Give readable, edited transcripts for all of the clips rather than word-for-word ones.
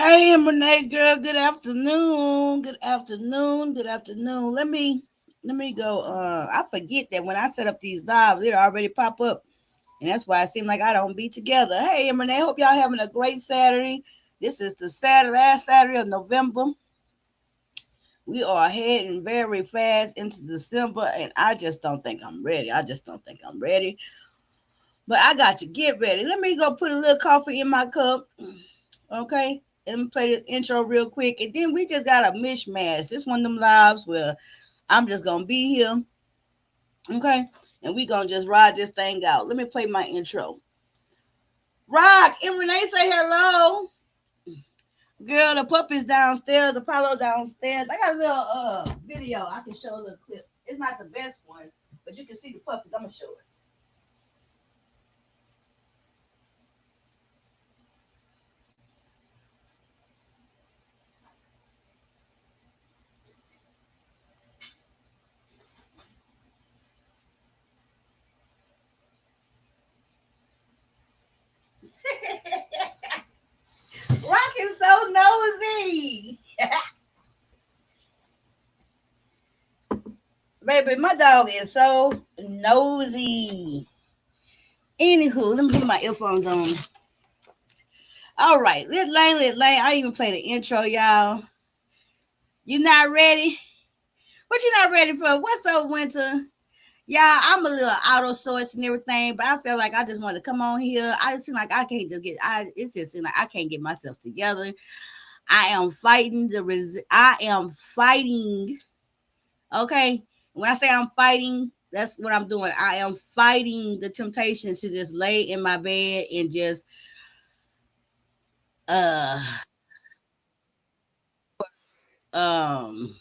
Hey, Renee, girl. Good afternoon. Good afternoon. Good afternoon. Let me go. I forget that when I set up these lives, it already pop up, and that's why it seems like I don't be together. Hey, Renee. Hope y'all having a great Saturday. This is the Saturday, last Saturday of November. We are heading very fast into December, and I just don't think I'm ready. I just don't think I'm ready. But I got to get ready. Let me go put a little coffee in my cup. Okay. Let me play this intro real quick. And then we just got a mishmash. This one of them lives where I'm just gonna be here. Okay. And we gonna just ride this thing out. Let me play my intro. Rock and Renee say hello. Girl, the puppy's downstairs, Apollo downstairs. I got a little video. I can show a little clip. It's not the best one, but you can see the puppies. I'm gonna show it. Rock is so nosy. Baby, my dog is so nosy. Anywho, let me put my earphones on. All right, Lit Lane. I even play the intro, y'all. You not ready? What you not ready for? What's up, winter? Yeah, I'm a little out of sorts and everything, but I feel like I just want to come on here. I seem like I can't just get. It's just seem like I can't get myself together. I am fighting I am fighting. Okay, when I say I'm fighting, that's what I'm doing. I am fighting the temptation to just lay in my bed and just uh um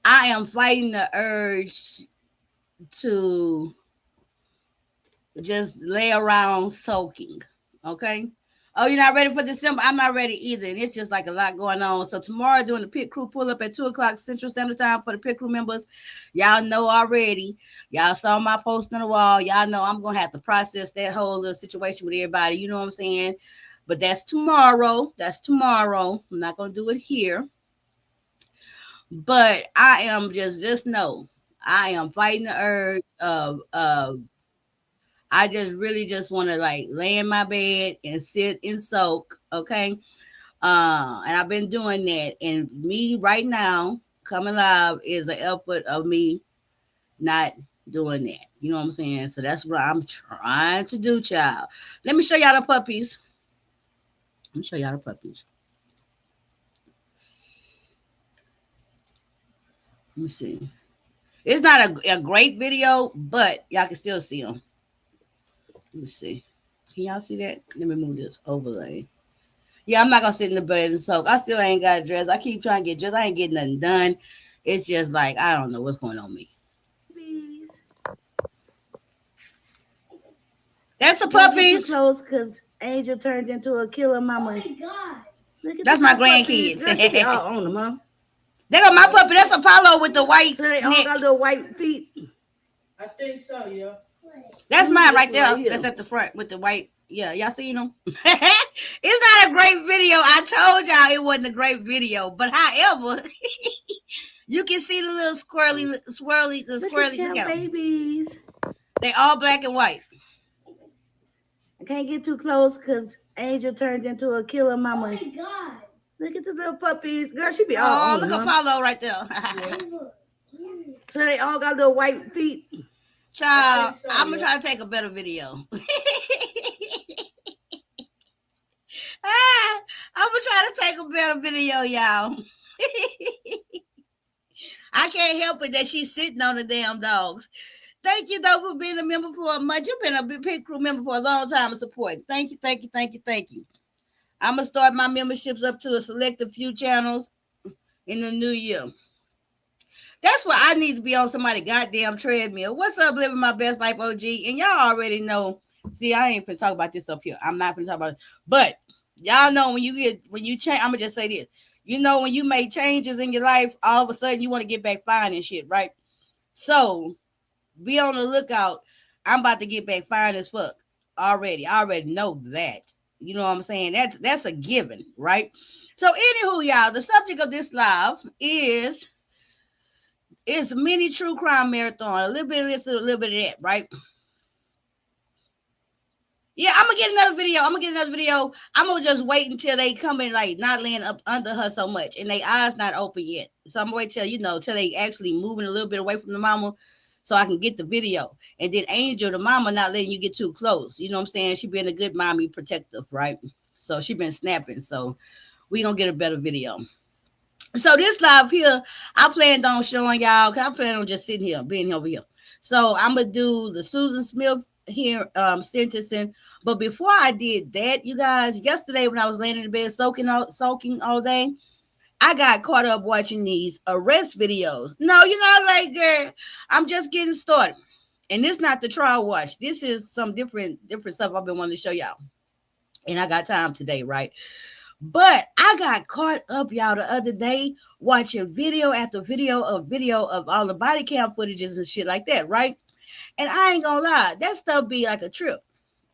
I am fighting the urge to just lay around soaking. Okay. Oh, you're not ready for December? I'm not ready either. And it's just like a lot going on. So tomorrow doing the pit crew pull up at 2 o'clock Central Standard Time for the pit crew members. Y'all know already. Y'all saw my post on the wall. Y'all know I'm gonna have to process that whole little situation with everybody. You know what I'm saying? But that's tomorrow. That's tomorrow. I'm not gonna do it here. But I am just know I am fighting the urge of I just really just want to like lay in my bed and sit and soak, okay? And I've been doing that. And me right now coming live is an effort of me not doing that. You know what I'm saying? So that's what I'm trying to do, child. Let me show y'all the puppies. Let me show y'all the puppies. Let me see. It's not a great video, but y'all can still see them. Let me see. Can y'all see that? Let me move this overlay. Yeah, I'm not gonna sit in the bed and soak. I still ain't got dressed. I keep trying to get dressed. I ain't getting nothing done. It's just like I don't know what's going on with me. That's a puppies. Close because Angel turned into a killer mama. Oh my God. That's my grandkids. Girl, she be all on them, huh? They got my puppy. That's Apollo with the white so they all neck. got little white feet. I think so, yeah. That's mine right there. That's at the front with the white. Yeah, y'all seen them? It's not a great video. I told y'all it wasn't a great video, but however, you can see the little swirly. Look at babies. They all black and white. I can't get too close because Angel turned into a killer mama. Oh my God. Look at the little puppies. Girl, she be all on look them, at Apollo right there. So they all got little white feet. Child, so, I'm going to try to take a better video. I'm going to try to take a better video, y'all. I can't help it that she's sitting on the damn dogs. Thank you, though, for being a member for a month. You've been a pit crew member for a long time and support. Thank you. I'm going to start my memberships up to a selected few channels in the new year. That's why I need to be on somebody goddamn treadmill. What's up, living my best life, OG? And y'all already know. See, I ain't finna talk about this up here. I'm not finna talk about it. But y'all know when you change, I'm gonna just say this. You know, when you make changes in your life, all of a sudden you want to get back fine and shit, right? So be on the lookout. I'm about to get back fine as fuck already. I already know that. You know what I'm saying? That's a given, right? So, anywho, y'all, the subject of this live is mini true crime marathon. A little bit of this, a little bit of that, right? Yeah, I'm gonna get another video. I'm gonna just wait until they come in, like not laying up under her so much, and they eyes not open yet. So I'm gonna wait till till they actually moving a little bit away from the mama, so I can get the video. And then Angel, the mama, not letting you get too close. You know what I'm saying? She being a good mommy protective, right? So she been snapping. So we gonna get a better video. So this live here, I planned on showing y'all, because I plan on just sitting here, being over here. So I'm gonna do the Susan Smith here sentencing. But before I did that, you guys, yesterday when I was laying in the bed soaking all day, I got caught up watching these arrest videos. No, you're not like, girl, I'm just getting started. And this not the trial watch. This is some different stuff I've been wanting to show y'all. And I got time today, right? But I got caught up, y'all, the other day watching video after video of all the body cam footages and shit like that, right? And I ain't gonna lie, that stuff be like a trip.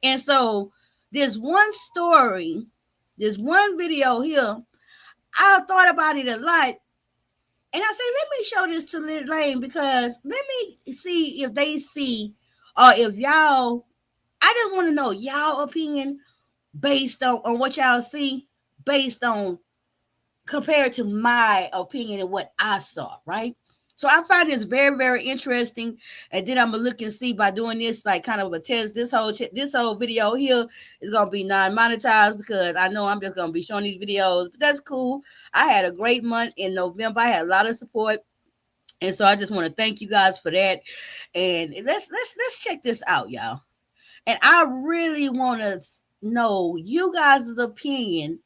And so this one story, this one video here, I thought about it a lot. And I said, let me show this to Lil Lane, because let me see if they see, or if y'all, I just want to know y'all opinion based on what y'all see, based on compared to my opinion and what I saw, right? So I find this very, very interesting. And then I'm gonna look and see, by doing this, like kind of a test. This whole video here is gonna be non-monetized, because I know I'm just gonna be showing these videos. But that's cool. I had a great month in November. I had a lot of support, and so I just want to thank you guys for that. And let's check this out, y'all. And I really want to know you guys' opinion.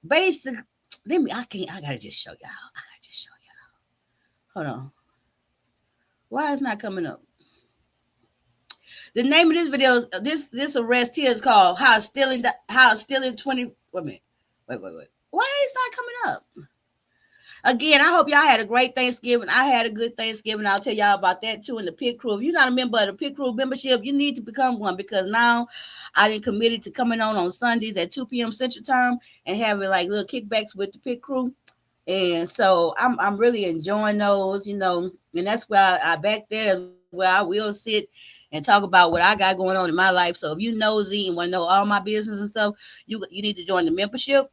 Basic. I gotta just show y'all. Hold on. Why is not coming up? The name of this video is this arrest here is called How Stealing 20. Wait a minute. Wait. Why is not coming up? Again, I hope y'all had a great Thanksgiving. I had a good Thanksgiving. I'll tell y'all about that too in the Pit Crew. If you're not a member of the Pit Crew membership, you need to become one, because now I done committed to coming on Sundays at 2 p.m. Central Time and having like little kickbacks with the Pit Crew. And so I'm really enjoying those, and that's where I back there is where I will sit and talk about what I got going on in my life. So if you nosy and want to know all my business and stuff, you need to join the membership.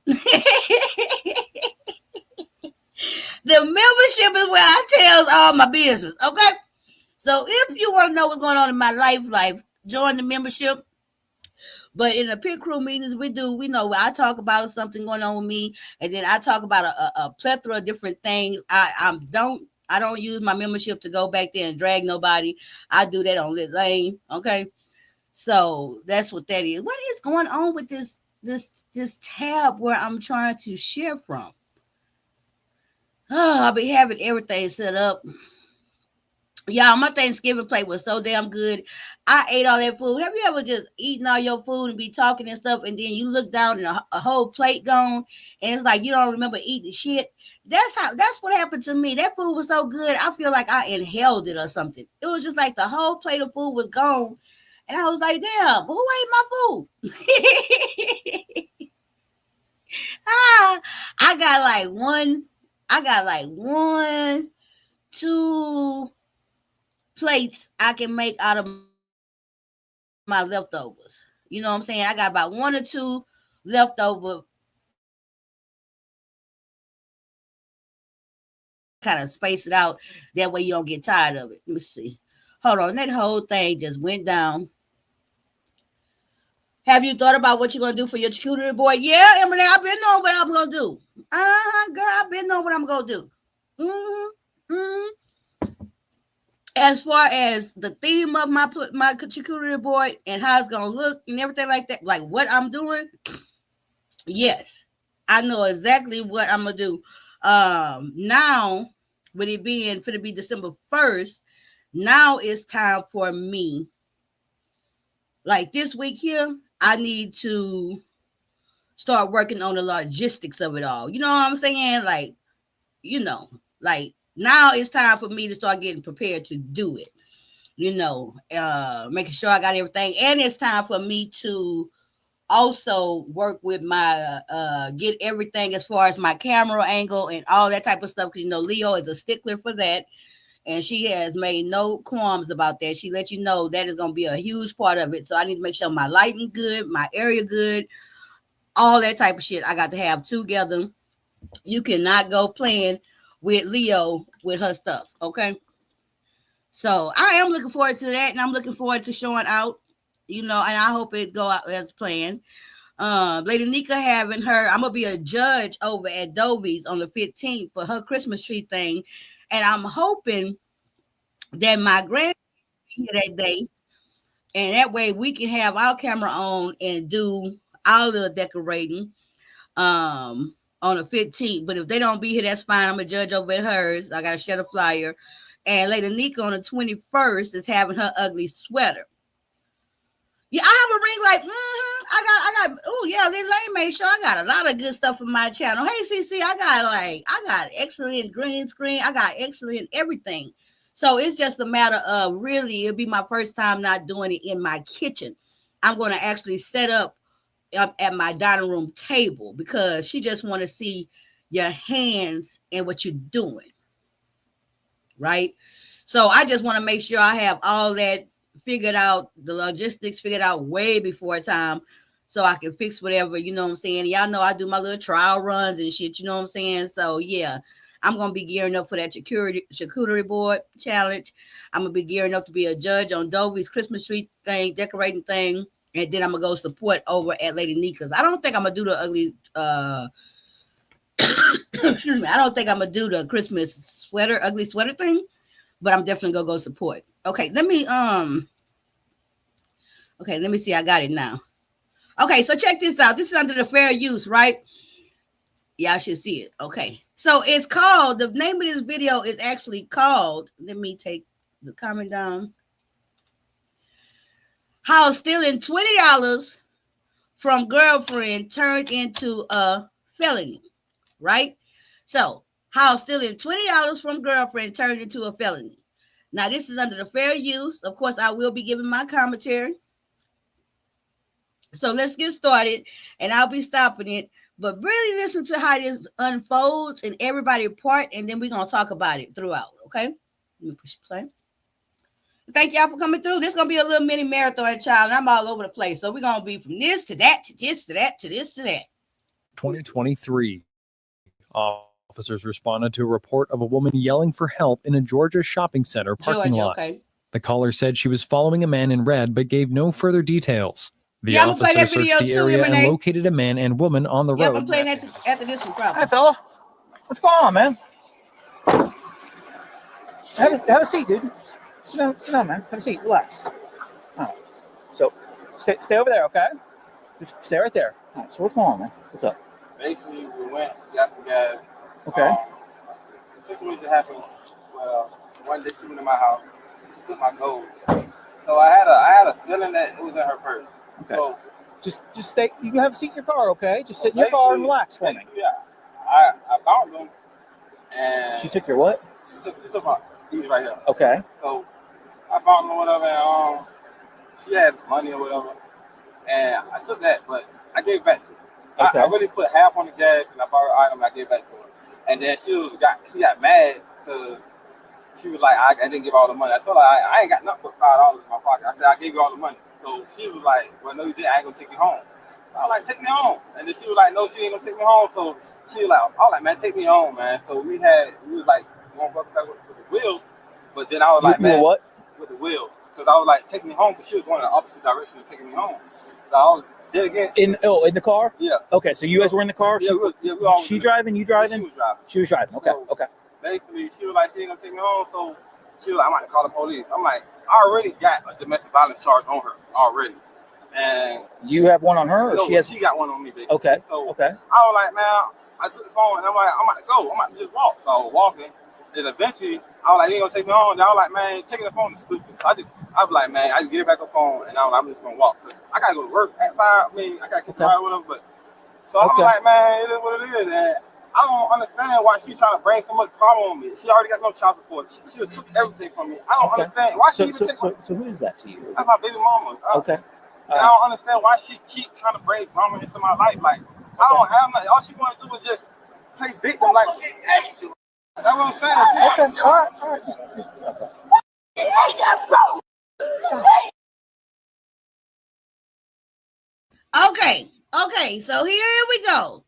The membership is where I tells all my business. Okay. So if you want to know what's going on in my life, join the membership. But in the Pit Crew meetings, we know I talk about something going on with me, and then I talk about a plethora of different things. I don't use my membership to go back there and drag nobody. I do that on Lil Lane. Okay. So that's what that is. What is going on with this tab where I'm trying to share from? Oh, I'll be having everything set up. Y'all, my Thanksgiving plate was so damn good. I ate all that food. Have you ever just eaten all your food and be talking and stuff, and then you look down and a whole plate gone, and it's like you don't remember eating shit? That's what happened to me. That food was so good, I feel like I inhaled it or something. It was just like the whole plate of food was gone, and I was like, damn, who ate my food? I got like one, two plates I can make out of my leftovers. You know what I'm saying? I got about one or two leftover kind of space it out. That way you don't get tired of it. Let me see. Hold on. That whole thing just went down. Have you thought about what you're going to do for your charcuterie board? Yeah, Emily, I've been knowing what I'm going to do. Girl, I've been knowing what I'm going to do. As far as the theme of my charcuterie board and how it's going to look and everything like that, like what I'm doing, yes, I know exactly what I'm going to do. Now, with it being for to be December 1st, now it's time for me. Like this week here, I need to start working on the logistics of it all. You know what I'm saying? Like now it's time for me to start getting prepared to do it. Making sure I got everything. And it's time for me to also work with my get everything as far as my camera angle and all that type of stuff, because you know Leo is a stickler for that, and she has made no qualms about that. She let you know that is going to be a huge part of it. So I need to make sure my lighting good, my area good, all that type of shit I got to have together. You cannot go playing with Leo with her stuff, okay? So I am looking forward to that, and I'm looking forward to showing out, you know, and I hope it go out as planned. Lady Nika having her, I'm gonna be a judge over at Dovies on the 15th for her Christmas tree thing, and I'm hoping that my grand here that day, and that way we can have our camera on and do all the decorating on the 15th. But if they don't be here, that's fine. I'm a judge over at hers. I gotta share the flyer. And Lady Nika on the 21st is having her ugly sweater. Yeah, I have a ring like, I got, oh yeah, Lady Lane made sure I got a lot of good stuff from my channel. Hey, CC, I got excellent green screen. I got excellent everything. So it's just a matter of really, it'll be my first time not doing it in my kitchen. I'm going to actually set up at my dining room table, because she just want to see your hands and what you're doing. Right. So I just want to make sure I have all that figured out, the logistics figured out way before time, so I can fix whatever, you know what I'm saying? Y'all know I do my little trial runs and shit, you know what I'm saying? So yeah, I'm going to be gearing up for that charcuterie board challenge. I'm going to be gearing up to be a judge on Dovey's Christmas tree thing, decorating thing. And then I'm going to go support over at Lady Nika's. I don't think I'm going to do the ugly, excuse me. I don't think I'm going to do the Christmas ugly sweater thing, but I'm definitely going to go support. Okay, let me see. I got it now. Okay, so check this out. This is under the fair use, right? Y'all should see it. Okay, so it's called, the name of this video is actually called, let me take the comment down, how stealing $20 from girlfriend turned into a felony, right? So how stealing $20 from girlfriend turned into a felony. Now this is under the fair use. Of course, I will be giving my commentary. So let's get started, and I'll be stopping it. But really listen to how this unfolds and everybody part, and then we're going to talk about it throughout, okay? Let me push play. Thank y'all for coming through. This is going to be a little mini marathon, child, and I'm all over the place. So we're going to be from this to that, to this to that, to this to that. 2023. Officers responded to a report of a woman yelling for help in a Georgia shopping center parking lot. Okay. The caller said she was following a man in red, but gave no further details. The officer searched the area and located a man and woman on the road. I'm playing that after this one, probably. Hi, fella. What's going on, man? Have a seat, dude. Sit down, man. Have a seat. Relax. All right. So, stay over there, okay? Just stay right there. All right. So, what's going on, man? What's up? Basically, we went, got the guys. Okay. The situation happened. Well, one day she went to my house. She took my gold. So I had a feeling that it was in her purse. Okay. So just stay. You can have a seat in your car, okay? Just sit in your car and relax for me. Yeah. I found them, and She took your what? she took my keys right here. Okay. So I found them or whatever, and she had money or whatever, and I took that, but I gave it back to her. Okay. I really put half on the gas, and I bought her item, and I gave it back to her. And then she got mad because she was like, I didn't give all the money. I told her I ain't got nothing but $5 in my pocket. I said, I gave you all the money. So she was like, well, no, you didn't. I ain't gonna take you home. So I was like, take me home. And then she was like, no, she ain't gonna take me home. So she was like, I was like, man, take me home, man. So we was like going back with the wheel, but then I was like, man, what? With the wheel, because I was like, take me home, because she was going in the opposite direction of taking me home. So I was then again In the car? Yeah. Okay, so you guys were in the car? Yeah, we all She driving? You driving? She was driving. She was driving. Okay. So, Okay. Basically, she was like, she ain't gonna take me home, so she was like, I'm about to call the police. I'm like, I already got a domestic violence charge on her already. And You have one on her, or no, she has? she got one on me, basically. Okay. So Okay. I was like, man, I took the phone and I'm like, I'm about to go. I'm about to just walk. So I was walking. Then eventually, I was like, you ain't gonna take me home. And I was like, man, taking the phone is stupid. So I was like, man, I just get back the phone and I was like, I'm just gonna walk. Cause I gotta go to work at 5. I mean, I gotta catch a ride or whatever. But so I was like, man, it is what it is. And I don't understand why she's trying to bring so much problem on me. She already got no child support. She took everything from me. I don't understand why she even take my. So who is that to you? That's my baby mama. Okay. And I don't understand why she keep trying to bring drama into my life. Like, I don't have nothing. All she want to do is just play victim. Like, that's what I'm saying. Okay, all right. Okay, so here we go.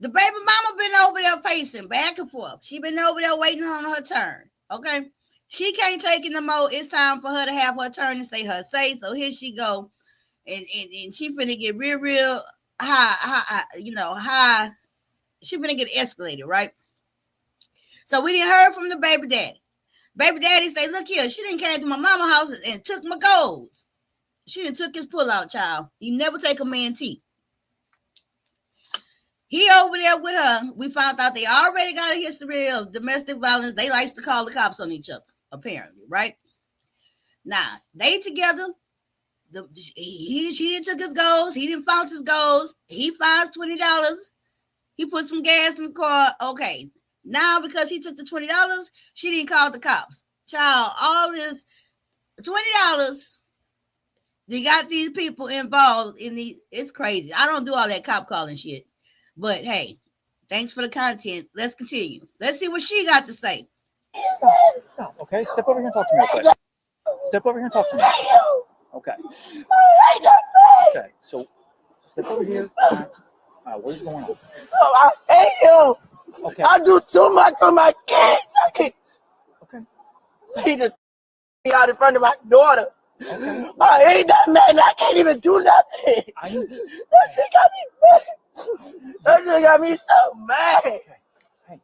The baby mama been over there pacing back and forth. She been over there waiting on her turn. Okay. She can't take it no more. It's time for her to have her turn and say her say. So here she go. And she finna get real high. She finna get escalated, right? So we didn't hear from the baby daddy. Baby daddy say, look here, she didn't came to my mama house and took my golds. She didn't took his pull out, child. You never take a man tea. He over there with her. We found out they already got a history of domestic violence. They likes to call the cops on each other, apparently, right? Now, they together. She didn't took his goals. He didn't found his goals. He finds $20. He put some gas in the car. Okay. Now, because he took the $20, she didn't call the cops. Child, all this $20, they got these people involved in these. It's crazy. I don't do all that cop calling shit. But hey, thanks for the content. Let's continue. Let's see what she got to say. Stop. Okay, step over here and talk to me real quick. Step over here and talk to me. Okay. Okay, so step over here. What is going on? Oh, I hate him. Okay. I do too much for my kids. Okay. He just out in front of my daughter. Okay. I hate that man. I can't even do nothing. That shit got me mad. That shit got me so mad. Hey,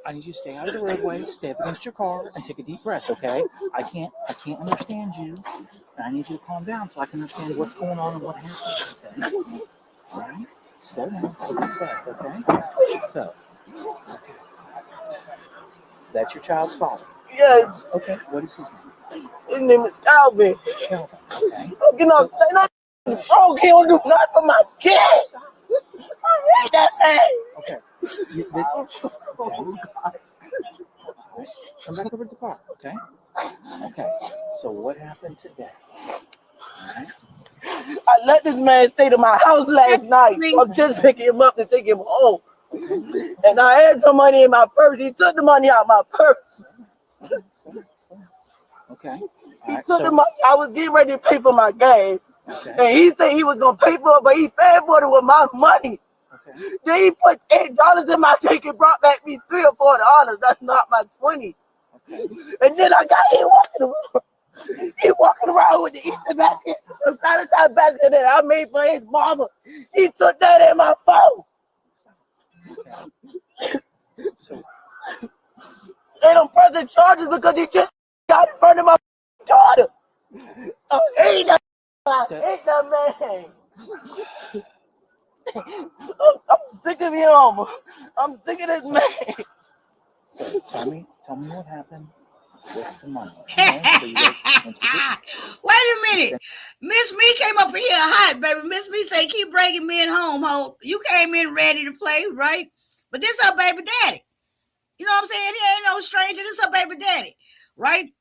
I need you to stay out of the roadway, stay up against your car, and take a deep breath, okay? I can't understand you, and I need you to calm down so I can understand what's going on and what happened, okay? All right? Slow down, take a deep breath, okay? So, okay. That's your child's father? Yes. Okay, what is his name? His name is Calvin. Calvin, okay. You know, he don't do nothing for my kids. I hate that man. Okay. Come back over to the car, okay? Okay. So what happened today? All right. I let this man stay to my house last night. I'm just picking him up to take him home. And I had some money in my purse. He took the money out of my purse. Okay. He took the money. I was getting ready to pay for my gas. Okay. And he said he was going to pay for it, but he paid for it with my money. Okay. Then he put $8 in my check and brought back me $3 or $4. That's not my 20. Okay. And then I got him walking around. He walking around with the Easter basket, the Valentine's basket that I made for his mama. He took that in my phone. Okay. So, they don't press the charges because he just got in front of my daughter. I hate that man. I'm sick of him. I'm sick of this man. So tell me what happened with the money. Wait a minute. Miss Me came up in here hot, baby. Miss Me say, keep bringing men home, ho. You came in ready to play, right? But this her baby daddy. You know what I'm saying? He ain't no stranger. This her baby daddy, right?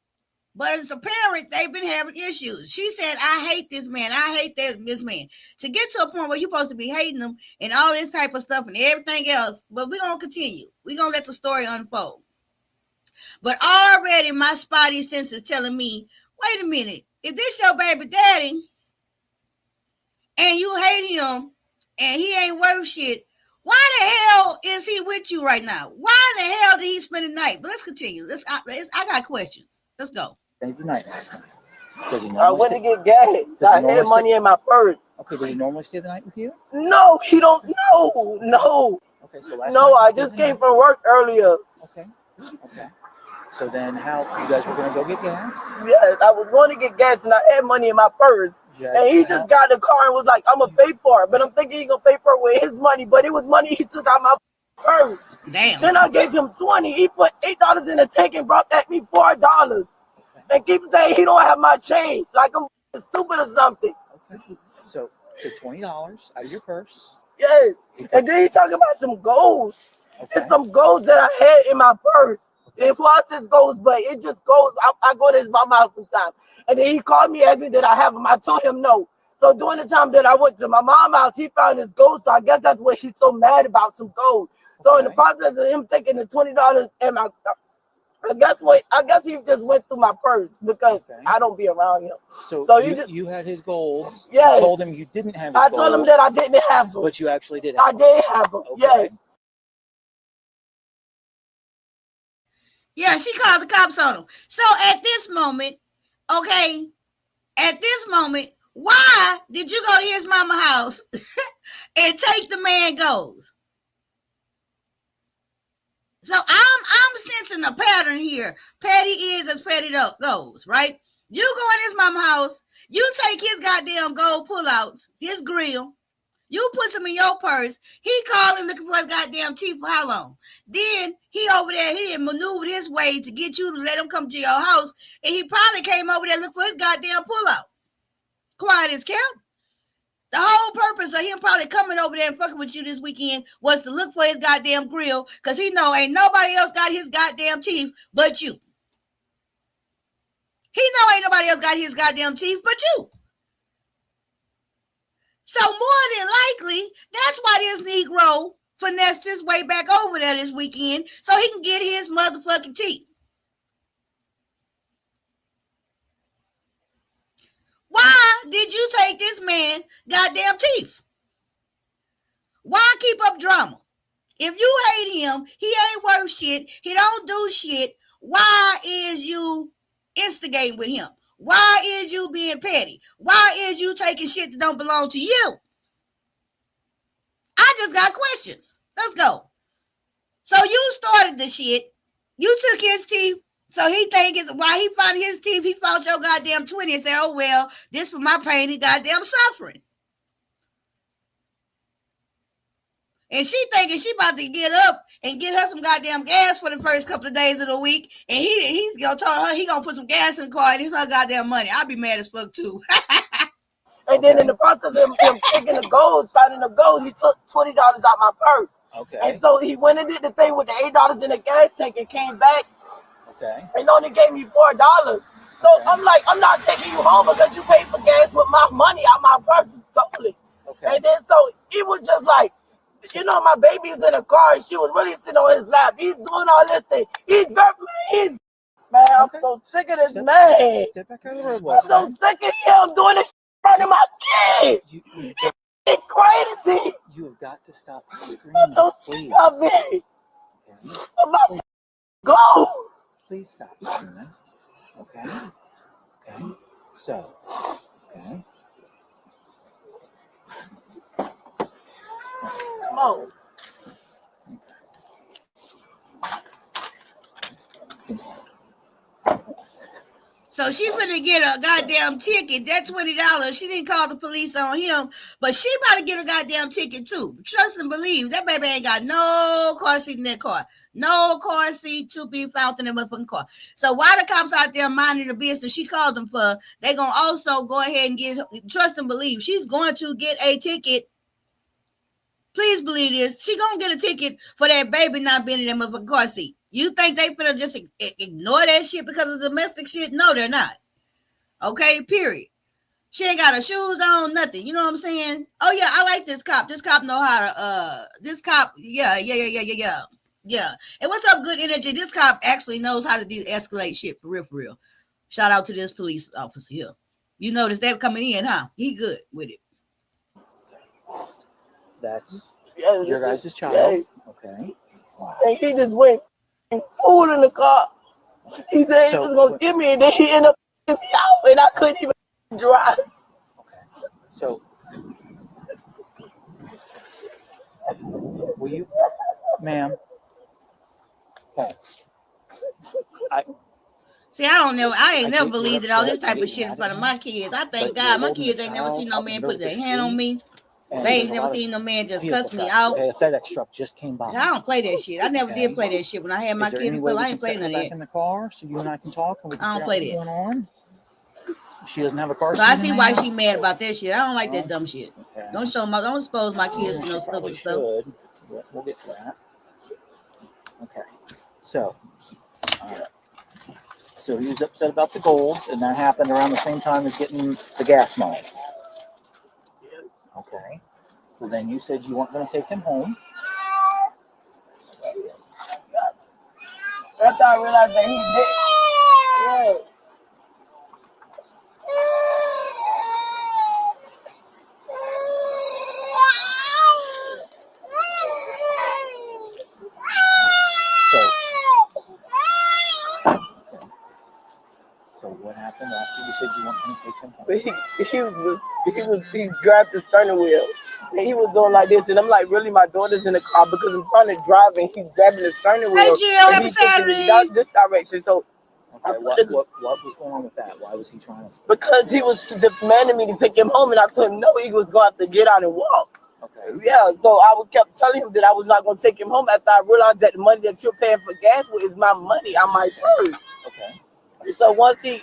But as a parent, they've been having issues. She said, I hate this man. I hate this man. To get to a point where you're supposed to be hating them and all this type of stuff and everything else. But we're going to continue. We're going to let the story unfold. But already my spotty sense is telling me, wait a minute. If this your baby daddy and you hate him and he ain't worth shit, why the hell is he with you right now? Why the hell did he spend the night? But let's continue. I got questions. Let's go. The night last night. Does he I went to get gas. I had money in my purse. Okay, does he normally stay the night with you? No, he don't. No. Okay, so I just came from work earlier. Okay. So then how, you guys were going to go get gas? Yes, I was going to get gas and I had money in my purse. And he just got in the car and was like, I'm going to pay for it. But I'm thinking he's going to pay for it with his money. But it was money he took out my purse. Damn. Then I gave him 20. He put $8 in the tank and brought back me $4. And keep saying he don't have my change. Like I'm stupid or something. Okay. So $20 out of your purse. Yes. And then he talking about some gold. Okay. And some gold that I had in my purse. The process goes, but it just goes. I go to his mama house sometimes. And then he called me, asked me that I have him. I told him no. So during the time that I went to my mom's house, he found his gold. So I guess that's what he's so mad about, some gold. So in the process of him taking the $20 and I guess he just went through my purse because I don't be around him. So you had his golds. Yes. You told him you didn't have his I told him that I didn't have them. But you actually did have I did have them. Okay. Yes. Yeah, she called the cops on him. So at this moment, why did you go to his mama house and take the man goals? So I'm sensing a pattern here. Petty is as petty goes, right? You go in his mama house, you take his goddamn gold pullouts, his grill, you put some in your purse. He calling looking for his goddamn teeth for how long? Then he over there, he didn't maneuver his way to get you to let him come to your house, and he probably came over there looking for his goddamn pullout. Quiet as kept. The whole purpose of him probably coming over there and fucking with you this weekend was to look for his goddamn grill, because he know ain't nobody else got his goddamn teeth but you. He know ain't nobody else got his goddamn teeth but you. So more than likely, that's why this Negro finessed his way back over there this weekend so he can get his motherfucking teeth. Why did you take this man goddamn teeth? Why keep up drama? If you hate him, he ain't worth shit. He don't do shit. Why is you instigating with him? Why is you being petty? Why is you taking shit that don't belong to you? I just got questions. Let's go. So you started the shit. You took his teeth. So he think it's why he found his teeth. He found your goddamn 20 and said, oh, well, this for my pain and goddamn suffering. And she thinking she about to get up and get her some goddamn gas for the first couple of days of the week. And he's gonna tell her he gonna put some gas in the car and it's her goddamn money. I'll be mad as fuck too. And then in the process of him taking the gold, finding the gold, he took $20 out my purse. Okay. And so he went and did the thing with the $8 in the gas tank and came back. Okay. And only gave me $4. So I'm like, I'm not taking you home because you paid for gas with my money out my purse totally. Okay. And then so it was just like, you know, my baby's in the car and she was really sitting on his lap. He's doing all this thing. Man, I'm so sick of this man. Step back out of the roadway. I'm so sick of him doing this in front of my kids. It's crazy. You have got to stop screaming. Don't Please. stop me. Okay. I'm about to go. Please stop screaming. Okay. Okay. So. Okay. Come on. So she finna get a goddamn ticket. That $20. She didn't call the police on him, but she about to get a goddamn ticket too. Trust and believe that baby ain't got no car seat in that car. No car seat to be found in the motherfucking car. So while the cops out there minding the business she called them for, they gonna also go ahead and get, trust and believe, she's going to get a ticket. Please believe this. She gonna get a ticket for that baby not being in that motherfucking car seat. You think they finna just ignore that shit because of domestic shit? No, they're not. Okay, period. She ain't got her shoes on, nothing. You know what I'm saying? Oh yeah, I like this cop. This cop know how to this cop, yeah. And what's up, good energy? This cop actually knows how to de-escalate shit for real. Shout out to this police officer here. You notice that coming in, huh? He good with it. That's your guys' child. Yeah. Okay. Wow. And he just went and fooled in the car. He said he was going to give me, and then he ended up getting me out, and I couldn't even drive. Okay. So, will you, ma'am? Okay. See, I ain't never believed in all this type of shit in front of my kids. I thank God my kids ain't never seen no man put their hand on me. They ain't never seen no man just cuss me out. Okay, a FedEx truck just came by. I don't play that shit. I never did play that shit when I had my kids still. I ain't playing none of that. Back in the car so you and I can talk and we can I don't play that. What's going on. She doesn't have a car. So I see why she mad about that shit. I don't like that dumb shit. Okay. Don't expose my kids to no stupid stuff. We'll get to that. Okay. So So he was upset about the gold, and that happened around the same time as getting the gas money. Okay. So then you said you weren't going to take him home. After I realized that he did. Yeah. So what happened after you said you weren't going to take him home? But he grabbed the steering wheel and he was doing like this, and I'm like, really, my daughter's in the car because I'm trying to drive and he's grabbing the steering wheel. Hey, Jill, and happy he's taking Saturday. it this direction. So Okay, what was going on with that? Why was he trying to? Because he was demanding me to take him home, and I told him no, he was going to have to get out and walk. Okay. Yeah, so I kept telling him that I was not going to take him home after I realized that the money that you're paying for gas with is my money on my purse. Okay. So once he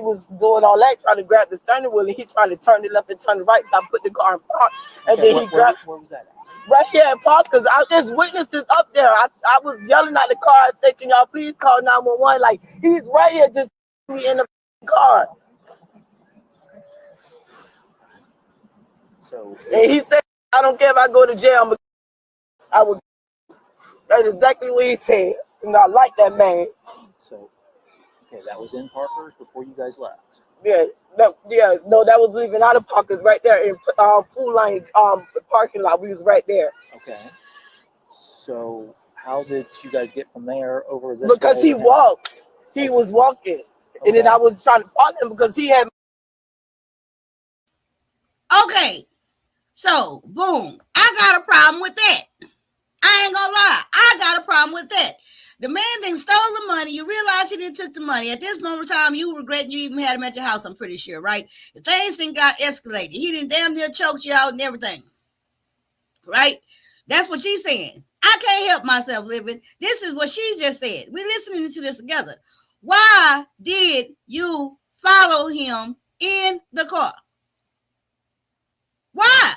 was doing all that, trying to grab the steering wheel, and he trying to turn it left and turn it right, so I put the car in park, and then he grabbed. Where was that at? Right here at park, because there's witnesses up there. I was yelling at the car. I said, "Can y'all please call 911?" Like, he's right here, just me in the car. So. And he said, "I don't care if I go to jail. I would." That's exactly what he said. And I like that man. So, okay, that was in Parker's before you guys left. Yeah, that was leaving out of Parker's right there in Food Line parking lot. We was right there. Okay. So, how did you guys get from there over this? Because he walked. He was walking. Okay. And then I was trying to follow him because he had. Okay. So, boom. I got a problem with that. I ain't gonna lie. I got a problem with that. The man then stole the money. You realize he didn't took the money. At this moment in time, you regret you even had him at your house, I'm pretty sure, right? The things then got escalated. He didn't damn near choked you out and everything. Right? That's what she's saying. I can't help myself living. This is what she just said. We're listening to this together. Why did you follow him in the car? Why?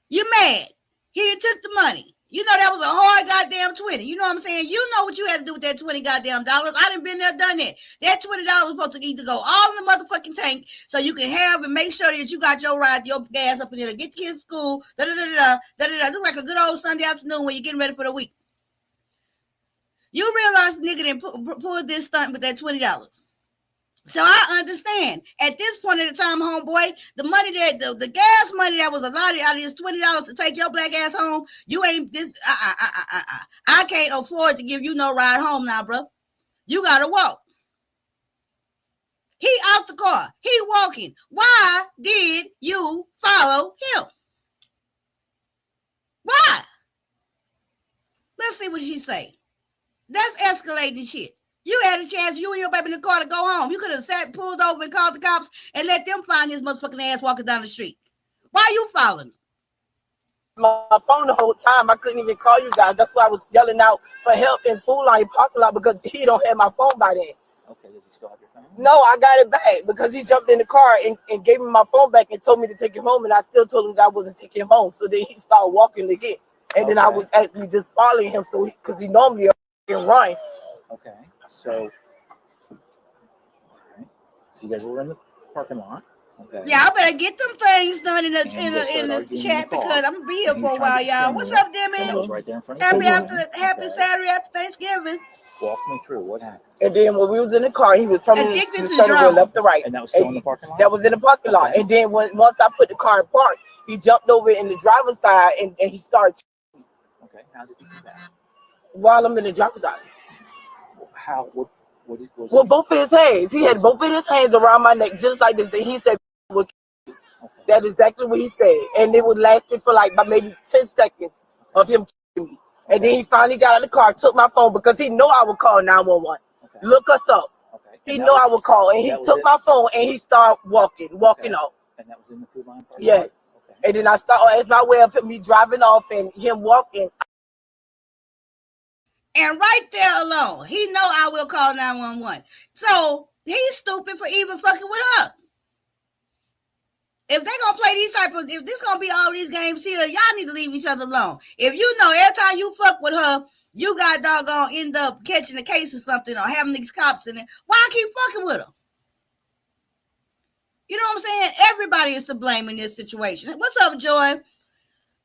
You mad? He done took the money. You know that was a hard goddamn 20. You know what I'm saying? You know what you had to do with that 20 goddamn dollars. I done been there, done that. That $20 was supposed to either go all in the motherfucking tank so you can have and make sure that you got your ride, your gas up in there to get to kids to school. Look like a good old Sunday afternoon when you're getting ready for the week. You realize the nigga didn't pull this stunt with that $20. So I understand. At this point in the time, homeboy, the money that the gas money that was allotted out of this $20 to take your black ass home, you ain't this. I can't afford to give you no ride home now, bro. You gotta walk. He out the car. He walking. Why did you follow him? Why? Let's see what she say. That's escalating shit. You had a chance, you and your baby in the car, to go home. You could have sat, pulled over, and called the cops and let them find his motherfucking ass walking down the street. Why are you following him? My phone the whole time. I couldn't even call you guys. That's why I was yelling out for help in Food Line parking lot because he don't have my phone by then. Okay, does he still have your phone? No, I got it back because he jumped in the car and gave me my phone back and told me to take him home, and I still told him that I wasn't taking him home. So then he started walking again. And then I was actually just following him because he normally run. Okay, so you guys were in the parking lot. Okay. Yeah, I better get them things done in the chat because I'm gonna be here for a while, y'all. What's up, Demi? I was right there in front of Happy Saturday after Thanksgiving. Walk me through what happened. And then when we was in the car, he was turning Addicted the to steering wheel drama. left to right. And that was still in the parking lot? That was in the parking lot. And then once I put the car in park, he jumped over in the driver's side and he started. Okay, how did you do that? While I'm in the driver's side. How? What it was? Well, both of his hands. He had both of his hands around my neck, just like this. And he said, "That's exactly what he said." And it would lasted for like maybe 10 seconds of him me. And then he finally got out of the car, took my phone because he know I would call 911. Okay. Look us up. Okay. He know I would call, and he took my phone and he started walking off. And that was in the Food Line park? Yes. Okay. And then I started, as my way of me driving off and him walking. And right there alone, he know I will call 911. So he's stupid for even fucking with her. If they gonna play these if this gonna be all these games here, y'all need to leave each other alone. If you know every time you fuck with her, you got doggone end up catching a case or something or having these cops in it. Why I keep fucking with them? You know what I'm saying? Everybody is to blame in this situation. What's up, Joy?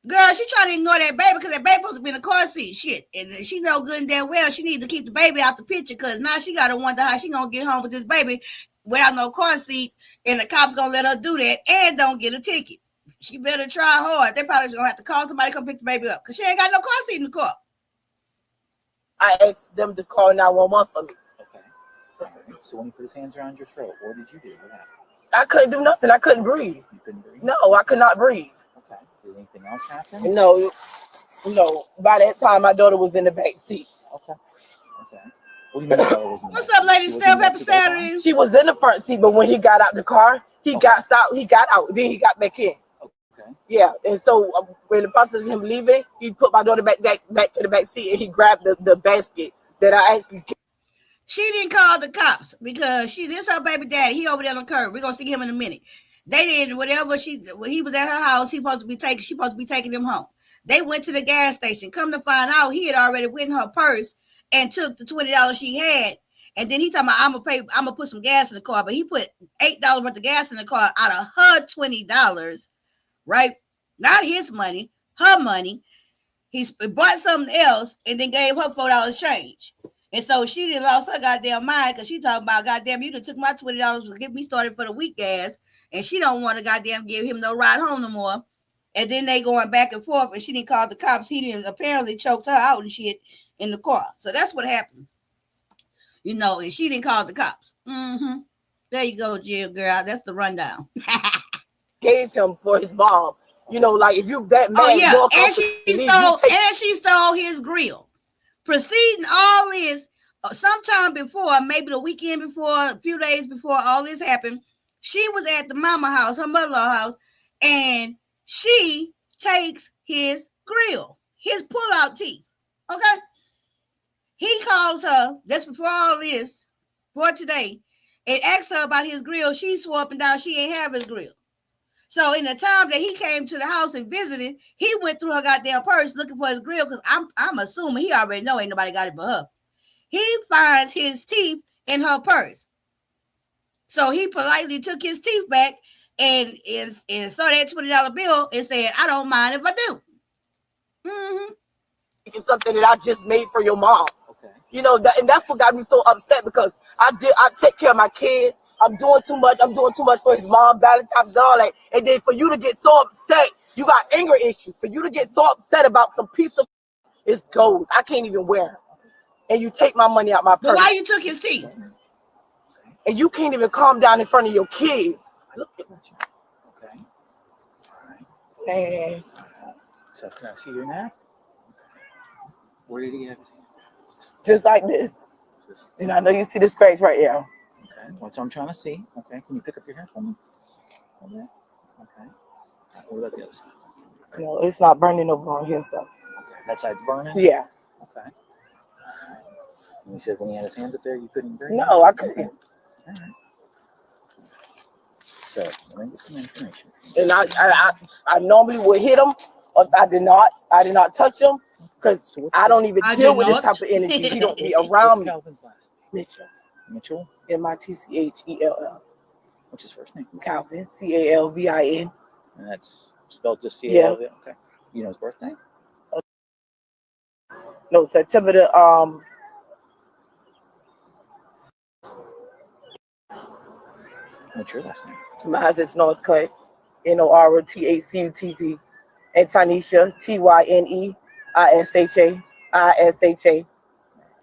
Girl, she trying to ignore that baby because that baby supposed to be in the car seat. Shit. And she know good and damn well she need to keep the baby out the picture because now she got to wonder how she going to get home with this baby without no car seat, and the cops going to let her do that and don't get a ticket. She better try hard. They probably going to have to call somebody to come pick the baby up because she ain't got no car seat in the car. I asked them to call 911 for me. Okay. All right. So when he put his hands around your throat, what did you do? What happened? I couldn't do nothing. I couldn't breathe. You couldn't breathe? No, I could not breathe. Okay. Did anything else happen? No. By that time, my daughter was in the back seat. Okay. Okay. What do you mean your daughter was in the What's back up, lady seat? Steph? Happy Saturday. She was in the front seat, but when he got out the car, he got out, then he got back in. Okay. Yeah, and so when the process of him leaving, he put my daughter back in the back seat, and he grabbed the basket that I actually. She didn't call the cops because this her baby daddy. He over there on the curb. We're gonna see him in a minute. They did whatever when he was at her house, she supposed to be taking him home. They went to the gas station. Come to find out, he had already went in her purse and took the $20 she had. And then he talking about, I'm gonna put some gas in the car, but he put $8 worth of gas in the car out of her $20, right? Not his money, her money. He bought something else and then gave her $4 change. And so she done lost her goddamn mind because she talking about, goddamn, you done took my $20 to get me started for the week gas, and she don't want to goddamn give him no ride home no more. And then they going back and forth, and she didn't call the cops. He didn't apparently choked her out and shit in the car. So that's what happened. And she didn't call the cops. Mm-hmm. There you go, Jill, girl. That's the rundown. Gave him for his mom. Like if you that mad. Oh yeah, and she stole his grill. Proceeding all this, sometime before, maybe the weekend before, a few days before all this happened, she was at the mama house, her mother-in-law house, and she takes his grill, his pull-out teeth. Okay? He calls her, that's before all this, for today, and asks her about his grill. She swore up and down she ain't have his grill. So in the time that he came to the house and visited, he went through her goddamn purse looking for his grill because I'm assuming he already know ain't nobody got it but her. He finds his teeth in her purse. So he politely took his teeth back and saw that $20 bill and said, I don't mind if I do. Mm-hmm. It's something that I just made for your mom. Okay. And that's what got me so upset because I take care of my kids. I'm doing too much for his mom, Valentine's and all that. And then for you to get so upset, you got anger issues. For you to get so upset about some piece of it's gold. I can't even wear it. And you take my money out my purse. But why you took his teeth? And you can't even calm down in front of your kids. Look at you. Okay. All right. Man. So can I see your neck? Okay. Where did he have his hand? Just like this. And I know you see the scratch right there. Okay. That's what I'm trying to see. Okay. Can you pick up your hair for me? Okay. Okay. All right. What about the other side? No, it's not burning over on here, so. Okay. That side's burning? Yeah. Okay. All right. And you said when he had his hands up there, you couldn't breathe? No, I couldn't. All right. So let me get some information. And I normally would hit him, or I did not touch him because I don't even deal with this type of energy. He don't be around me. Calvin's last name? Mitchell. Mitchell. What's his first name? Calvin. Calvin. And that's spelled just CALV. Yeah. Okay. You know his birthday? No, September the What's your last name? Mine is Northcutt. NORTHCUTT. And Tanisha. TYNEISHA.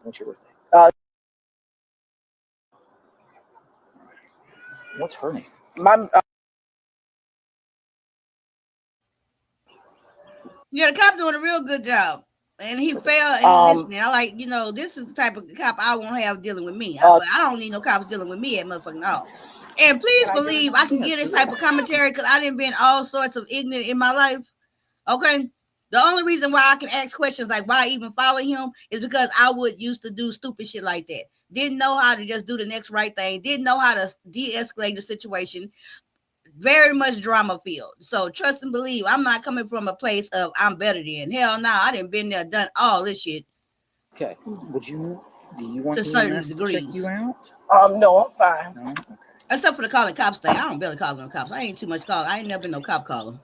What's your birthday? What's her name? Yeah, the cop doing a real good job. And he failed and listening. I like, this is the type of cop I won't have dealing with me. I don't need no cops dealing with me at motherfucking all. And please believe I can get this type of commentary because I done been all sorts of ignorant in my life. Okay? The only reason why I can ask questions like why I even follow him is because I used to do stupid shit like that. Didn't know how to just do the next right thing. Didn't know how to de-escalate the situation. Very much drama filled. So trust and believe I'm not coming from a place of I'm better than. Hell no, I done been there, done all this shit. Okay. Do you want To the certain EMS to check degrees. you out? No, I'm fine. No? Okay. Except for the calling cops thing. I don't barely call no cops. I ain't too much call. I ain't never been no cop caller.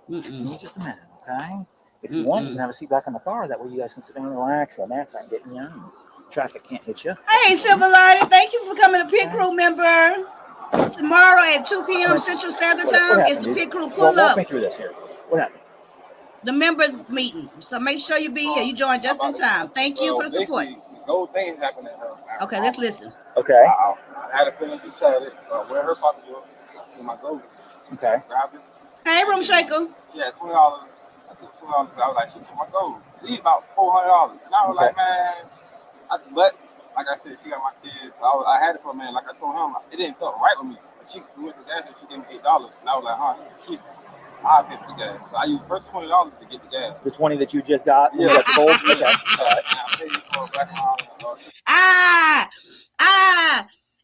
Give me just a minute, okay? If you want, you can have a seat back in the car. That way you guys can sit down and relax. The mats aren't getting you. And traffic can't hit you. Hey, Civilized. Thank you for becoming a pit crew member. Tomorrow at 2 p.m. Central Standard Time is the pit crew pull Walk up. me through this here. What happened? The members meeting. So make sure you be here. You join just in time. Thank you for the support. Gold things happening. Okay, let's listen. Okay. I had a feeling she said it. Where her pocket was in my gold. Okay. Grabbed it. Hey, Room Shaker. Yeah, $20. I took $20. I was like, she took my gold. Leave about $400. And I was like, man, but like I said, she got my kids. So I had it for a man. Like I told him, it didn't feel right with me. But she went to the gas and she gave me $8. And I was like, keep it. I'll pay for the gas. So I used her $20 to get the gas. The 20 that you just got? Yeah. That's gold? Okay. And I paid for it back on.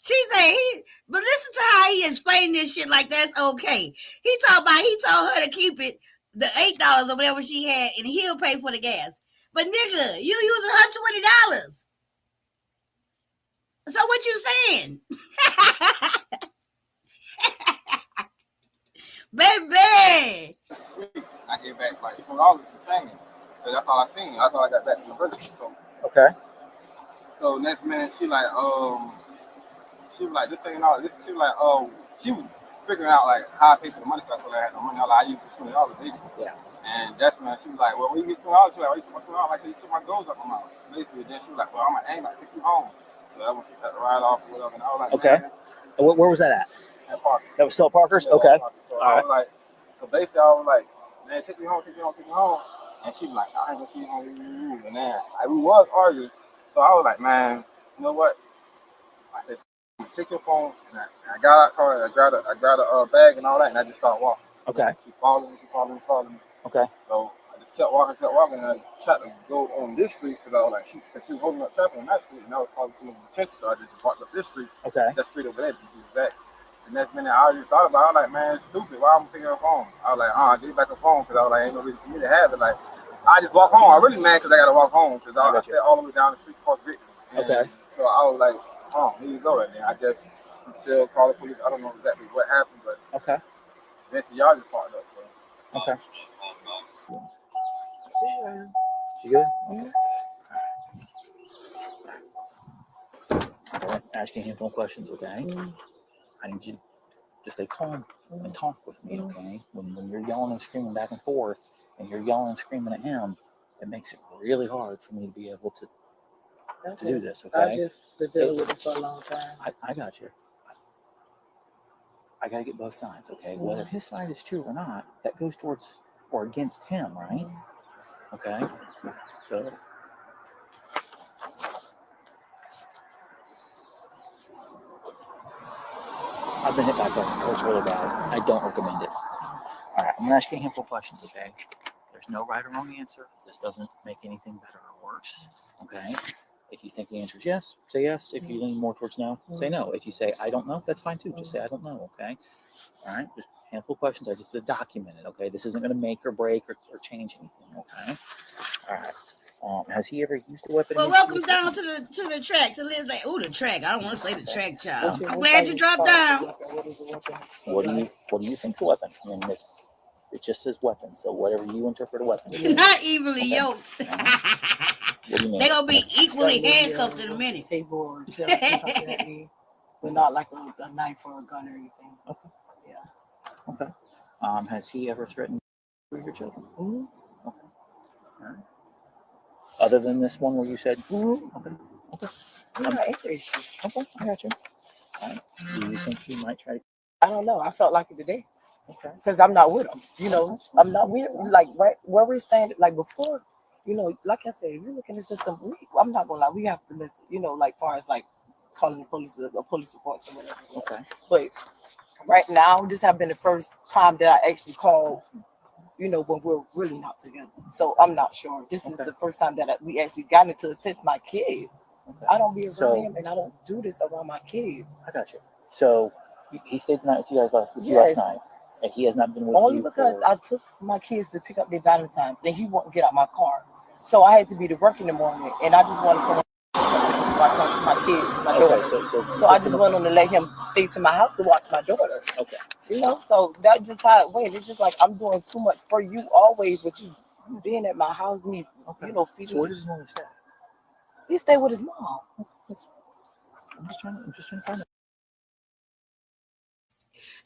She said but listen to how he explained this shit like that's okay. He told her to keep it, the $8 or whatever she had, and he'll pay for the gas. But nigga, you using her $20. So what you saying? Baby. I gave back like $4 for change. So that's all I seen. That's all I got back from the brother. Okay. So next minute she was like, this ain't all. She was like, she was figuring out like how I pay for the money because I had no money. I was like, I used the $20 basically. Yeah. And that's when she was like, well, when you get $20, she was like, you took my $20, like you took my goals up my mouth. Basically, then she was like, well, I'm gonna take you home. So that's when she had to ride off or whatever. And I was like, okay. And where was that at? At Parker. That was still at Parker's? Yeah, okay. Parker. So I was like, so basically I was like, man, take me home. And she was like, I ain't gonna take you home. And then we was arguing. So I was like, man, you know what? I said, take your phone. And I got out the car and I grabbed a bag and all that, and I just started walking. Okay. She followed me. Okay. So I just kept walking, and I tried to go on this street because I was like, she was holding up traffic on that street, and I was causing some attention, so I just walked up this street. Okay. That street over there, back. The next minute, I already thought about it. I was like, man, it's stupid. Why am I taking her phone? I was like, I get back her phone because I was like, ain't no reason for me to have it. Like, I just walk home. I'm really mad because I got to walk home because I sat all the way down the street across the street. Okay. So I was like, here you go right there. I guess she still called the police. I don't know exactly what happened, but okay. Eventually, y'all just parked up. So. Okay. You good? Okay. Asking him questions, okay? I need you to stay calm and talk with me, okay? When you're yelling and screaming back and forth, and you're yelling and screaming at him, it makes it really hard for me to be able to do this, okay? I just been dealing with this for a long time. I got you. I got to get both sides, okay? Whether his side is true or not, that goes towards or against him, right? Okay? So... I've been hit by a car. It hurts really bad. I don't recommend it. All right, I'm going to ask you a handful of questions, okay? There's no right or wrong answer. This doesn't make anything better or worse, okay? If you think the answer is yes, say yes. If you lean more towards no, say no. If you say, I don't know, that's fine too. Just say, I don't know, okay? All right, just a handful of questions. I just document it, okay? This isn't going to make or break or change anything, okay? All right. Has he ever used a weapon? Well, welcome down to the track. To Liz, like, the track. I don't want to say the track, child. I'm glad you dropped down. What do you think's a weapon? I mean, it just says weapon. So whatever you interpret a weapon. Not evenly yoked. They're gonna be equally handcuffed in a minute. Table or something, but not like a knife or a gun or anything. Okay. Yeah. Okay. Has he ever threatened your children? Mm-hmm. Okay. All right. Other than this one where you said, mm-hmm. Okay. I'm not interested. Okay, I got you. All right. Do you think he might try to? I don't know. I felt like it today. Okay. Because I'm not with him. You know, I'm not with him. Like, right where we stand, like before, you know, like I said, if you look at the system, I'm not going to lie, we have to listen, you know, like far as like calling the police reports or whatever. Okay. But right now, this has been the first time that I actually called, you know, when we're really not together. So I'm not sure. This is the first time that we actually got into it since my kids. Okay. I don't be around him, and I don't do this around my kids. I got you. So he stayed the night with you guys last night, and he has not been with you. Only because I took my kids to pick up their Valentine's, and he wouldn't get out my car. So I had to be to work in the morning, and I just wanted someone to watch my kids, my daughter. So I just went on to let him stay to my house to watch my daughter. Okay. You know, so that's just how it went. It's just like I'm doing too much for you always, but you being at my house, me, Okay. you know, feeding. So where does he normally stay? He stay with his mom. I'm just trying to find out.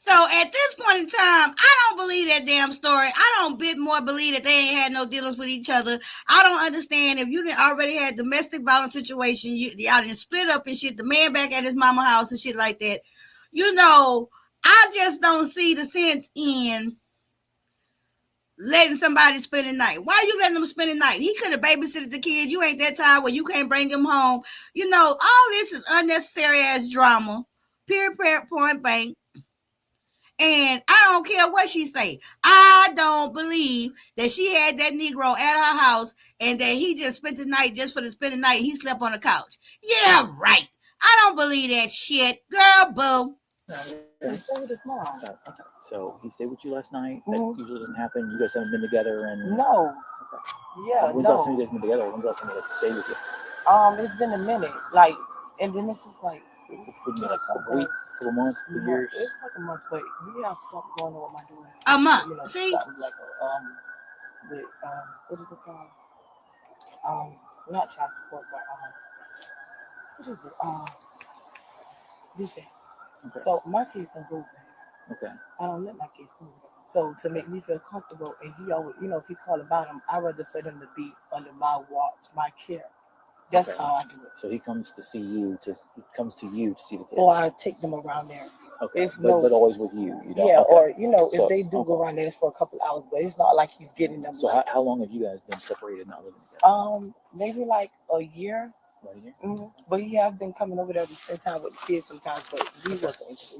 So at this point in time, I don't believe that damn story. I don't bit more believe that they ain't had no dealings with each other. I don't understand if you didn't already had domestic violence situation, y'all didn't split up and shit, the man back at his mama house and shit like that. You know, I just don't see the sense in letting somebody spend the night. Why you letting them spend the night? He could have babysitted the kid. You ain't that tired where you can't bring him home. You know, all this is unnecessary as drama. Period, point blank. And I don't care what she say. I don't believe that she had that Negro at her house and that he just spent the night just for the spend the night. He slept on the couch. Yeah, right. I don't believe that shit. Girl, boo. He stayed with his mom. Okay. So he stayed with you last night. That usually doesn't happen. You guys haven't been together and No. Okay. Yeah, When's the last time you guys been together? When's the last time you stayed with you? It's been a minute. Like, and then it's just like, Like a couple weeks, couple months, couple years. It's like a month, but we have something going on with my daughter. A month. You know, See? something like with what is it called? Not child support, but what is it? Defense. Okay. So my kids don't go there. Okay. I don't let my kids go there. So to make me feel comfortable, and he always, you know, if he call about them, I'd rather for them to be under my watch, my care. That's how I do it. So he comes to see you to see the kids. Or I take them around there. Okay. But always with you. You don't. Yeah. Okay. Or you know, So, if they do go around there, it's for a couple hours, but it's not like he's getting them. So how long have you guys been separated, not living together? Maybe like a year. About a year. Mm-hmm. But he have been coming over there to spend time with the kids sometimes, but we wasn't interested.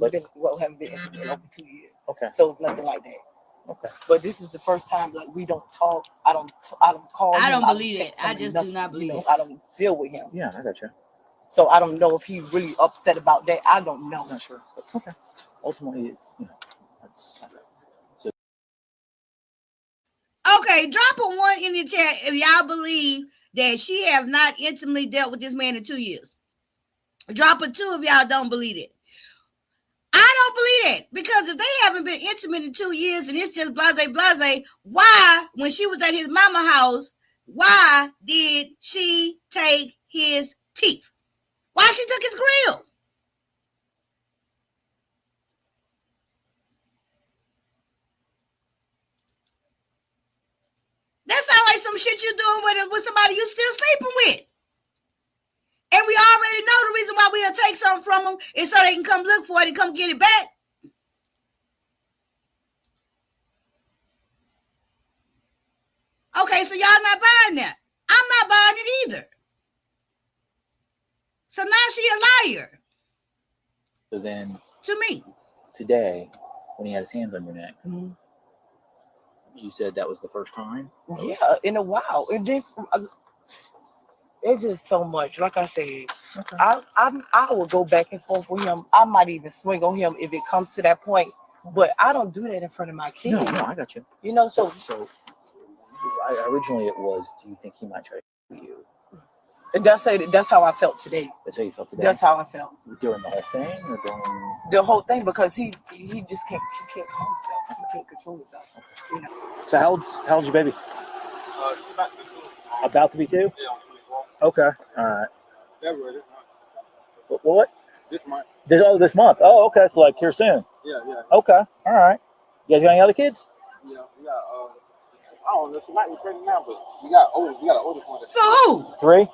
Haven't been interested in over 2 years. Okay. So it's nothing like that. Okay. But this is the first time like we don't talk. I don't call him. I don't believe it. I just do not believe it. I don't deal with him. Yeah, I got you. So I don't know if he's really upset about that. I don't know. I'm not sure. But okay. Ultimately, you know, that's okay. So. Okay, drop a 1 in the chat if y'all believe that she have not intimately dealt with this man in 2 years. Drop a 2 if y'all don't believe it. I don't believe that, because if they haven't been intimate in 2 years and it's just blase, why, when she was at his mama house, why did she take his teeth? Why she took his grill? That sounds like some shit you doing with somebody you still sleeping with. And we already know the reason why we'll take something from them is so they can come look for it and come get it back. Okay, so y'all not buying that. I'm not buying it either. So now she a liar. So then, to me, today, when he had his hands on your neck, you said that was the first time? Yeah, in a while. And then it's just so much. Like I said, okay. I will go back and forth with him. I might even swing on him if it comes to that point. But I don't do that in front of my kids. No, I got you. You know, so originally it was, do you think he might try to kill you? And that's how I felt today. That's how you felt today? That's how I felt. During the whole thing or during... The whole thing, because he just can't calm himself. He can't control himself. You know. So how old's your baby? She's about to be 2. About to be 2? Yeah, I'm 24. Okay, all right. February this month. What? This month. This month. Oh, okay. So like here soon. Yeah. Okay, all right. You guys got any other kids? Yeah, we got I don't know. She might be pregnant now, but we got an older one. For who? 3.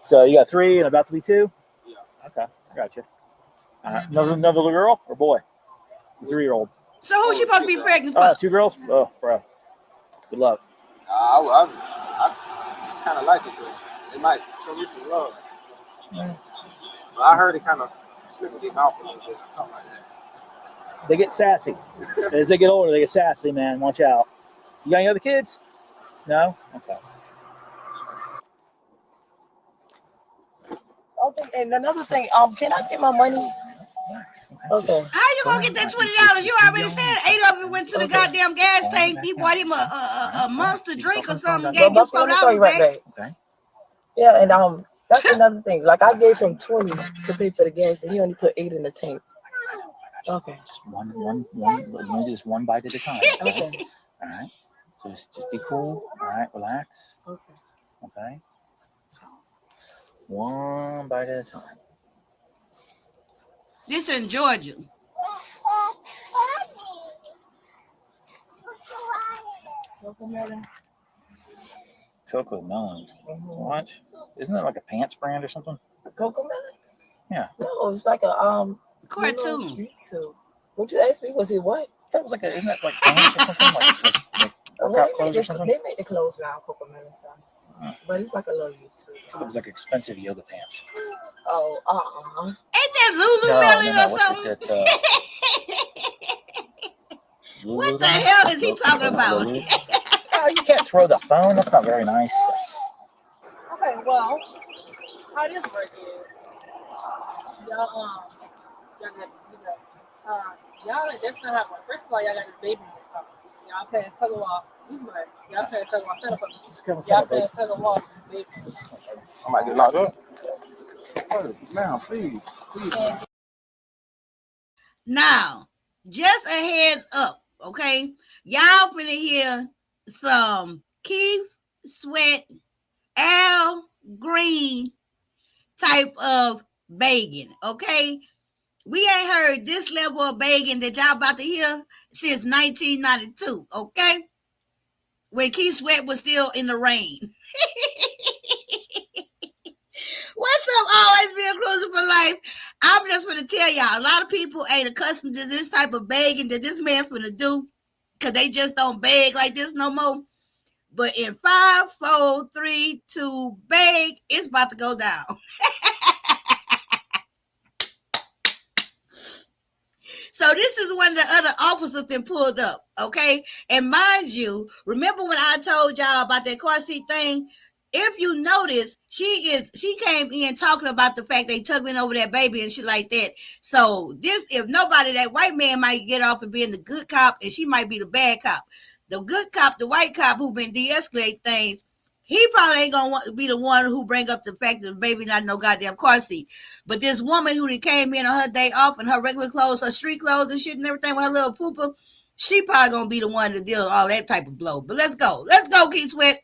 So you got 3 and about to be 2. Yeah. Okay, I got you. Another little girl or boy? 3-year-old. So who's she supposed to be pregnant for? 2 girls. Oh, bro. Good luck. I kind of like it because it might show me some love. But I heard it kind of slip in their mouth a little bit or something like that. They get sassy. As they get older, they get sassy, man. Watch out. You got any other kids? No? Okay. Okay, and another thing, can I get my money? Okay. How you gonna get that $20? You already said 8 of it went to the goddamn gas tank. He bought him a monster drink or something. Gave you $4 back. Okay. Yeah, and that's another thing. Like I gave him 20 to pay for the gas, and he only put 8 in the tank. Okay. Just one. We're gonna do this one bite at a time. Okay. All right. So just be cool. All right. Relax. Okay. Okay. So one bite at a time. This in Georgia. Cocoa melon. What? Isn't that like a pants brand or something? Cocoa melon? Yeah. No, it's like a cartoon. What you asked me? Was it what? That was like a. Isn't that like pants or something? Like workout clothes or something? They make the clothes now, Cocoa melon son. But it's like a little YouTube. It was like expensive yoga pants. Oh, Ain't that Lululemon or something? What the hell is he talking about? Oh, you can't throw the phone. That's not very nice. Okay, well, how this work is, y'all just not have one. First of all, y'all got this baby in this car. Y'all paying tug of war. Y'all paying tug of war. Set up for me. Y'all paying tug of war for this baby. I might get locked up. Now, please. Now, just a heads up, okay? Y'all finna hear some Keith Sweat, Al Green type of begging, okay? We ain't heard this level of begging that y'all about to hear since 1992, okay? When Keith Sweat was still in the rain. What's up, always be a cruiser for life? I'm just gonna tell y'all, a lot of people ain't accustomed to this type of begging that this man finna do, because they just don't beg like this no more. But in 5, 4, 3, 2, beg, it's about to go down. So this is when the other officers been pulled up, okay? And mind you, remember when I told y'all about that car seat thing? If you notice, she came in talking about the fact they tugging over that baby and shit like that. So if nobody, that white man might get off and being the good cop, and she might be the bad cop. The good cop, the white cop who been de-escalate things, he probably ain't gonna want to be the one who bring up the fact that the baby not no goddamn car seat. But this woman who came in on her day off in her regular clothes, her street clothes and shit and everything with her little pooper, she probably gonna be the one to deal with all that type of blow. But let's go, Keith Sweat.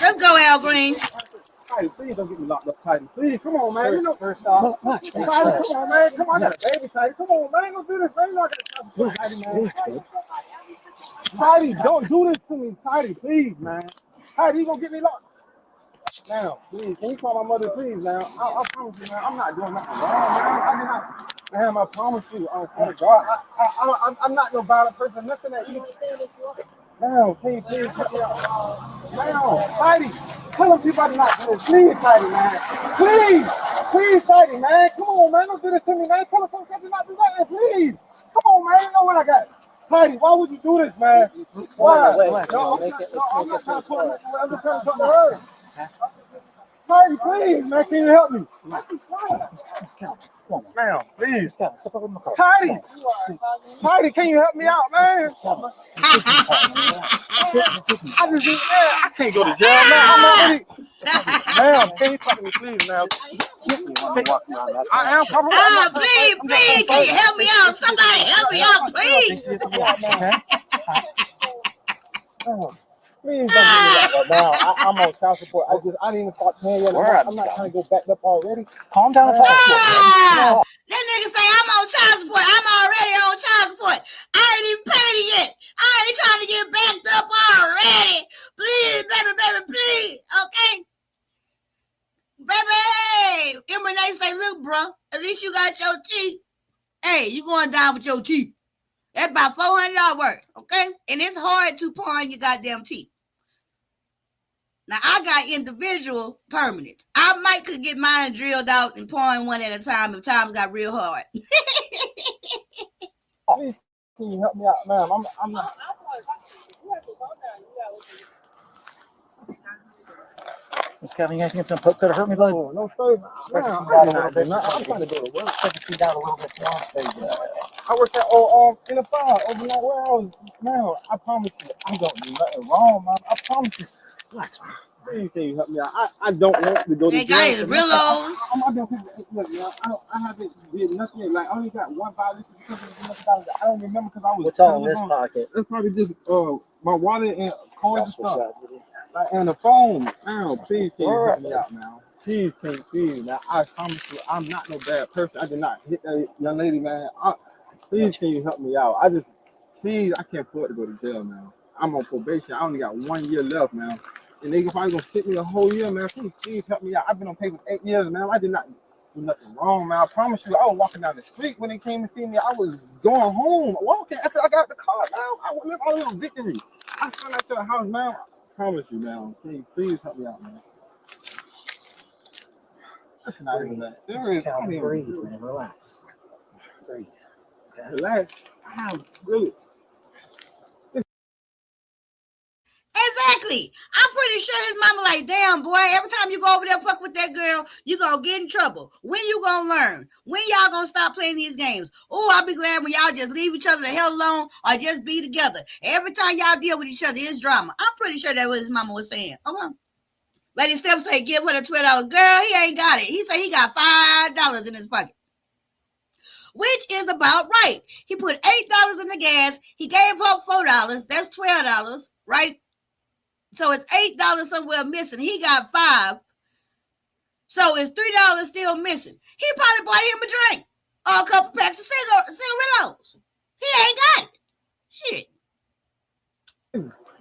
Let's go, Al Green. Tidy, please don't get me locked up, Tidy. Please, come on, man. You know, Watch. Tidy, come on, man. Come on, I got a baby, Tidy. Come on, man. Don't do this, man. You know I got Tidy, man. Tidy, don't do this to me, Tidy, please, man. Tidy, you gonna get me locked? Now, please, can you call my mother, please, now? I promise you, man, I'm not doing nothing wrong, man. I did not, man, I promise you, oh God, I'm not no violent person, nothing that you. Now, please, get me out. Now, Tidy, tell them people I'm not doing this. Please, Tidy, man. Please, Tidy, man. Come on, man, don't do this to me, man. Tell them something not do that, please. Come on, man, you know what I got. Tidy, why would you do this, man? Why? No, I'm not trying to talk to her. I'm just trying to talk to her. Tidy, please, man, can you help me? Ma'am, please. Tidy, can you help me out, man? I can't go to jail now. I'm already. Ma'am, can you talk to me, please, ma'am? I am coming. Oh, please, can you help me out? Somebody help me out, please. Please don't get me locked up now. I'm on child support. I didn't even start paying yet. I'm not trying to go back up already. Calm down and talk. That nigga say I'm on child support. I'm already on child support. I ain't even paid it yet. I ain't trying to get backed up already. Please, baby, please. Okay? Baby, hey. Renee say, look, bro, at least you got your teeth. Hey, you going down with your teeth. That's about $400 worth, okay? And it's hard to pawn your goddamn teeth. Now, I got individual permanent. I could get mine drilled out and pawn one at a time if times got real hard. Please, can you help me out, ma'am? I'm not. Miss Kevin, you guys get some poke? Could have hurt me, bud. Oh, no, sir. I'm trying to do it. Well, Stretch your feet out a little bit. I work at in the fire overnight warehouse. Man, I promise you, I don't do nothing wrong, man. I promise you. Relax, man. Please, can you help me out? I don't want to go to They jail. got his Rillos. Look, man, I haven't did nothing. Like, I only got one violation because of I don't remember because I was. What's all in this pocket? It's probably just my wallet and coins and stuff. That's Like, and the phone. Man, please, can you help me out, man? Please, man. I promise you, I'm not no bad person. I did not hit that young lady, man. Please, can you help me out? Please, I can't afford to go to jail, man. I'm on probation. I only got 1 year left, man. And they probably gonna sit me a whole year, man. Please help me out. I've been on paper 8 years, man. I did not do nothing wrong, man. I promise you, I was walking down the street when they came to see me. I was going home, walking after I got the car, man. I was on victory. I found out to the house, man. I promise you, man. Please help me out, man. That's not even that serious. Breathe, man. Relax. Breathe. Relax. I'm really. Exactly. I'm pretty sure his mama like, damn, boy, every time you go over there fuck with that girl, you gonna get in trouble. When you gonna learn? When y'all gonna stop playing these games? Oh, I'll be glad when y'all just leave each other the hell alone or just be together. Every time y'all deal with each other, it's drama. I'm pretty sure that's what his mama was saying. Okay. Lady Steph say, give her the $12. Girl, he ain't got it. He said he got $5 in his pocket, which is about right. He put $8 in the gas. He gave her $4. That's $12, right? So it's $8 somewhere missing. He got $5. So it's $3 still missing. He probably bought him a drink or a couple packs of cigarillos. He ain't got it. Shit.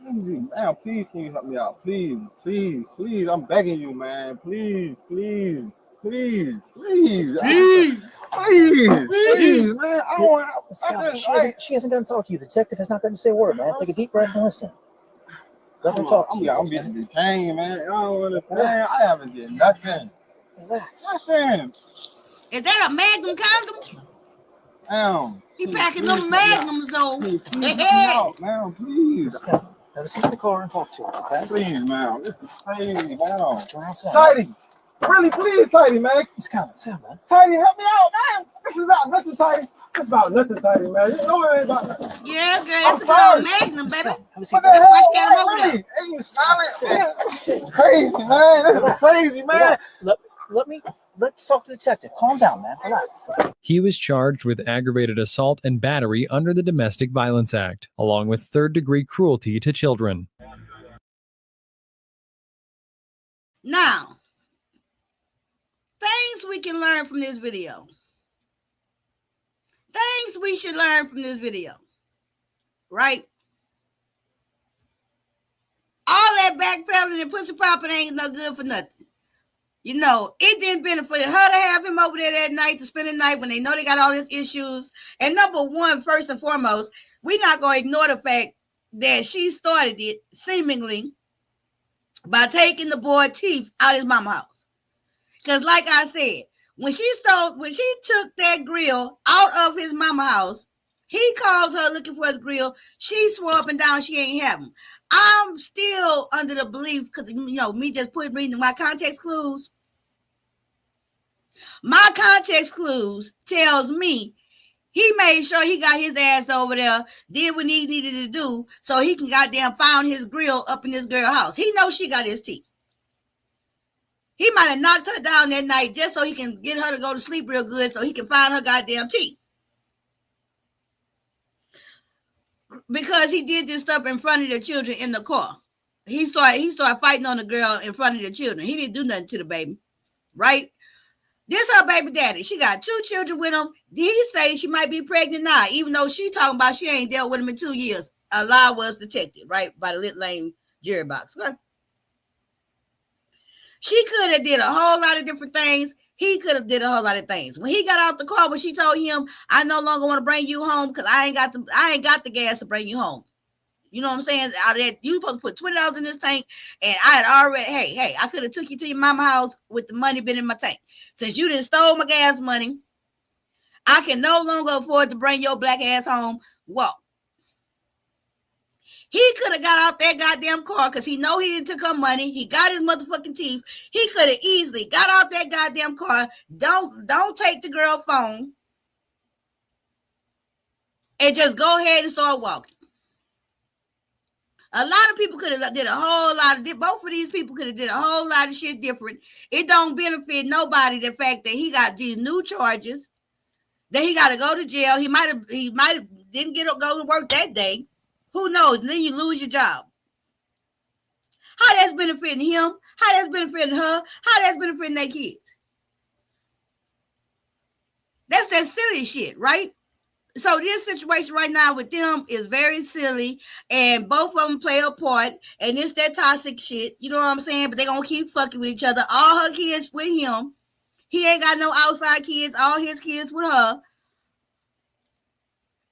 Man, please, can you help me out? Please. I'm begging you, man. Please, man. I want. She hasn't done talk to you. The detective has not gotten to say a word, man. Take a deep breath and listen. Let her talk to you. I'm getting detained, man. I don't understand. I haven't did nothing. Relax. Nothing. Is that a Magnum condom? Damn. He packing them Magnums, though. Man, please. Have a seat in the car and talk to her, okay? Please, man. This is crazy, man. Tidy. Really, please, Tidy, man. It's coming. Sam, man. Tidy, help me out, man. This is about nothing, Tidy. It's about nothing, Tidy, man. You know it ain't about nothing. Yeah, girl, that's a good old Magnum, baby. What That's why she got him over there. Ain't you silent, man? This is crazy, man. This is crazy, man. Let's talk to the detective. Calm down, man. Relax. He was charged with aggravated assault and battery under the Domestic Violence Act, along with third-degree cruelty to children. Now, things we can learn from this video. Things we should learn from this video. Right? All that backpedaling and pussy popping ain't no good for nothing. You know, it didn't benefit her to have him over there that night to spend the night when they know they got all these issues. And number one, first and foremost, we're not going to ignore the fact that she started it seemingly by taking the boy teeth out of his mama's house. Because like I said, when she took that grill out of his mama's house, he called her looking for his grill. She swore up and down she ain't have him. I'm still under the belief, because, you know, me just reading my context clues. My context clues tells me he made sure he got his ass over there, did what he needed to do so he can goddamn find his grill up in this girl's house. He knows she got his teeth. He might have knocked her down that night just so he can get her to go to sleep real good so he can find her goddamn teeth. Because he did this stuff in front of the children in the car. He started fighting on the girl in front of the children. He didn't do nothing to the baby, right? This her baby daddy. She got 2 children with him. He say she might be pregnant now, even though she talking about she ain't dealt with him in 2 years. A lie was detected, right, by the Lit Lane jury box. Okay? She could have did a whole lot of different things. He could have did a whole lot of things. When he got out the car, when she told him, I no longer want to bring you home because I ain't got the gas to bring you home. You know what I'm saying? Out of that, you supposed to put $20 in this tank, and I had already, hey, I could have took you to your mama house with the money been in my tank. Since you done stole my gas money, I can no longer afford to bring your black ass home. Well, He could have got out that goddamn car because he know he didn't took her money. He got his motherfucking teeth. He could have easily got out that goddamn car. Don't take the girl phone. And just go ahead and start walking. A lot of people could have did a whole lot of, both of these people could have did a whole lot of shit different. It don't benefit nobody the fact that he got these new charges, that he got to go to jail. He might have didn't go to work that day. Who knows? And then you lose your job. How that's benefiting him? How that's benefiting her? How that's benefiting their kids? That's that silly shit, right? So this situation right now with them is very silly, and both of them play a part, and it's that toxic shit, you know what I'm saying? But they're going to keep fucking with each other. All her kids with him. He ain't got no outside kids. All his kids with her.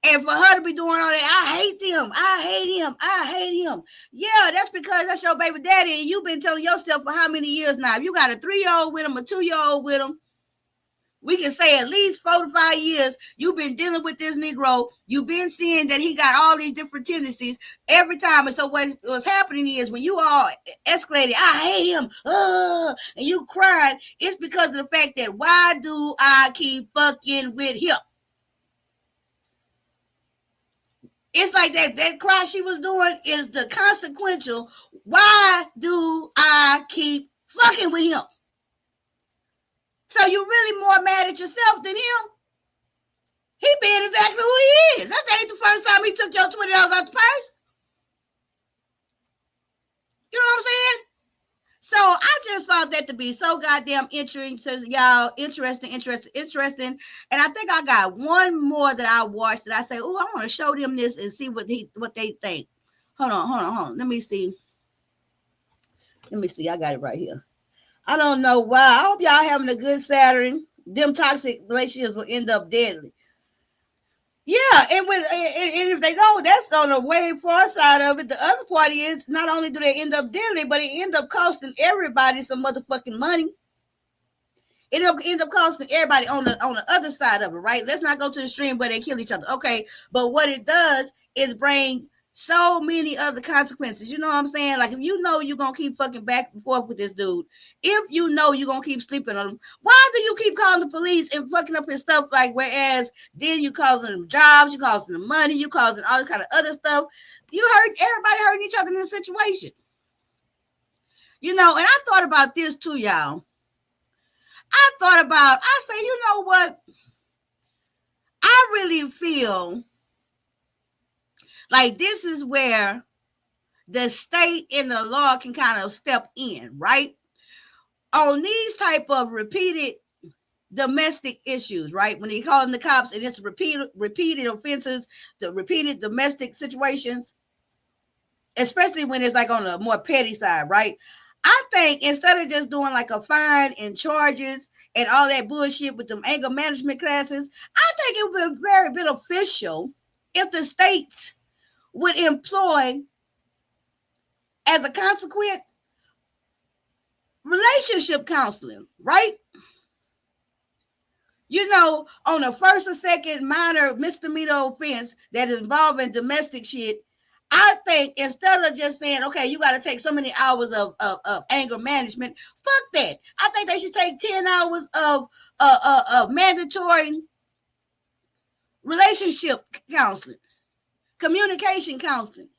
And for her to be doing all that, I hate them. I hate him. I hate him. Yeah, that's because that's your baby daddy, and you've been telling yourself for how many years now? If you got a 3-year-old with him, a 2-year-old with him, we can say at least 4 to 5 years, you've been dealing with this Negro. You've been seeing that he got all these different tendencies every time. And so what's happening is when you all escalated, I hate him, and you cried, it's because of the fact that why do I keep fucking with him? It's like that cry she was doing is the consequential. Why do I keep fucking with him? So you really more mad at yourself than him? He being exactly who he is. That ain't the first time he took your $20 out the purse. You know what I'm saying? So I just found that to be so goddamn interesting. So y'all, interesting. And I think I got one more that I watched that I say, oh, I want to show them this and see what they think. Hold on. Let me see. I got it right here. I don't know why. I hope y'all having a good Saturday. Them toxic relationships will end up deadly. Yeah, and if they don't, that's on the way far side of it. The other part is not only do they end up deadly, but it end up costing everybody some motherfucking money. It'll end up costing everybody on the other side of it, right? Let's not go to the extreme where they kill each other. Okay, but what it does is bring so many other consequences. You know what I'm saying? Like if you know you're going to keep fucking back and forth with this dude, if you know you're going to keep sleeping on him, why do you keep calling the police and fucking up his stuff? Like, whereas then you causing them jobs, you causing them money, you causing all this kind of other stuff. Everybody hurting each other in this situation. You know, and I thought about this too, y'all. I say, you know what? I really feel like this is where the state and the law can kind of step in, right? On these type of repeated domestic issues, right? When they call the cops and it's repeated offenses, the repeated domestic situations, especially when it's like on a more petty side, right? I think instead of just doing like a fine and charges and all that bullshit with them anger management classes, I think it would be very beneficial if the states would employ, as a consequence, relationship counseling, right? You know, on a first or second minor misdemeanor offense that is involving domestic shit, I think instead of just saying, okay, you got to take so many hours of anger management, fuck that. I think they should take 10 hours of mandatory relationship counseling, communication counseling,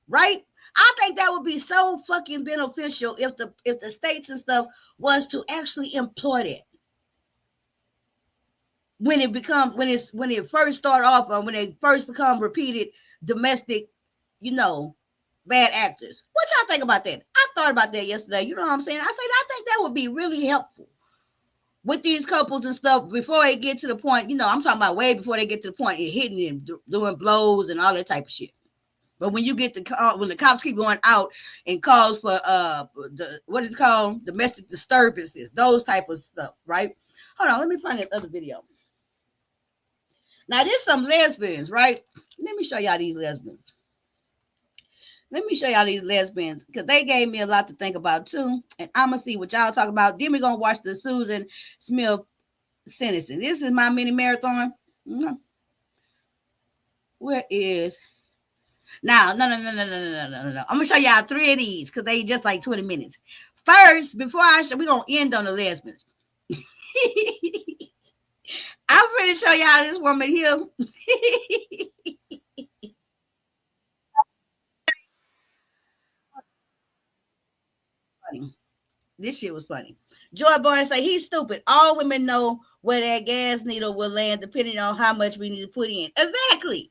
right? I think that would be so fucking beneficial if the states and stuff was to actually employ that. When it first start off, or when they first become repeated domestic, you know, bad actors. What y'all think about that? I thought about that yesterday. You know what I'm saying? I think that would be really helpful with these couples and stuff before they get to the point, you know, I'm talking about way before they get to the point of hitting and doing blows and all that type of shit. But when you get when the cops keep going out and calls for what is called domestic disturbances, those type of stuff, right? Hold on, let me find that other video. Now there's some lesbians, right? Let me show y'all these lesbians. Because they gave me a lot to think about too. And I'm going to see what y'all talk about. Then we're going to watch the Susan Smith sentencing. This is my mini marathon. Where is... Now, no. I'm gonna show y'all 3 of these because they just like 20 minutes. First, before I show, we're gonna end on the lesbians. I'm gonna show y'all this woman here. This shit was funny. Joy Boy say he's stupid. All women know where that gas needle will land depending on how much we need to put in. Exactly.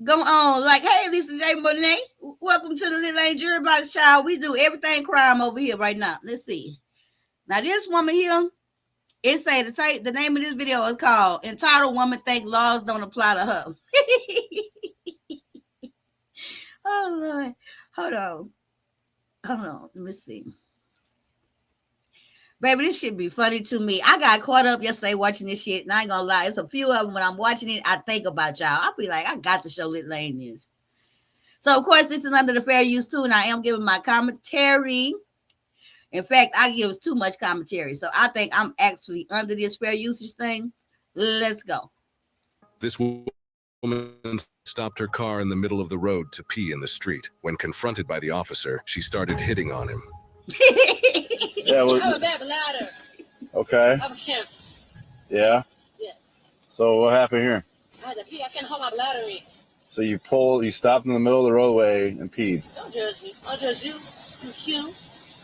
Go on, like, hey, Lisa J. Monet, welcome to the Little Ain't Jury Box, child. We do everything crime over here right now. Let's see. Now, this woman here, it say the name of this video is called "Entitled Woman Think Laws Don't Apply to Her." Oh Lord, hold on. Let me see. Baby, this should be funny to me. I got caught up yesterday watching this shit, and I ain't gonna lie. It's a few of them when I'm watching it, I think about y'all. I'll be like, I got to show Little Lane this. So, of course, this is under the fair use too, and I am giving my commentary. In fact, I give too much commentary, so I think I'm actually under this fair usage thing. Let's go. This woman stopped her car in the middle of the road to pee in the street. When confronted by the officer, she started hitting on him. Yeah, I have a bad bladder. okay. I have a cancer. Yeah. Yes. So what happened here? I had to pee. I can't hold my bladder in. So you stopped in the middle of the roadway and peed. Don't judge me. I'll judge you. You cute.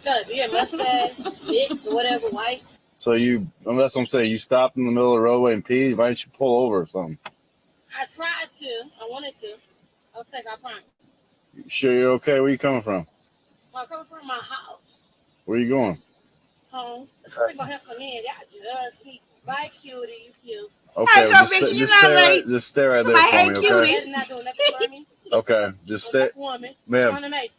Got a beard, mustache, mix, or whatever, white. So that's what I'm saying. You stopped in the middle of the roadway and peed. Why didn't you pull over or something? I tried to. I wanted to. I was safe, I promise. You sure you're okay? Where you coming from? Well, I'm coming from my house. Where you going? Home. I'm going to have some men. Y'all judge people. Bye, cutie. You cute. Okay, Hey, just stay right there for me, okay? That's not doing nothing for me. Okay, just stay, Woman. ma'am. Trying to make.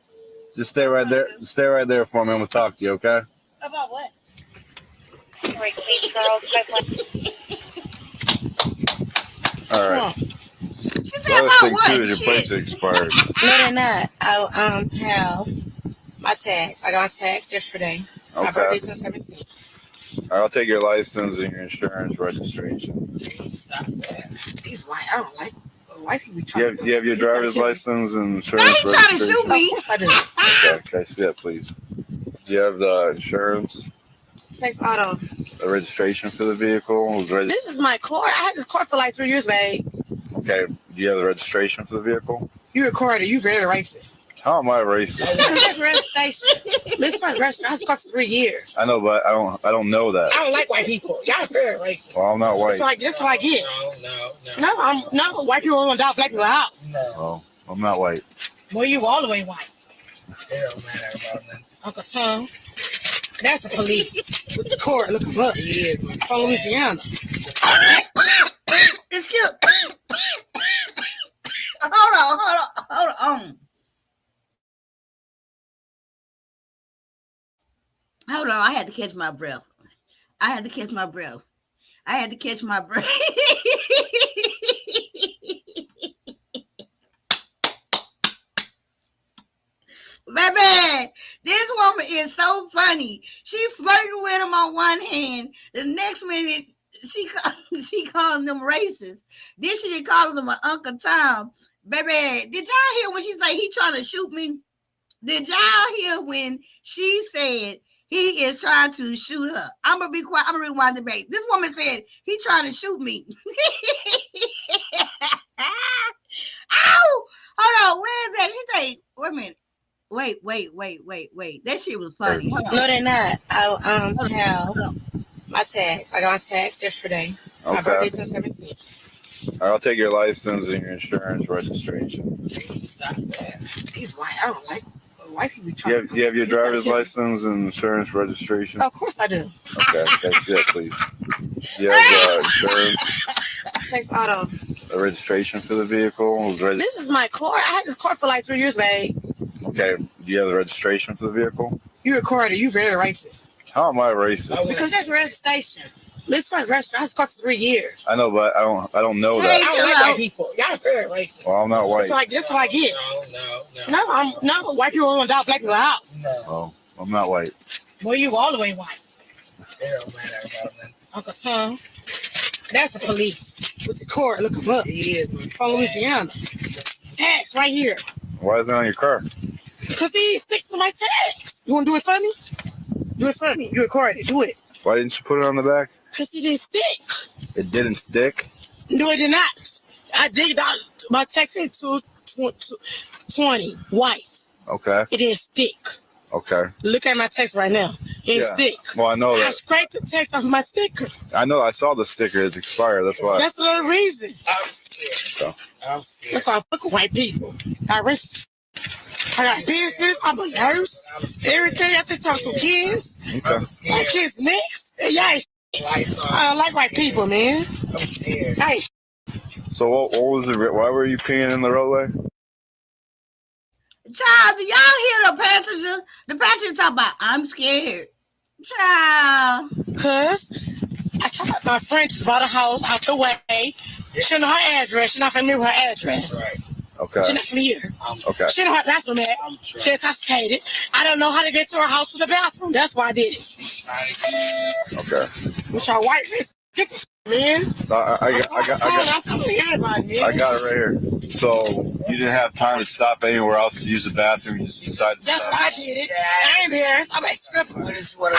Just stay right there. Stay right there for me. I'm gonna talk to you, okay? About what? All right. She said The other about thing what? too is your plates are expired. No, they're not. I have my tags. I got my tags yesterday. My birthday's on 17th. All right, I'll take your license and your insurance registration. Stop that. He's white. I don't like white people. You have your driver's license and Now insurance he trying to shoot registration? me. Of course I do. Okay, can I see that, please? Do you have the insurance, Safe auto. the registration for the vehicle? This is my car. I had this car for like 3 years, babe. Okay, do you have the registration for the vehicle? You recorded. You very racist. How am I racist? This registration. This my registration. I had this car for 3 years. I know, but I don't know that. I don't like white people. Y'all very racist. Well, I'm not white. That's what I get. No, white people want to dog black people out. Oh, I'm not white. Well, you all the way white. It don't matter about nothing. Uncle Tom. That's the police with the court. Look him up. He is from Louisiana. Excuse. Hold on. Hold on. I had to catch my breath. Baby, this woman is so funny. She flirted with him on one hand. The next minute, she calling them racist. Then she did calling them an Uncle Tom. Baby, did y'all hear when she say he trying to shoot me? Did y'all hear when she said he is trying to shoot her? I'm gonna be quiet. I'm gonna rewind the debate. This woman said he trying to shoot me. Ow! Hold on, where is that? She say, wait a minute. Wait. That shit was funny. No, they're not. I have my tags. I got my tags yesterday. My birthday's on 17th. All right, I'll take your license and your insurance registration. Stop that. He's white. I don't like white people. You have your driver's license and insurance registration? Of course I do. Okay, can I see that, please? Do you have insurance? Safe auto. The registration for the vehicle? This is my car. I had this car for like 3 years, babe. Okay, do you have the registration for the vehicle? You recorded. You very racist. How am I racist? Because that's registration. This one's registration. I had this car for 3 years. I know, but I don't know that. I don't like white people. Y'all very racist. Well, I'm not white. That's what I get. No, white people want to dog black people out. Oh, I'm not white. Well, you all the way white. It don't matter about nothing. Uncle Tom. That's the police with the court. Look him up. He is from Louisiana. tags right here. Why is it on your car? Because he sticks to my tags. You want to do it for me? Do it for me. You record it. Do it. Why didn't you put it on the back? Because it didn't stick. It didn't stick? No, it did not. I digged out my text into 20 white. Okay. It didn't stick. Okay. Look at my text right now. It didn't stick. Well, I know I that. scraped the text off my sticker. I know. I saw the sticker. It's expired. That's why. That's the only reason. Okay. I'm scared. That's why I fuck with white people. I got business. I'm a nurse. Everything. I take care of some kids. Okay. My kids mixed. Yeah, I don't like white people, man. I'm scared. So what was it? Why were you peeing in the roadway? Child, do y'all hear the passenger? The passenger talk about, I'm scared. Child. Because I tried my friend just bought a house out the way. She know her address. She not familiar with her address. Right. Okay. She not familiar. Okay. She know her bathroom at. She intoxicated. I don't know how to get to her house to the bathroom. That's why I did it. Okay. With your white wrist. Get the man. I'm coming to everybody, man. I got it right here. So you didn't have time to stop anywhere else to use the bathroom. You just decided to That's stop. why I did it. I ain't embarrassed. I'm a stripper. I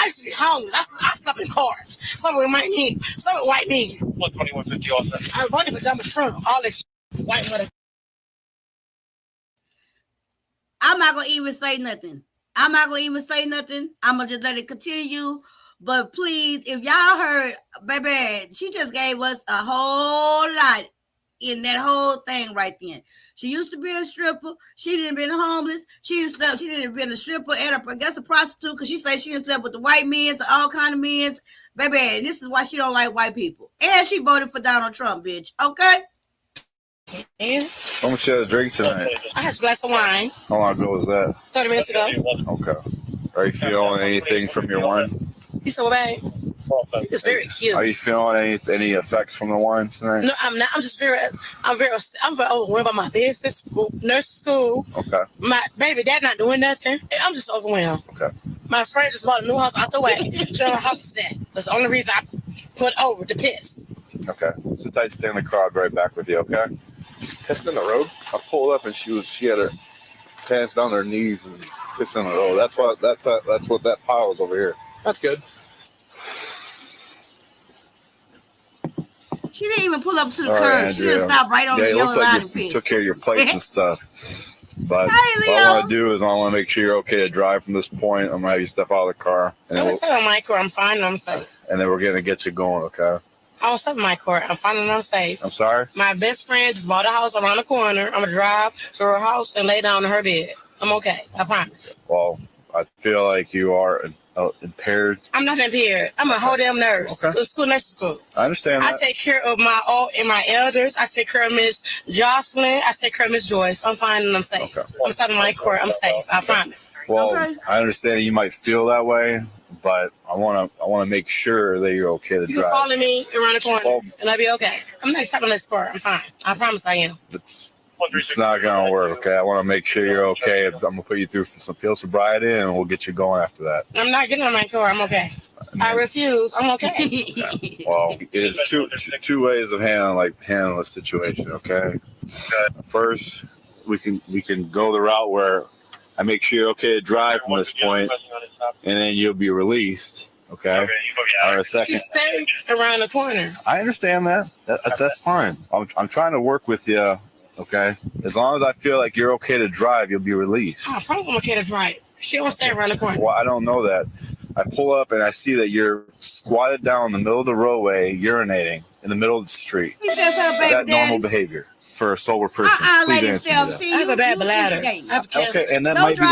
used to be homeless. I slept in cars. Some with white men. Some with white men. 12150 also. I voted for Donald Trump. All this white mother. I'm not going to even say nothing. I'm going to just let it continue. But please, if y'all heard, baby, she just gave us a whole lot in that whole thing right then. She used to be a stripper. She didn't been homeless. She didn't been a stripper and I guess a prostitute because she said she didn't slept with the white men, so all kind of men. Baby, this is why she don't like white people. And she voted for Donald Trump, bitch. Okay? And How much you had to drink tonight? I had a glass of wine. How long ago was that? 30 minutes ago. Okay. Are you feeling anything from your wine? You said, well, babe, it's very cute. Are you feeling any effects from the wine tonight? No, I'm not. I'm very overwhelmed by my business, nurse school. Okay. My baby dad not doing nothing. I'm just overwhelmed. Okay. My friend just bought a new house out the way. She know her house is at. That's the only reason I put over to piss. Okay. Sit tight, stay in the car. I'll be right back with you, okay? She's pissed in the road. I pulled up and she had her pants down her knees and pissed in the road. That's what that pile is over here. That's good. She didn't even pull up to the curb. She just stopped right on the yellow line and pissed. You took care of your plates and stuff. But what I want to do is I want to make sure you're okay to drive from this point. I'm going to have you step out of the car. And I'm step in my car. I'm fine and I'm safe. And then we're going to get you going, okay? I'll step in my car. I'm fine and I'm safe. I'm sorry? My best friend just bought a house around the corner. I'm going to drive to her house and lay down in her bed. I'm okay. I promise. Well, I feel like you are impaired. I'm not impaired. I'm a whole damn nurse. Okay. School nursing school. I understand that. I take care of my elders. I take care of Miss Jocelyn. I take care of Miss Joyce. I'm fine and I'm safe. Okay. I'm stopping my court. I'm safe. I promise. Well, okay. I understand that you might feel that way, but I want to make sure that you're okay to drive. You can follow me around the corner, and I'll be okay. I'm not stopping this car. I'm fine. I promise I am. It's not going to work, okay? I want to make sure you're okay. I'm going to put you through some field sobriety, and we'll get you going after that. I'm not getting on my car. I'm okay. I refuse. I'm okay. Okay. Well, there's two ways of handling the situation, okay? First, we can go the route where I make sure you're okay to drive from this point, and then you'll be released, okay? Or a second. She stayed around the corner. I understand that. That's fine. I'm trying to work with you. Okay, as long as I feel like you're okay to drive, you'll be released. Oh, probably I'm okay to drive. She don't stay around the corner. Well, I don't know that. I pull up and I see that you're squatted down in the middle of the roadway, urinating in the middle of the street. Is that normal behavior for a sober person? Please answer me that. I have a bad bladder. Okay, and that might be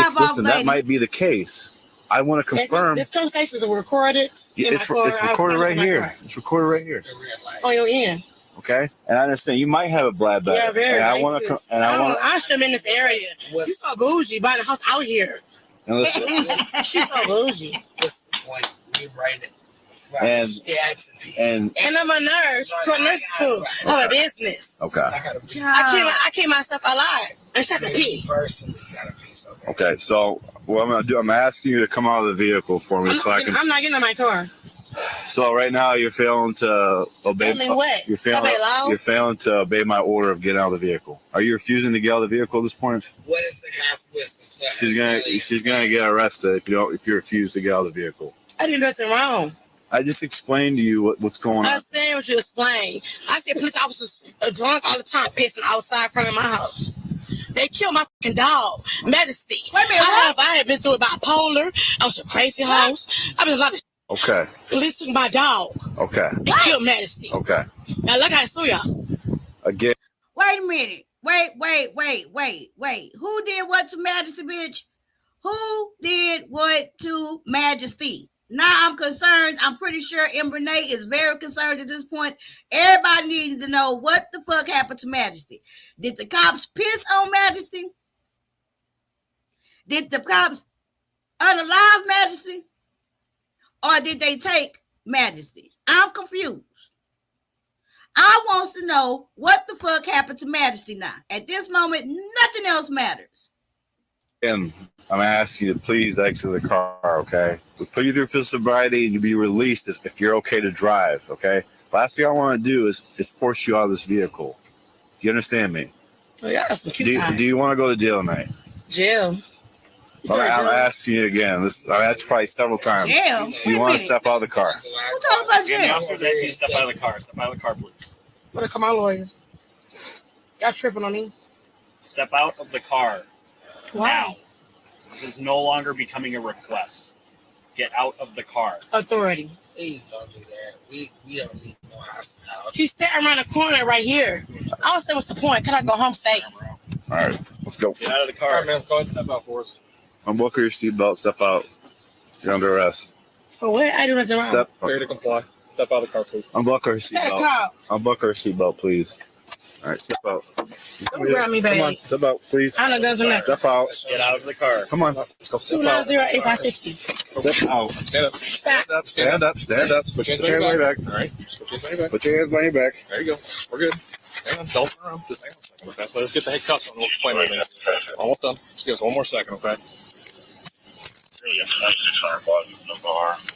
that might be the case. I want to confirm. This conversation is recorded. It's recorded right here. It's recorded right here. On your end. Okay, and I understand you might have a bad bladder. Yeah, very. And I should have been in this area. You so bougie buying a house out here. And listen, she's so bougie. What's the point? We write it. And I'm a nurse. Go to nurse school. I have a business. Okay. I keep myself alive. I shut the pee. Okay, so what I'm gonna do, I'm asking you to come out of the vehicle for me, I'm not getting in my car. So right now you're failing to obey. What? You're failing to obey my order of getting out of the vehicle. Are you refusing to get out of the vehicle at this point? What is the consequences? She's gonna get arrested if you refuse to get out of the vehicle. I did nothing wrong. I just explained to you what's going on. I understand what you explained. I said police officers are drunk all the time, pissing outside in front of my house. They killed my fucking dog, Majesty. Wait a minute, I had been through bipolar. I was a crazy house. I've been a lot of Okay. Listen to my dog. Okay. They killed Majesty. Okay. Now look, I saw y'all. Again. Wait a minute. Wait. Who did what to Majesty, bitch? Who did what to Majesty? Now I'm concerned. I'm pretty sure Renee is very concerned at this point. Everybody needs to know what the fuck happened to Majesty. Did the cops piss on Majesty? Did the cops unalive Majesty? Or did they take Majesty? I'm confused. I want to know what the fuck happened to Majesty now. At this moment, nothing else matters. And I'm going to ask you to please exit the car, okay? We'll put you through physical sobriety and you'll be released if you're okay to drive, okay? Last thing I want to do is force you out of this vehicle. You understand me? Oh, yeah, that's some cute do you want to go to jail tonight? Jail? I'm asking you again. That's probably several times. Jail? Do you want to step out of the car? Who talking about jail? Step out of the car. Step out of the car, please. I'm gonna call my lawyer. Y'all tripping on me? Step out of the car. Why? Now. This is no longer becoming a request. Get out of the car. Authority. Please don't do that. We don't need no hostile. She's standing around the corner right here. I was saying, what's the point? Can I go home safe? All right, let's go. Get out of the car. All right, man. Go ahead, step out for us. Unbuckle your seatbelt. Step out. You're under arrest. For what? I do nothing wrong. Fair to comply. Step out of the car, please. Unbuckle your Set a seatbelt. car. Unbuckle your seatbelt, please. All right, step out. Don't grab me, baby. Come on, step out, please. I know guns are nothing. Step out. Get out of the car. Come on, let's go. Step out. 290-8560. Step out. Stand up. Stop. Stand up. Put your hands on your back. All right. Put your hands on your back. There you go. We're good. Hang on. Don't turn around. Just hang on a second, okay? Let's get the handcuffs on. We'll explain everything. Almost done. Just give us one more second, okay?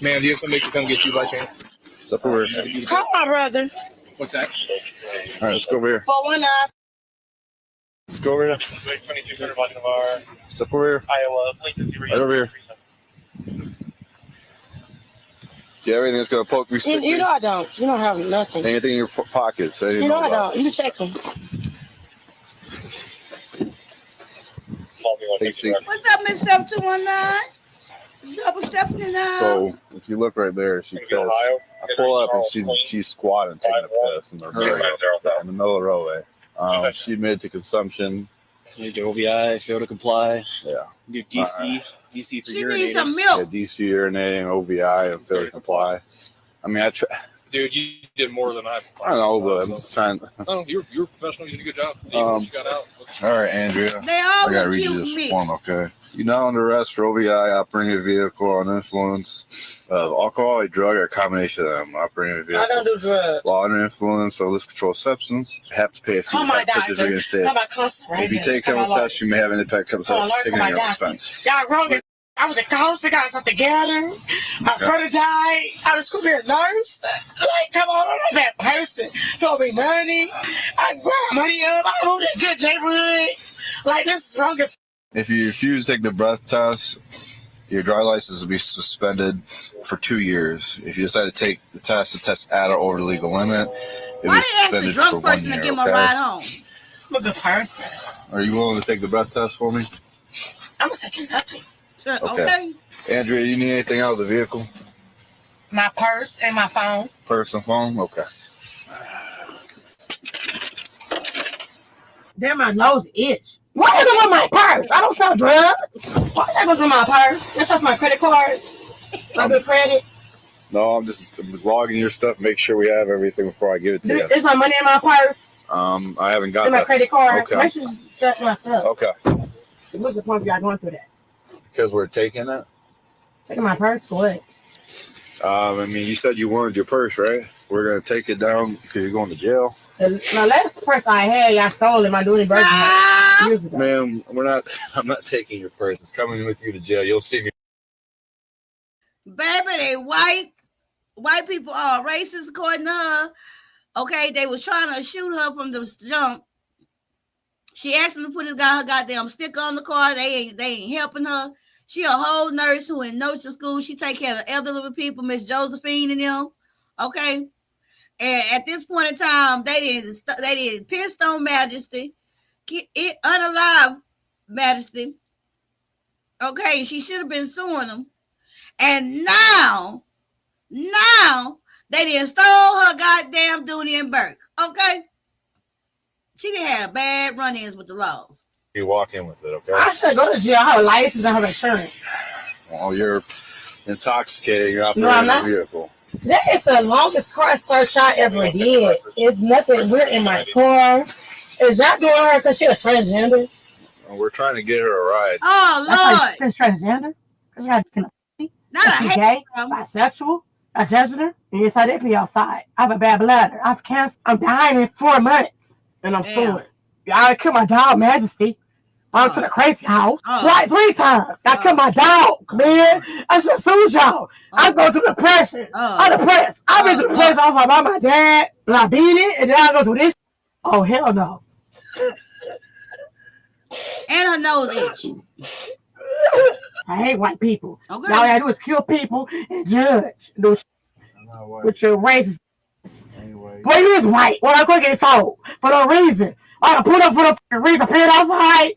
Man, do you have somebody to come get you by chance? Step over here. Call my brother. What's that? All right, let's go over here. 419. Let's go over here. Step over here. Iowa. Right over here. Yeah, everything that's gonna poke me. You know I don't. You don't have nothing. Anything in your pockets. You know I don't. You can check them. What's up, Miss Step 219? Double stepping in the house. So if you look right there, she pissed. I pull up and she's squatting, taking a piss in the middle of the roadway. She admitted to consumption. You do OVI, fail to comply. Yeah. Do DC. DC for She urinating. needs some milk. Yeah, DC urinating, OVI, and failure to comply. I mean, Dude, you did more than I. I don't know, but I'm just trying. No, you're professional. You did a good job. You got out. All right, Andrea. They all I gotta look read you cute this mix. form, okay? You're now under arrest for OVI, operating a vehicle under influence of alcohol, a drug, or a combination of them. Operating a vehicle. I don't do drugs. While under influence of this controlled substance, you have to pay a fee. Call my Pictures doctor. reinstated. Call my counselor right If you here. take Call my chemical lawyer. tests, you may have an impact chemical Call my tests lawyer. taken Call at my your doctor. expense. Y'all wrong. I was a counselor. Got something together. My brother died. I was going to be a nurse. Like, come on, I'm not that person. Don't be money. I can grab money up. I moved in a good neighborhood. Like, this is wrong as If you refuse to take the breath test, your driver's license will be suspended for 2 years. If you decide to take the test at or over the legal limit, it'll Why be they ask the suspended for drunk 1 person to year. give him a ride home? I'm a good person. Are you willing to take the breath test for me? I'm not taking nothing. Okay. Andrea, you need anything out of the vehicle? My purse and my phone. Purse and phone? Okay. Damn, my nose itch. Why you going with my purse? I don't sell drugs. Why you going through my purse? That's just my credit card. My good credit. No, I'm just logging your stuff, make sure we have everything before I give it to you. Is my money in my purse? I haven't got In my that. credit card. Okay. Make sure that's my stuff. Okay. What's the point of y'all going through that? Because we're taking it? Taking my purse for what? I mean, you said you wanted your purse, right? We're going to take it down because you're going to jail. My last purse I had, y'all stole it. My duty birthday years ago. Ma'am, I'm not taking your purse. It's coming with you to jail. You'll see me. Baby, they white white people are racist according to her. Okay, they was trying to shoot her from the jump. She asked them to put her goddamn sticker on the car. They ain't helping her. She a whole nurse who in nursing school. She take care of elderly people, Miss Josephine and them. Okay. And at this point in time, they didn't pissed on Majesty, unalive Majesty. Okay, she should have been suing them. And now they didn't stole her goddamn Dooney and Burke. Okay, she didn't have bad run-ins with the laws. You walk in with it, okay? I should go to jail. I have a license. I have insurance. Well, you're intoxicated. You're operating a vehicle. That is the longest car search I ever did. It's nothing weird in my car. Is that doing her because she's a transgender? Well, we're trying to get her a ride. Oh, Lord. She's transgender? Because you're not a gay, bisexual, a transgender, and yes, I did be outside. I have a bad bladder. I have cancer. I'm dying in 4 months, and I'm suing. I killed my dog, Majesty. I went to the crazy house like 3 times. I killed my dog, man. I should have sued y'all. I'm going through depression. I'm depressed. I've been through depression. I was like, about my dad, and I beat it, and then I go through this. Oh, hell no. And her nose itch. I hate white people. Okay. All I do is kill people and judge. With your racist. Anyway. Boy, you is white. Well, I'm going to get sold for no reason. I put up for no reason. Appeared outside.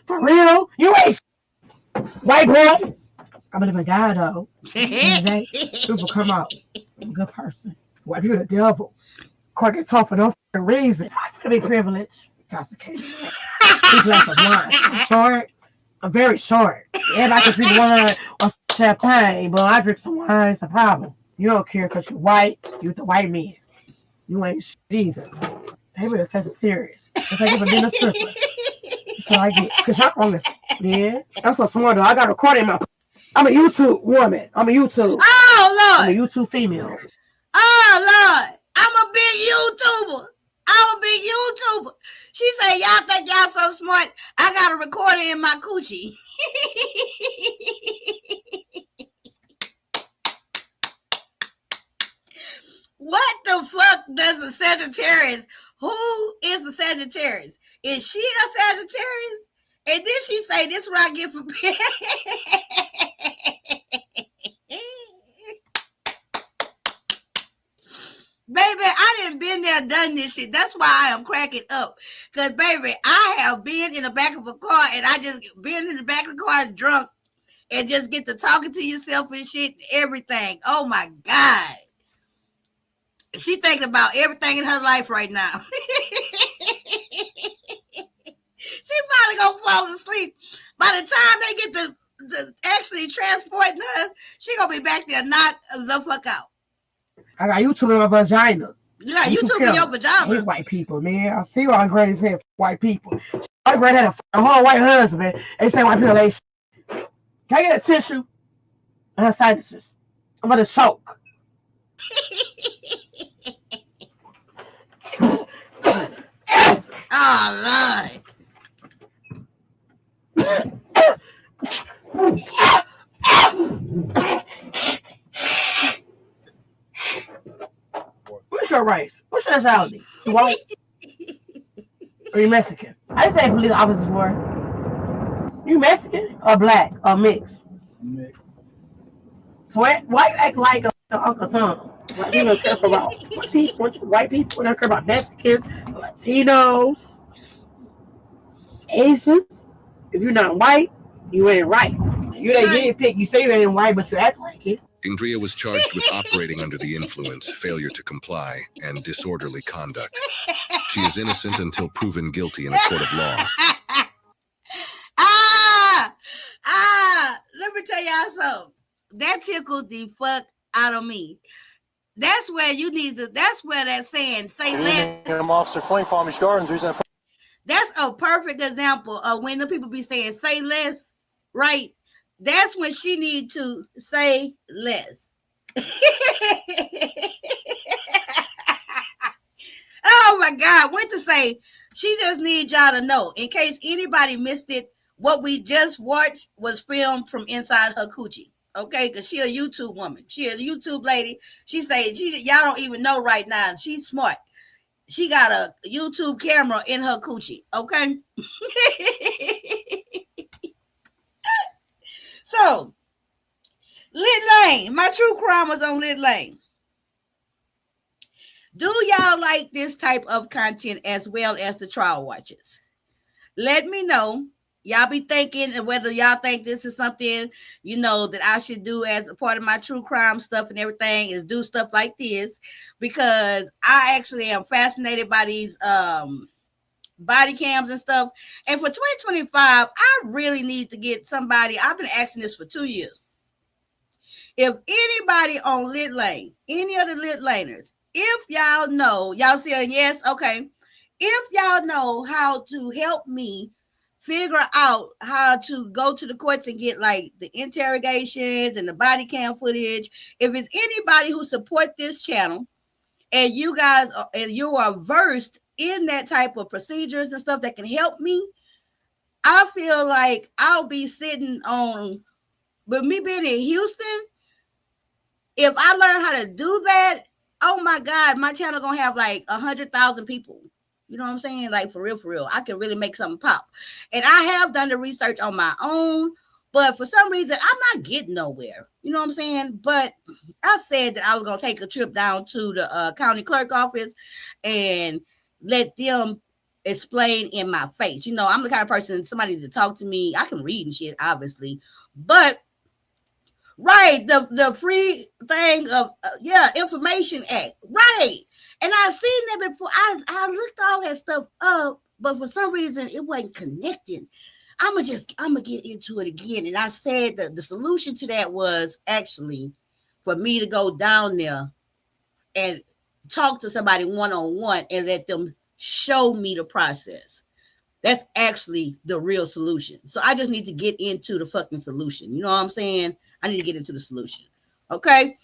For real. You ain't white boy. I'm a guy, though. People come out. I'm a good person. White people the devil. Court gets tough for no reason. I feel to be privileged. That's the case. People like wine. I'm short. I'm very short. Everybody can drink wine or champagne, but I drink some wine. It's a problem. You don't care because you're white. You're the white man. You ain't shit either. Maybe it's such a serious. It's like if I've been a stripper. That's what I get. Because y'all on this. Yeah. I'm so smart, though. I got a recording in my. I'm a YouTube woman. I'm a YouTube. Oh, Lord. I'm a YouTube female. Oh, Lord. I'm a big YouTuber. She said, y'all think y'all so smart. I got a recorder in my coochie. What the fuck does the Sagittarius? Who is the Sagittarius? Is she a Sagittarius? And then she say, this is what I get for Baby, I done been there, done this shit. That's why I am cracking up. Because, baby, I have been in the back of a car and I just been in the back of the car drunk and just get to talking to yourself and shit, everything. Oh, my God. She thinking about everything in her life right now. She probably gonna fall asleep. By the time they get the actually transporting her, she gonna be back there knocked the fuck out. I got YouTube in my vagina. You got YouTube in your vagina. I hate white people, man. I see why Granny said white people. My granny had a whole white husband. They say white people ain't shit. Can I get a tissue? And her sinuses. I'm gonna choke. Oh, Lord. What's your race? What's your nationality? You white? Or you Mexican? I just say believe the opposites were. You Mexican or black or mixed? Mixed. So why you act like Uncle Tom? White people don't care about white people don't care about Mexicans, Latinos, Asians. If you're not white, you ain't right. You didn't pick. You say you ain't white, but you act like it. Ingria was charged with operating under the influence, failure to comply, and disorderly conduct. She is innocent until proven guilty in a court of law. Let me tell y'all something. That tickled the fuck out of me. That's where you need to, that's where that saying, say less. Officer Flame Farmers Gardens. That's a perfect example of when the people be saying, say less, right? That's when she need to say less. Oh my God, what to say? She just needs y'all to know, in case anybody missed it, what we just watched was filmed from inside her coochie. Okay, because she a YouTube woman. She a YouTube lady. She say y'all don't even know right now. She's smart. She got a YouTube camera in her coochie. Okay. So, Lit Lane. My true crime was on Lit Lane. Do y'all like this type of content as well as the trial watches? Let me know. Y'all be thinking whether y'all think this is something, that I should do as a part of my true crime stuff and everything, is do stuff like this, because I actually am fascinated by these body cams and stuff. And for 2025, I really need to get somebody. I've been asking this for 2 years. If anybody on Lit Lane, any of the Lit Laners, if y'all know, y'all saying yes, okay. If y'all know how to help me figure out how to go to the courts and get like the interrogations and the body cam footage, if it's anybody who support this channel and you guys and you are versed in that type of procedures and stuff that can help me, I feel like I'll be sitting on, with me being in Houston, if I learn how to do that, oh my God, my channel gonna have like 100,000 people. You know what I'm saying? Like for real. I can really make something pop. And I have done the research on my own, but for some reason, I'm not getting nowhere. You know what I'm saying? But I said that I was gonna take a trip down to the county clerk office and let them explain in my face. I'm the kind of person, somebody to talk to me. I can read and shit, obviously, but right, the free thing of Information Act, right? And I seen that before. I looked all that stuff up, but for some reason it wasn't connecting. I'm gonna get into it again. And I said that the solution to that was actually for me to go down there and talk to somebody one-on-one and let them show me the process. That's actually the real solution. So I just need to get into the fucking solution. You know what I'm saying? I need to get into the solution. Okay.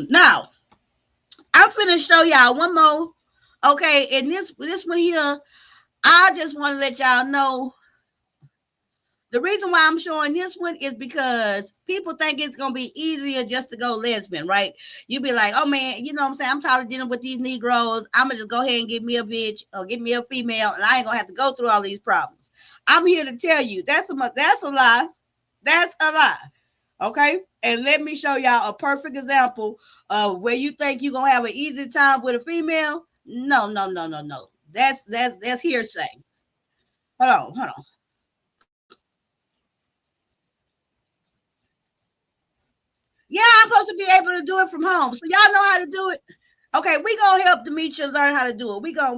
Now, I'm finna show y'all one more. Okay. And this one here, I just want to let y'all know. The reason why I'm showing this one is because people think it's going to be easier just to go lesbian, right? You be like, oh man, you know what I'm saying? I'm tired of dealing with these Negroes. I'm going to just go ahead and get me a bitch or get me a female, and I ain't going to have to go through all these problems. I'm here to tell you that's a lie. That's a lie. Okay. And let me show y'all a perfect example of where you think you're going to have an easy time with a female. No. That's hearsay. Hold on. Yeah, I'm supposed to be able to do it from home. So y'all know how to do it. Okay, we gonna help Demetria learn how to do it. We gonna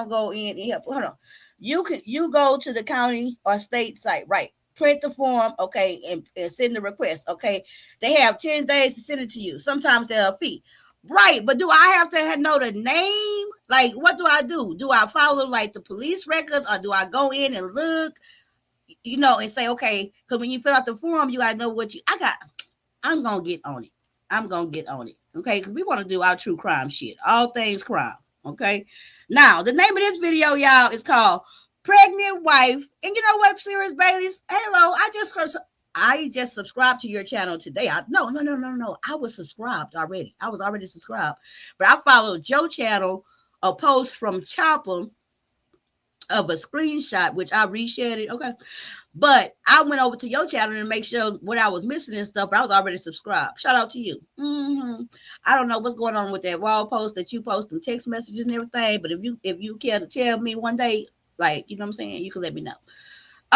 go in and help. Hold on. You go to the county or state site, right? Print the form, okay, and send the request. Okay. They have 10 days to send it to you. Sometimes they're a fee. Right, but do I have to know the name? Like, what do I do? Do I follow like the police records, or do I go in and look, and say, okay, because when you fill out the form, you gotta know what I'm gonna get on it. Okay, because we want to do our true crime shit, all things crime. Okay. Now, the name of this video, y'all, is called Pregnant Wife. And you know what, Serious Baileys? Hello, I just subscribed to your channel today. No. I was subscribed already. I was already subscribed. But I followed your channel, a post from Chopper of a screenshot, which I reshared it. Okay. But I went over to your channel to make sure what I was missing and stuff, but I was already subscribed. Shout out to you. I don't know what's going on with that wall post that you post, them text messages and everything, but if you care to tell me one day, like, you know what I'm saying, you can let me know.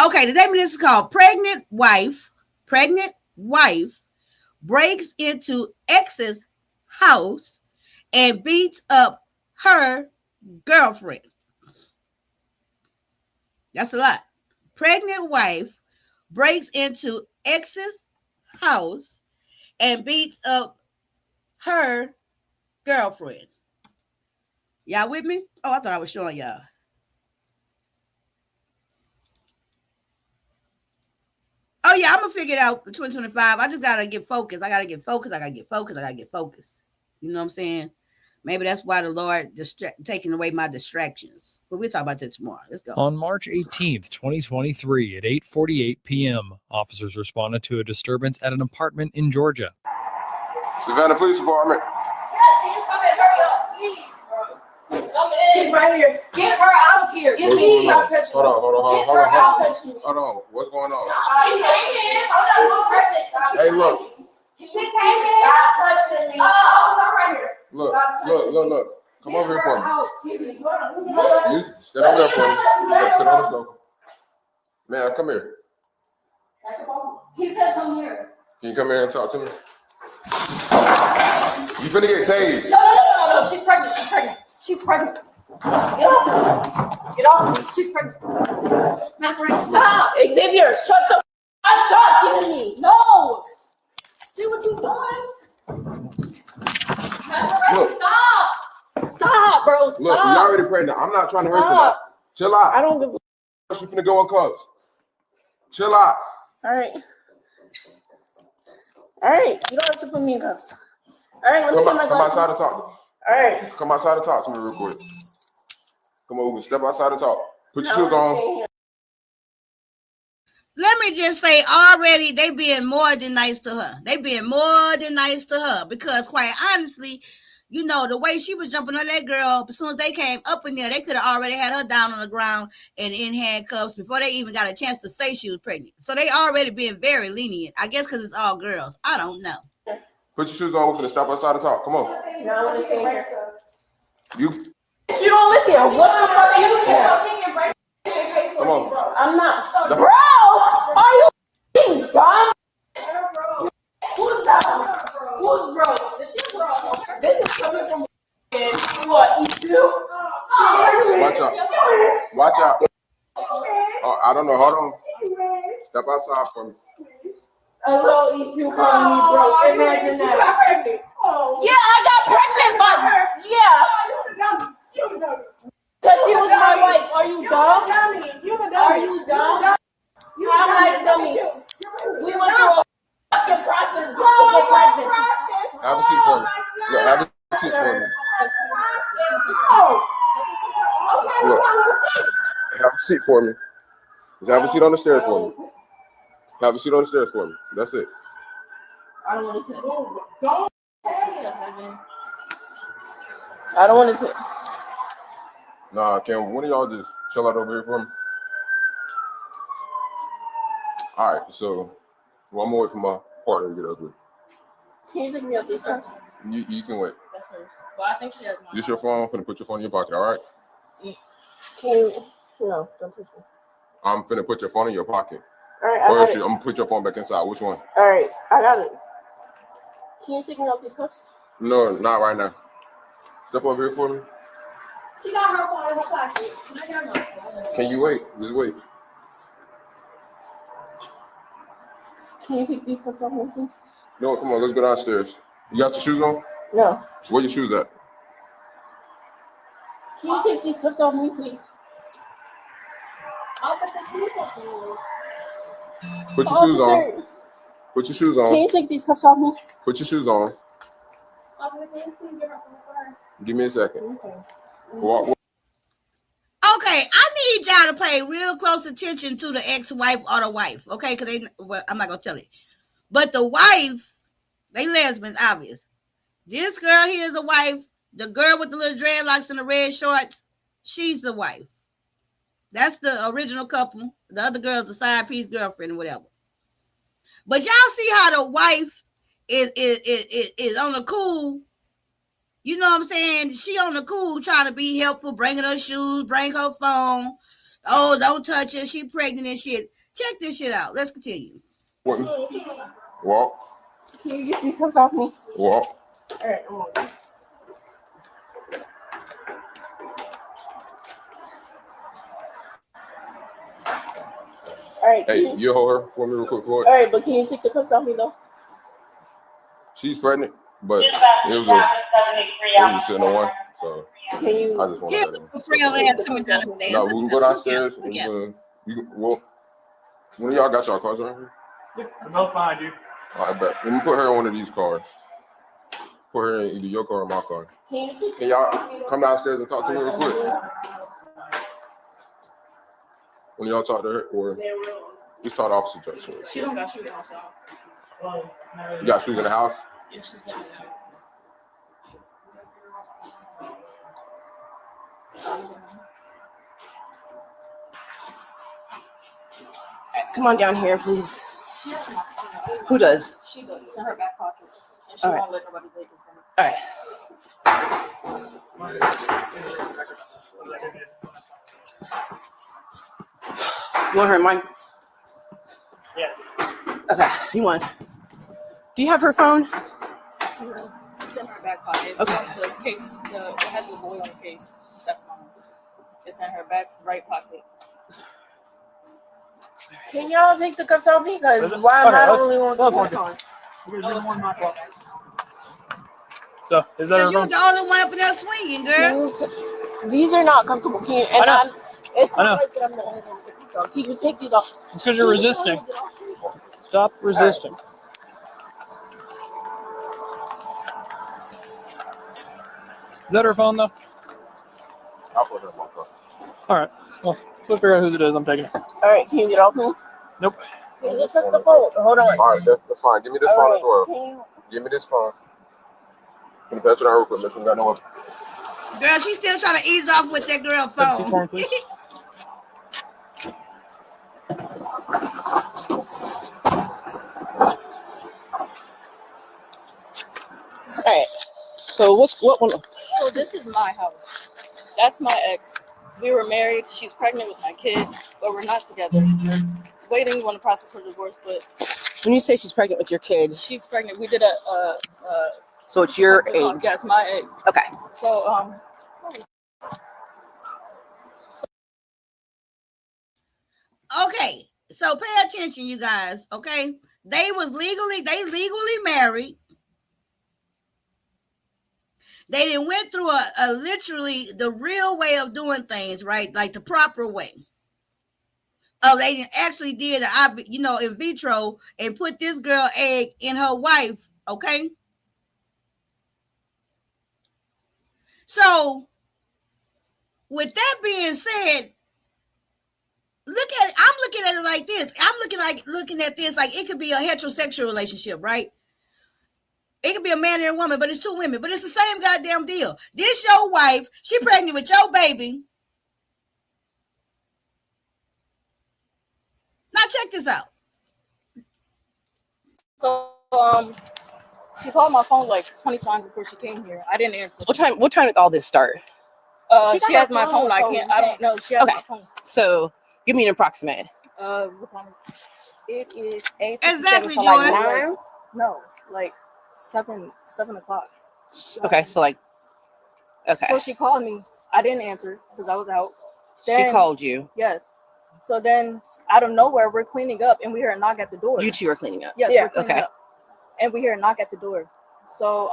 Okay, the name of this is called Pregnant Wife. Pregnant Wife breaks into ex's house and beats up her girlfriend. That's a lot. Pregnant wife breaks into ex's house and beats up her girlfriend. Y'all with me? Oh, I thought I was showing y'all. Oh, yeah, I'm going to figure it out for 2025. I just got to get focused. I got to get focused. You know what I'm saying? Maybe that's why the Lord taking away my distractions. But we'll talk about that tomorrow. Let's go. On March 18th, 2023, at 8:48 p.m., officers responded to a disturbance at an apartment in Georgia. Savannah Police Department. She's right here. Get her out of here. Get me. Hold on. What's going on? She came in. Hey, look. She came in. Stop touching me. I'm right here. Look. Come over here for me. You sit over there for me. Sit on the sofa. Man, come here. He said come here. Can you come here and talk to me? You finna get tased. No. She's pregnant. Get off me. She's pregnant. Master, stop. Xavier, shut the I'm talking to me. No. See what you're doing? Master, stop. Stop, bro. Stop. Look, you're already pregnant. I'm not trying to hurt you now. Chill out. I don't give a You finna go in cuffs. Chill out. All right. You don't have to put me in cuffs. All right, let me get my glasses. Come outside and talk. All right. Come outside and talk to me real quick. Come on, we can step outside and talk. Put your shoes on. Let me just say, already they being more than nice to her. Because quite honestly, you know, the way she was jumping on that girl, as soon as they came up in there, they could have already had her down on the ground and in handcuffs before they even got a chance to say she was pregnant. So they already being very lenient. I guess because it's all girls. I don't know. Put your shoes on. We're gonna step outside and talk. Come on. No, I want to stay here. You don't live here, what the fuck are you doing? come on. I'm not. Bro, are you dumb? Who's dumb? Who's bro? This is coming from what? E2? Watch out. Oh, I don't know. Hold on. Step outside for me. A little E2 calling me bro. Imagine that. Yeah, I got pregnant, but yeah. Because she was my wife. Are you dumb? Are you dumb? I'm like dummy. We went through a fucking process to get pregnant. Have a seat for me. Look, have a seat for me. Look, have a seat for me. Just have a seat on the stairs for me. Have a seat on the stairs for me. That's it. I don't want to sit. I don't want to sit. Nah, can one of y'all just chill out over here for me? All right, so one more from my partner to get up with. Can you take me out these cups? You can wait. That's hers. Well, I think she has mine. Use your phone. I'm finna put your phone in your pocket, all right? Can you? No, don't touch me. I'm finna put your phone in your pocket. All right, or I'm gonna put your phone back inside. Which one? All right, I got it. Can you take me off these cups? No, not right now. Step over here for me. She got her phone in her pocket. I got my phone. Can you wait? Just wait. Can you take these cups off me, please? No, come on, let's go downstairs. You got your shoes on? No. Where your shoes at? Can you take these cups off me, please? I'll put the shoes off you. Put your shoes on. Put your shoes on. Can you take these cups off me? Put your shoes on. Give me a second. Walk. Okay, I need y'all to pay real close attention to the ex-wife or the wife, okay? Because I'm not gonna tell it, but the wife, they lesbians, obvious. This girl here is a wife. The girl with the little dreadlocks and the red shorts, she's the wife. That's the original couple. The other girl's the side piece girlfriend or whatever. But y'all see how the wife is on the cool. You know what I'm saying? She on the cool trying to be helpful, bringing her shoes, bring her phone. Oh, don't touch her. She pregnant and shit. Check this shit out. Let's continue. Walk. Can you get these cups off me? Walk. All right, I'm on. All right. Hey, you hold her for me real quick, Floyd. All right, but can you take the cups off me though? She's pregnant, but it was sitting on one, so can you? I just want to. Frail ass coming down the stairs. No, we can go downstairs. Well, one of y'all got y'all cars right here? The both behind you. I bet. Let me put her on one of these cars. put her in either your car or my car. Can y'all come downstairs and talk to me real quick? When y'all talk to her, or just talk to Officer Jackson. She don't got shoes outside. You got shoes in the house? Yeah, she's letting me Come on down here, please. She has my phone. Who does? She does. It's in her back pocket. And she All right. won't let nobody take it from her. All right. You want her in mine? Yeah. Okay. You want? Do you have her phone? It's in her back pocket. It's Okay. on the case. It has the boy on the case. That's mine. It's in her back right pocket. Can y'all take the cuffs off me? Because why am I the only one with the cuffs on? So, is that Because you're the only one up in there swinging, girl. These are not comfortable. Can you, and it's not like that I'm the only one with the cuffs on. Can you take these off? It's because you're resisting. Stop resisting. Is that her phone, though? I'll put her in my car. All right. Well, we'll figure out whose it is. I'm taking it. All right, can you get off me? Nope. Can you just set the phone? Hold on. All right, that's fine. Give me this phone as well. Give me this phone. Can you pass it out real quick? Miss? We got no one. Girl, she's still trying to ease off with that girl phone. Corn, please. All right. So what one? So this is my house. That's my ex. We were married. She's pregnant with my kid, but we're not together. Waiting on the process for divorce, but When you say she's pregnant with your kid, she's pregnant. We did a so it's your what's it called? egg. Yes, my egg. Okay. So Okay, so pay attention, you guys. Okay, they legally married. They didn't went through a literally the real way of doing things, right? Like the proper way. Oh, they didn't actually did in vitro and put this girl egg in her wife. Okay, so with that being said, I'm looking at it like this. I'm looking at this like it could be a heterosexual relationship, right? It could be a man and a woman, but it's two women. But it's the same goddamn deal. This your wife. She pregnant with your baby. Now check this out. So she called my phone like 20 times before she came here. I didn't answer. What time did all this start? She has my phone. I don't know. She has my phone. So give me an approximate. What time? It is 8:57. Exactly, So like Joy. 9? No, like 7 o'clock. Okay, so like, okay. So she called me. I didn't answer because I was out. She called you. Yes. So then out of nowhere, we're cleaning up and we hear a knock at the door. You two are cleaning up. Yes, we're cleaning up. And we hear a knock at the door. So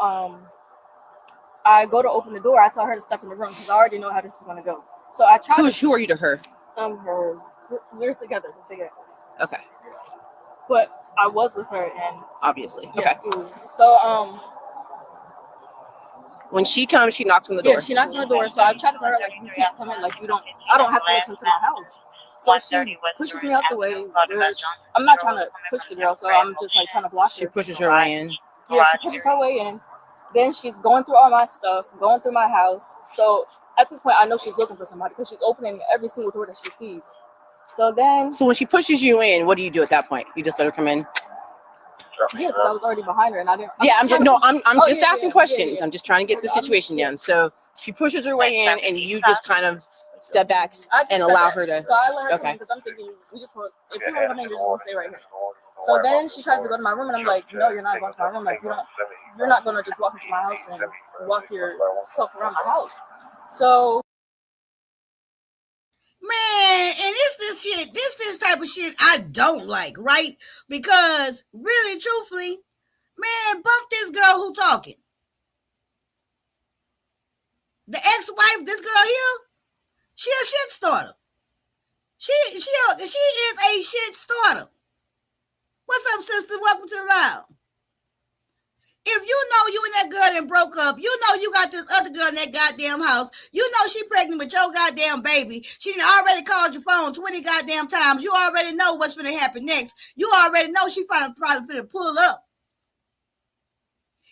I go to open the door. I tell her to step in the room because I already know how this is going to go. So I try Who are you to her? I'm her. We're together. Okay. But I was with her and Obviously. yeah. Okay. So When she comes, she knocks on the door. yeah, she knocks on the door. So I try to tell her like you can't come in. Like I don't have to listen to my house. So she pushes me out the way. I'm not trying to push the girl, so I'm just like trying to block her. She pushes her way in. Yeah, she pushes her way in. Then she's going through all my stuff, going through my house. So at this point, I know she's looking for somebody because she's opening every single door that she sees. So when she pushes you in, what do you do at that point? You just let her come in? Yeah, because I was already behind her and I didn't. I'm just asking questions. Yeah. I'm just trying to get the situation down. So she pushes her way in, and you just kind of step back and allow her to. So I let her come in because I'm thinking if you want to come in, you're just gonna stay right here. So then she tries to go to my room, and I'm like, no, you're not going to my room. Like you're not gonna just walk into my house and walk yourself around my house. So. Man, and this type of shit I don't like, right? Because really, truthfully, man, bump this girl who talking. The ex-wife, this girl here, she a shit starter. She is a shit starter. What's up, sister? Welcome to the live. If you know you in that girl and broke up. You know you got this other girl in that goddamn house. You know she pregnant with your goddamn baby. She already called your phone 20 goddamn times. You already know what's going to happen next. You already know she probably going to pull up.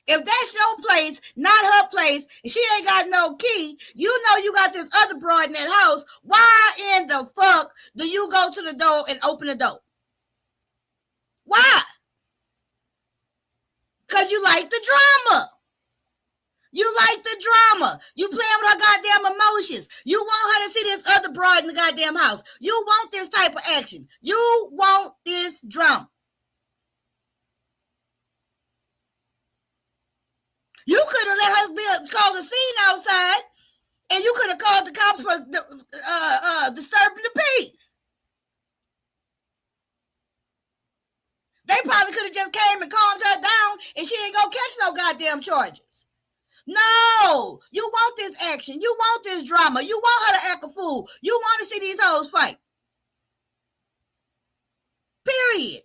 If that's your place, not her place, and she ain't got no key, you know you got this other broad in that house. Why in the fuck do you go to the door and open the door? Why? Because you like the drama. You like the drama. You playing with her goddamn emotions. You want her to see this other broad in the goddamn house. You want this type of action. You want this drama. You could have let her cause a scene outside, and you could have called the cops for disturbing the peace. They probably could have just came and calmed her down, and she ain't gonna catch no goddamn charges. No, you want this action. You want this drama. You want her to act a fool. You want to see these hoes fight. Period.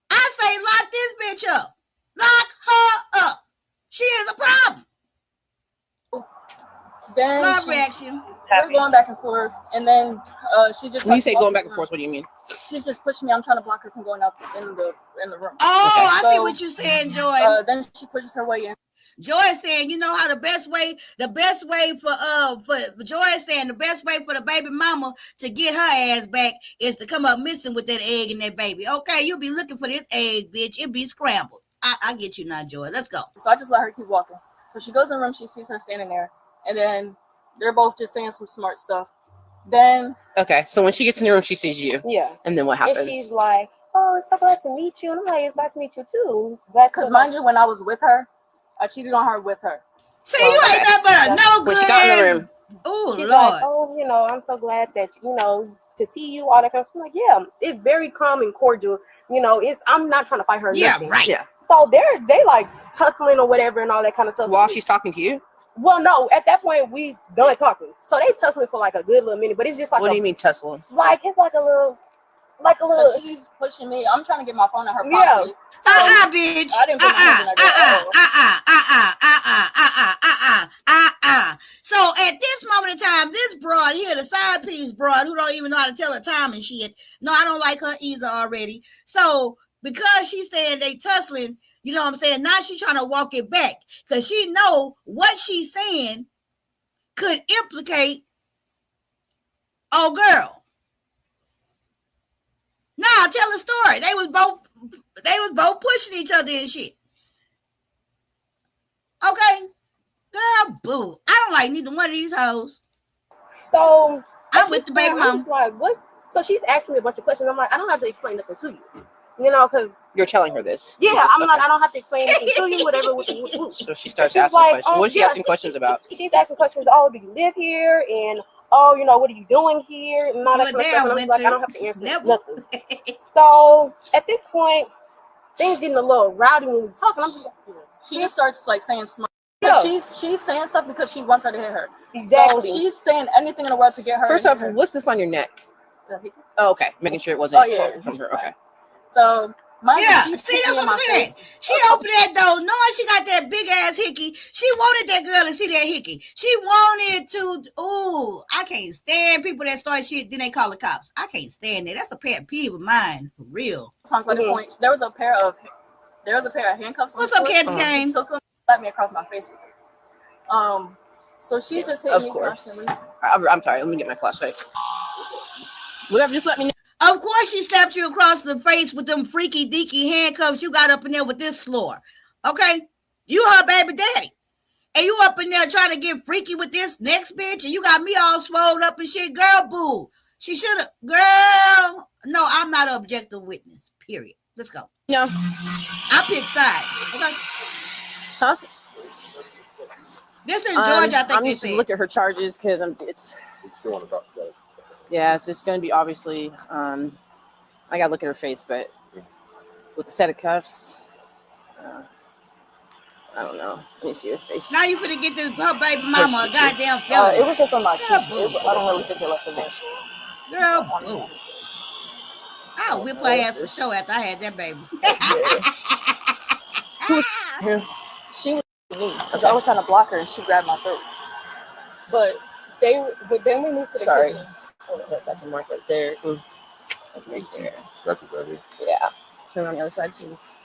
I say lock this bitch up. Lock her up. She is a problem. Then love reaction. We're going back and forth, and then she just. When you say going back and forth, what do you mean? She's just pushing me. I'm trying to block her from going up in the room. Oh, okay. I see what you're saying, Joy. Then she pushes her way in. Joy is saying, you know how the best way for Joy is saying the best way for the baby mama to get her ass back is to come up missing with that egg and that baby. Okay, you'll be looking for this egg, bitch. It be scrambled. I get you now, Joy. Let's go. So I just let her keep walking. So she goes in the room. She sees her standing there, and then they're both just saying some smart stuff. Then okay, so when she gets in the room, she sees you. Yeah. And then what happens? And she's like, "Oh, it's so glad to meet you." And I'm like, "It's glad to meet you too." Because mind you, when I was with her, I cheated on her with her. See, you ain't that but a no good. When she got in the room. Oh She's Lord. like, "Oh, I'm so glad that to see you." All that kind of stuff. I'm like, yeah, it's very calm and cordial. I'm not trying to fight her. Yeah, nothing. right. Yeah. So they like tussling or whatever and all that kind of stuff. While she's talking to you? Well, no, at that point we done talking. So they tussling for like a good little minute, but it's just like what do you mean tussling? Like it's like a little. She's pushing me. I'm trying to get my phone in her pocket. Yeah. Bitch. I didn't put my hands in her. So at this moment in time, this broad here, the side piece broad, who don't even know how to tell her time and shit. No, I don't like her either already. So because she said they tussling, you know what I'm saying? Now she's trying to walk it back because she know what she's saying could implicate old girl. Now tell the story. They was both pushing each other and shit. Okay. Girl, boo. I don't like neither one of these hoes. So I'm with the baby mom. Like, so she's asking me a bunch of questions. I'm like, I don't have to explain nothing to you. Because you're telling her this. Yeah, I'm like, I don't have to explain anything to you, whatever. So she starts asking questions. What is she asking questions about? She's asking questions. Oh, do you live here? And oh, what are you doing here? And all that kind of stuff. And I'm like, I don't have to answer nothing. So at this point, things getting a little rowdy when we talk. And I'm just like, she just starts like saying smart. Yeah. She's saying stuff because she wants her to hit her. Exactly. So she's saying anything in the world to get her. First off, what's this on your neck? Oh, okay. Making sure it wasn't. Oh yeah. From her. Okay. So. See, that's what I'm saying. She opened that door knowing she got that big ass hickey. She wanted that girl to see that hickey. She wanted to. Ooh, I can't stand people that start shit, then they call the cops. I can't stand that. That's a pet peeve of mine, for real. By this point, there was a pair of handcuffs. What's up, Candy Cane? She took them, slapped me across my face with them. So she just hit me constantly. I'm sorry. Let me get my flashlight. Whatever. Just let me know. Of course, she slapped you across the face with them freaky deaky handcuffs you got up in there with this slore. Okay? You her baby daddy. And you up in there trying to get freaky with this next bitch, and you got me all swole up and shit. Girl, boo. She should have. Girl. No, I'm not an objective witness. Period. Let's go. No. I pick sides. Okay? Huh? This in Georgia, I think I need to look at her charges because it's. Yes, it's going to be obviously, I got to look at her face, but with a set of cuffs, I don't know. Let me see her face. Now you finna get her baby mama a goddamn felony. It was just on my cheek. I don't really think it left in there. Girl, boo. I'll whip her ass for sure after I had that baby. She was me because I was trying to block her and she grabbed my throat. But then we moved to the kitchen. Oh, that's a mark right there. Right there. That's what that is. Yeah. Turn on the other side, please.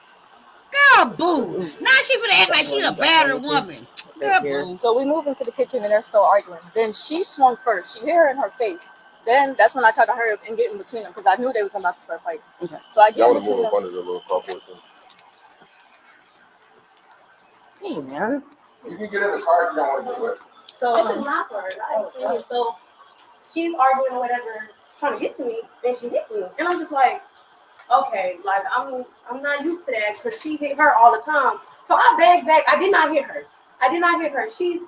Girl, boo. Now she finna act like she the battered woman. Girl, boo. So we moved into the kitchen and they're still arguing. Then she swung first. She hit her in her face. Then that's when I tried to hurry up and get in between them because I knew they was about to start fighting. Okay. So I get in Y'all between move them. up under the little cardboard thing. Hey, man. You can get in the car if you don't want to do it. So she's arguing or whatever, trying to get to me, and she hit me, and I'm just like, okay, like I'm not used to that because she hit her all the time. So I backed back. I did not hit her. She's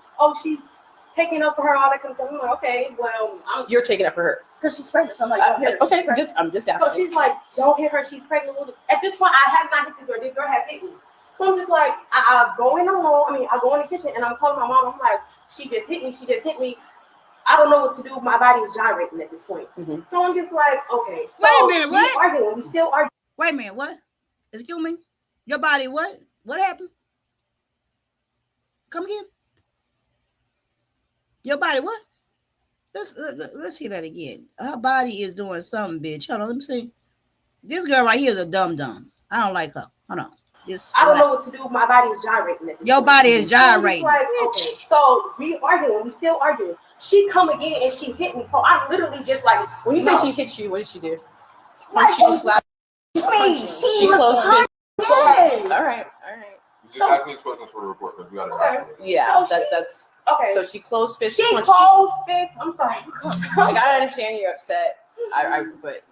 taking up for her all that kind of stuff. I'm like, okay, well, You're taking up for her. Because she's pregnant. So I'm like, don't hit her. Okay, I'm just asking. So she's like, don't hit her. She's pregnant. At this point, I have not hit this girl. This girl has hit me. So I'm just like, I go in I go in the kitchen and I'm calling my mom. I'm like, she just hit me. I don't know what to do. My body is gyrating at this point. Mm-hmm. So I'm just like, okay. So Wait a minute, what? We still arguing. Wait a minute, what? Excuse me? Your body what? What happened? Come again? Your body what? Let's hear that again. Her body is doing something, bitch. Hold on, let me see. This girl right here is a dum-dum. I don't like her. Hold on. I don't know what to do. My body is gyrating at this Your point. body is gyrating. Like, okay, so we arguing. We still arguing. She come again and she hit me. So I literally just like. When you say she hit you, what did she do? Like, She slapped. She closed fist. Yes. All right. Just ask me these questions for the report because we got to Okay. Yeah, So that's okay. So she closed fist. She closed fist. I'm sorry. Like, I understand you're upset. But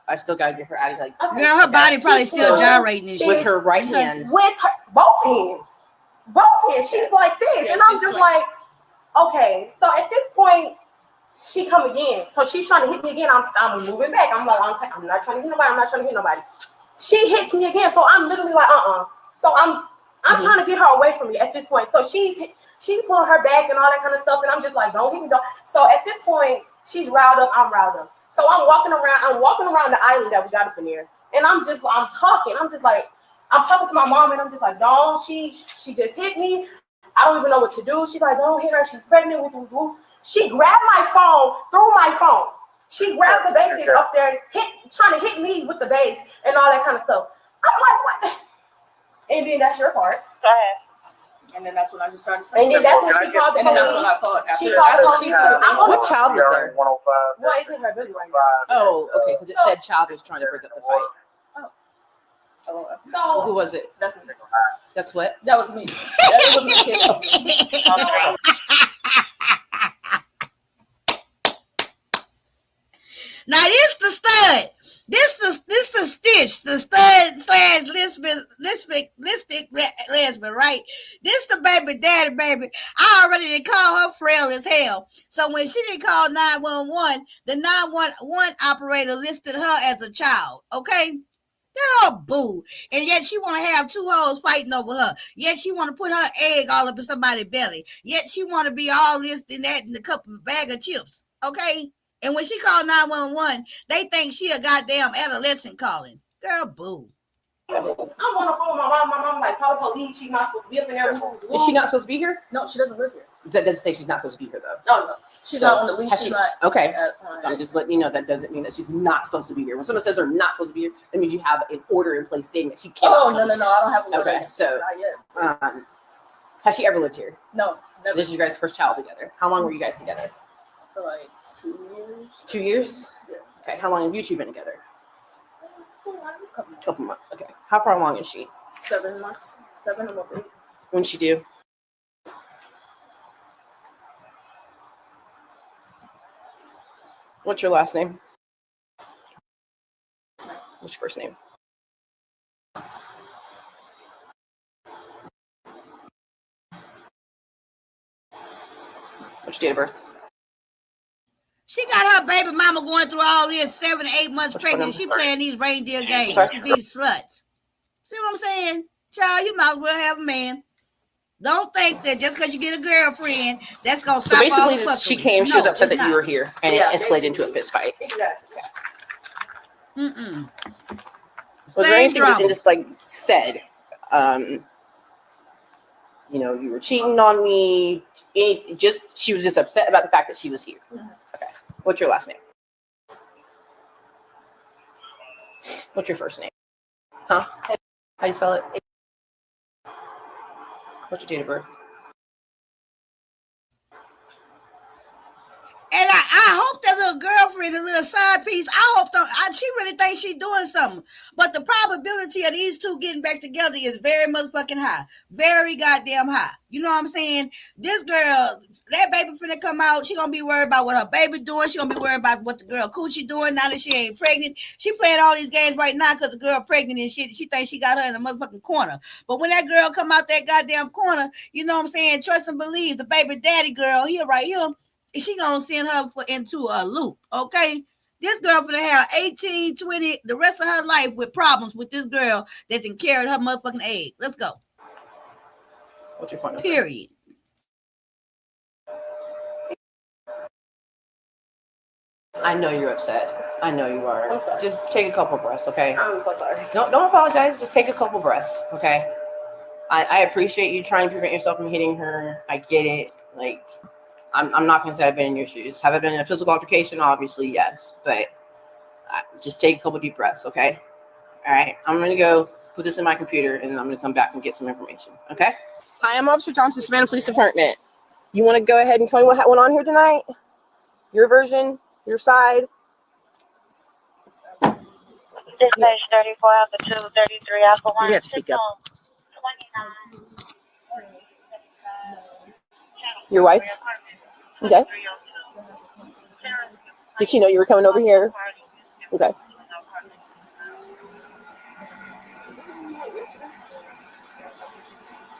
I still gotta get her out of here. Like, girl, her body probably still gyrating and shit. with her right hand. With her both hands. She's like this, and I'm just like, okay. So at this point, she come again. So she's trying to hit me again. I'm moving back. I'm like, I'm not trying to hit nobody. She hits me again. So I'm literally like, So I'm trying to get her away from me at this point. So she's pulling her back and all that kind of stuff, and I'm just like, don't hit me, don't. So at this point, she's riled up. I'm riled up. So I'm walking around the island that we got up in there, and I'm talking to my mom, and I'm just like, no, she just hit me. I don't even know what to do. She's like, don't hit her. She's pregnant. She grabbed my phone, threw my phone. She grabbed the basics up there, trying to hit me with the base and all that kind of stuff. I'm like, what? And then that's your part. Go ahead. And then that's when I just started to say. And then that's when she called the police. And then that's when I called. She called the police. What child was there? Well, isn't her really right now? Oh, okay, because it said child was trying to break up the fight. So who was it? That's what? That was me. That was me. Now this the stud. This the stitch. The stud slash listic lesbian, right? This the baby daddy, baby. I already didn't call her frail as hell. So when she didn't call 911, the 911 operator listed her as a child. Okay. Girl, boo. And yet she want to have two hoes fighting over her. Yet she want to put her egg all up in somebody's belly. Yet she want to be all this and that in a bag of chips. Okay. And when she called 911, they think she a goddamn adolescent calling. Girl, boo. I'm on the phone with my mom. My mom like, call the police. She's not supposed to be up in there. Is she not supposed to be here? No, she doesn't live here. That doesn't say she's not supposed to be here, though. No. She's not on the leash. She's not. Okay. I'm just letting you know that doesn't mean that she's not supposed to be here. When someone says they're not supposed to be here, that means you have an order in place saying that she can't. Oh, no. I don't have an order. Okay, so not yet. Has she ever lived here? No, never. This is your guys' first child together. How long were you guys together? For like 2 years. 2 years? Yeah. Okay, how long have you two been together? Couple months. Okay. How far along is she? 7 months. 7, almost 8. When'd she do? What's your last name? What's your first name? What's your date of birth? She got her baby mama going through all this 7 to 8 months pregnant. She playing these reindeer games with these sluts. See what I'm saying? Child, you might as well have a man. Don't think that just because you get a girlfriend, that's going to stop all the fucking. She came, she was upset that you were here, and it escalated into a fist fight. Exactly. Mm-mm. Was there anything that just like said you know, you were cheating on me. She was just upset about the fact that she was here. Okay. What's your last name? What's your first name? Huh? How do you spell it? What's your date of birth? And I hope that little girlfriend, the little side piece, she really thinks she's doing something. But the probability of these two getting back together is very motherfucking high. Very goddamn high. You know what I'm saying? This girl, that baby finna come out. She gonna be worried about what her baby doing. She gonna be worried about what the girl coochie doing now that she ain't pregnant. She playing all these games right now because the girl pregnant and shit. She thinks she got her in a motherfucking corner. But when that girl come out that goddamn corner, you know what I'm saying? Trust and believe. The baby daddy girl here right here, she gonna send her into a loop, okay? This girl gonna have 18, 20, the rest of her life with problems with this girl that then carried her motherfucking egg. Let's go. What's your phone number? Period. I know you're upset. I know you are. I'm sorry. Just take a couple breaths, okay? I'm so sorry. Don't apologize. Just take a couple breaths, okay? I appreciate you trying to prevent yourself from hitting her. I get it. Like, I'm not going to say I've been in your shoes. Have I been in a physical altercation? Obviously, yes. But just take a couple deep breaths, okay? All right. I'm going to go put this in my computer, and then I'm going to come back and get some information, okay? Hi, I'm Officer Johnson, Savannah Police Department. You want to go ahead and tell me what went on here tonight? Your version? Your side? Dispatch 34 Alpha 2, 33 Alpha 1. You have to speak up. Your wife? Okay. Did she know you were coming over here? Okay.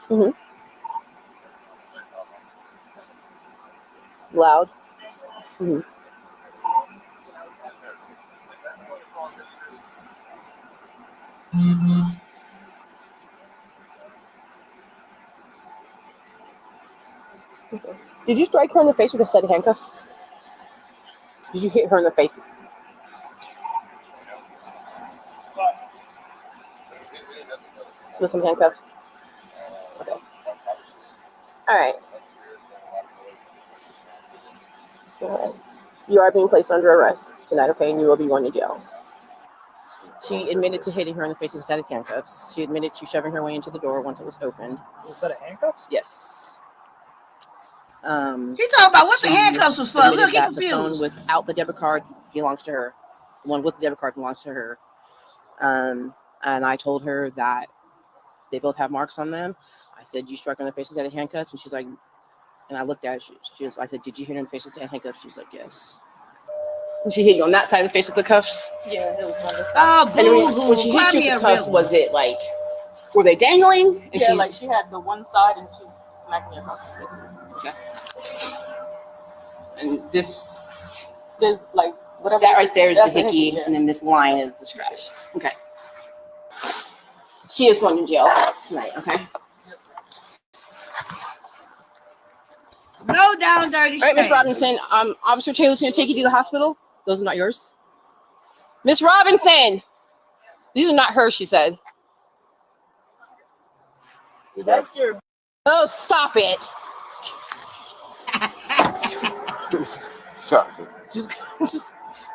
Mm-hmm. Loud? Mm-hmm. Okay. Did you strike her in the face with a set of handcuffs? Did you hit her in the face? With some handcuffs? Okay. All right. You are being placed under arrest tonight, okay? And you will be going to jail. She admitted to hitting her in the face with a set of handcuffs. She admitted to shoving her way into the door once it was opened. A set of handcuffs? Yes. He talking about what the handcuffs was for. Look, he confused. The phone without the debit card belongs to her. The one with the debit card belongs to her. And I told her that they both have marks on them. I said, you struck her in the face with a set of handcuffs? And she's like, and I looked at her. She was like, did you hit her in the face with a set of handcuffs? She's like, yes. And she hit you on that side of the face with the cuffs? Yeah, it was on this side. Oh, boo-hoo. When she hit you with the cuffs, was it like, were they dangling? And yeah, like she had the one side and she smacked me across the face. Okay. And there's like whatever that right there is the hickey, yeah. And then this line is the scratch. Okay. She is going to jail tonight, okay? No down dirty shit. All right, Miss Robinson, Officer Taylor's going to take you to the hospital. Those are not yours. Miss Robinson! These are not hers, she said. That's your... Oh, stop it. Just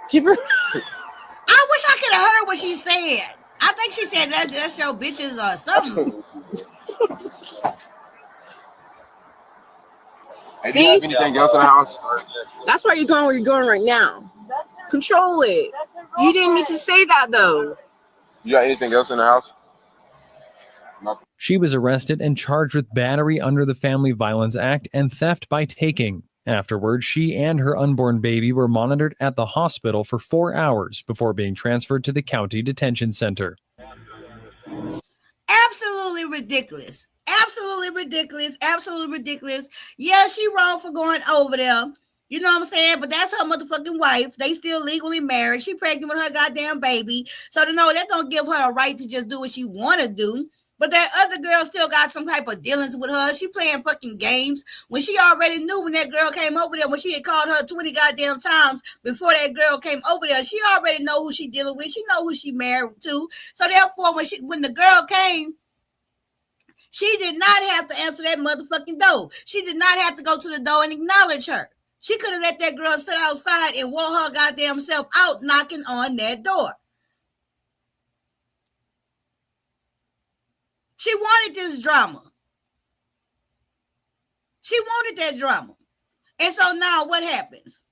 keep her. I wish I could have heard what she said. I think she said that's your bitches or something. Hey, do you have anything else in the house? That's why you're going where you're going right now. Control it. You didn't need to say that though. You got anything else in the house? Nothing. She was arrested and charged with battery under the Family Violence Act and theft by taking. Afterwards, she and her unborn baby were monitored at the hospital for 4 hours before being transferred to the county detention center. Absolutely ridiculous. Absolutely ridiculous. Absolutely ridiculous. Yeah, she wrong for going over there. You know what I'm saying? But that's her motherfucking wife. They still legally married. She pregnant with her goddamn baby. So to know that don't give her a right to just do what she want to do. But that other girl still got some type of dealings with her. She playing fucking games when she already knew when that girl came over there, when she had called her 20 goddamn times before that girl came over there. She already know who she dealing with. She know who she married to. So therefore, when the girl came, She did not have to answer that motherfucking door. She did not have to go to the door and acknowledge her. She could have let that girl sit outside and wore her goddamn self out knocking on that door. She wanted this drama. She wanted that drama. And so now what happens?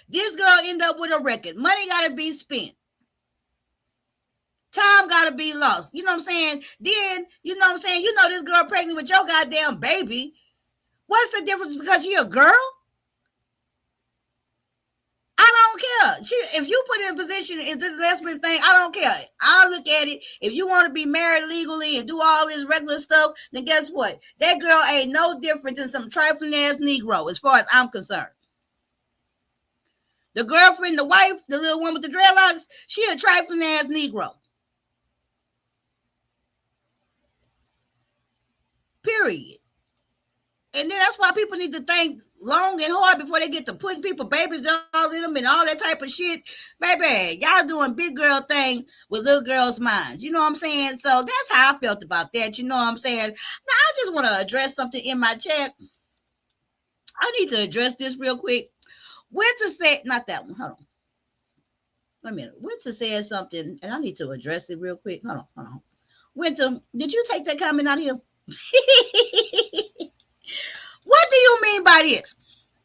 This girl end up with a record. Money got to be spent. Time got to be lost. You know what I'm saying? Then, you know what I'm saying? You know this girl pregnant with your goddamn baby. What's the difference because you're a girl? I don't care. If you put in a position in this lesbian thing, I don't care. I'll look at it. If you want to be married legally and do all this regular stuff, then guess what? That girl ain't no different than some trifling ass Negro as far as I'm concerned. The girlfriend, the wife, the little one with the dreadlocks, she a trifling ass Negro. Period. And then that's why people need to think long and hard before they get to putting people babies all in them and all that type of shit. Baby, y'all doing big girl thing with little girls' minds. You know what I'm saying? So that's how I felt about that. You know what I'm saying? Now, I just want to address something in my chat. I need to address this real quick. Winter said, not that one. Hold on. Wait a minute. Winter said something, and I need to address it real quick. Hold on. Winter, did you take that comment out of here? What do you mean by this?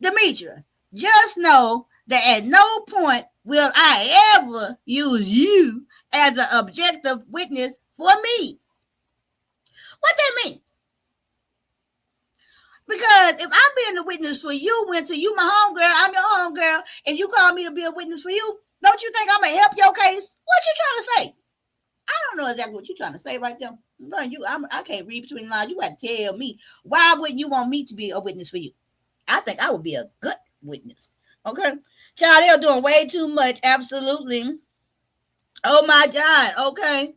Demetria, just know that at no point will I ever use you as an objective witness for me. What that mean? Because if I'm being a witness for you, Winter, you my homegirl, I'm your homegirl, and you call me to be a witness for you, don't you think I'm going to help your case? What you trying to say? I don't know exactly what you're trying to say right there. I can't read between the lines. You got to tell me, why wouldn't you want me to be a witness for you? I think I would be a good witness. Okay? Child, they're doing way too much. Absolutely. Oh, my God. Okay.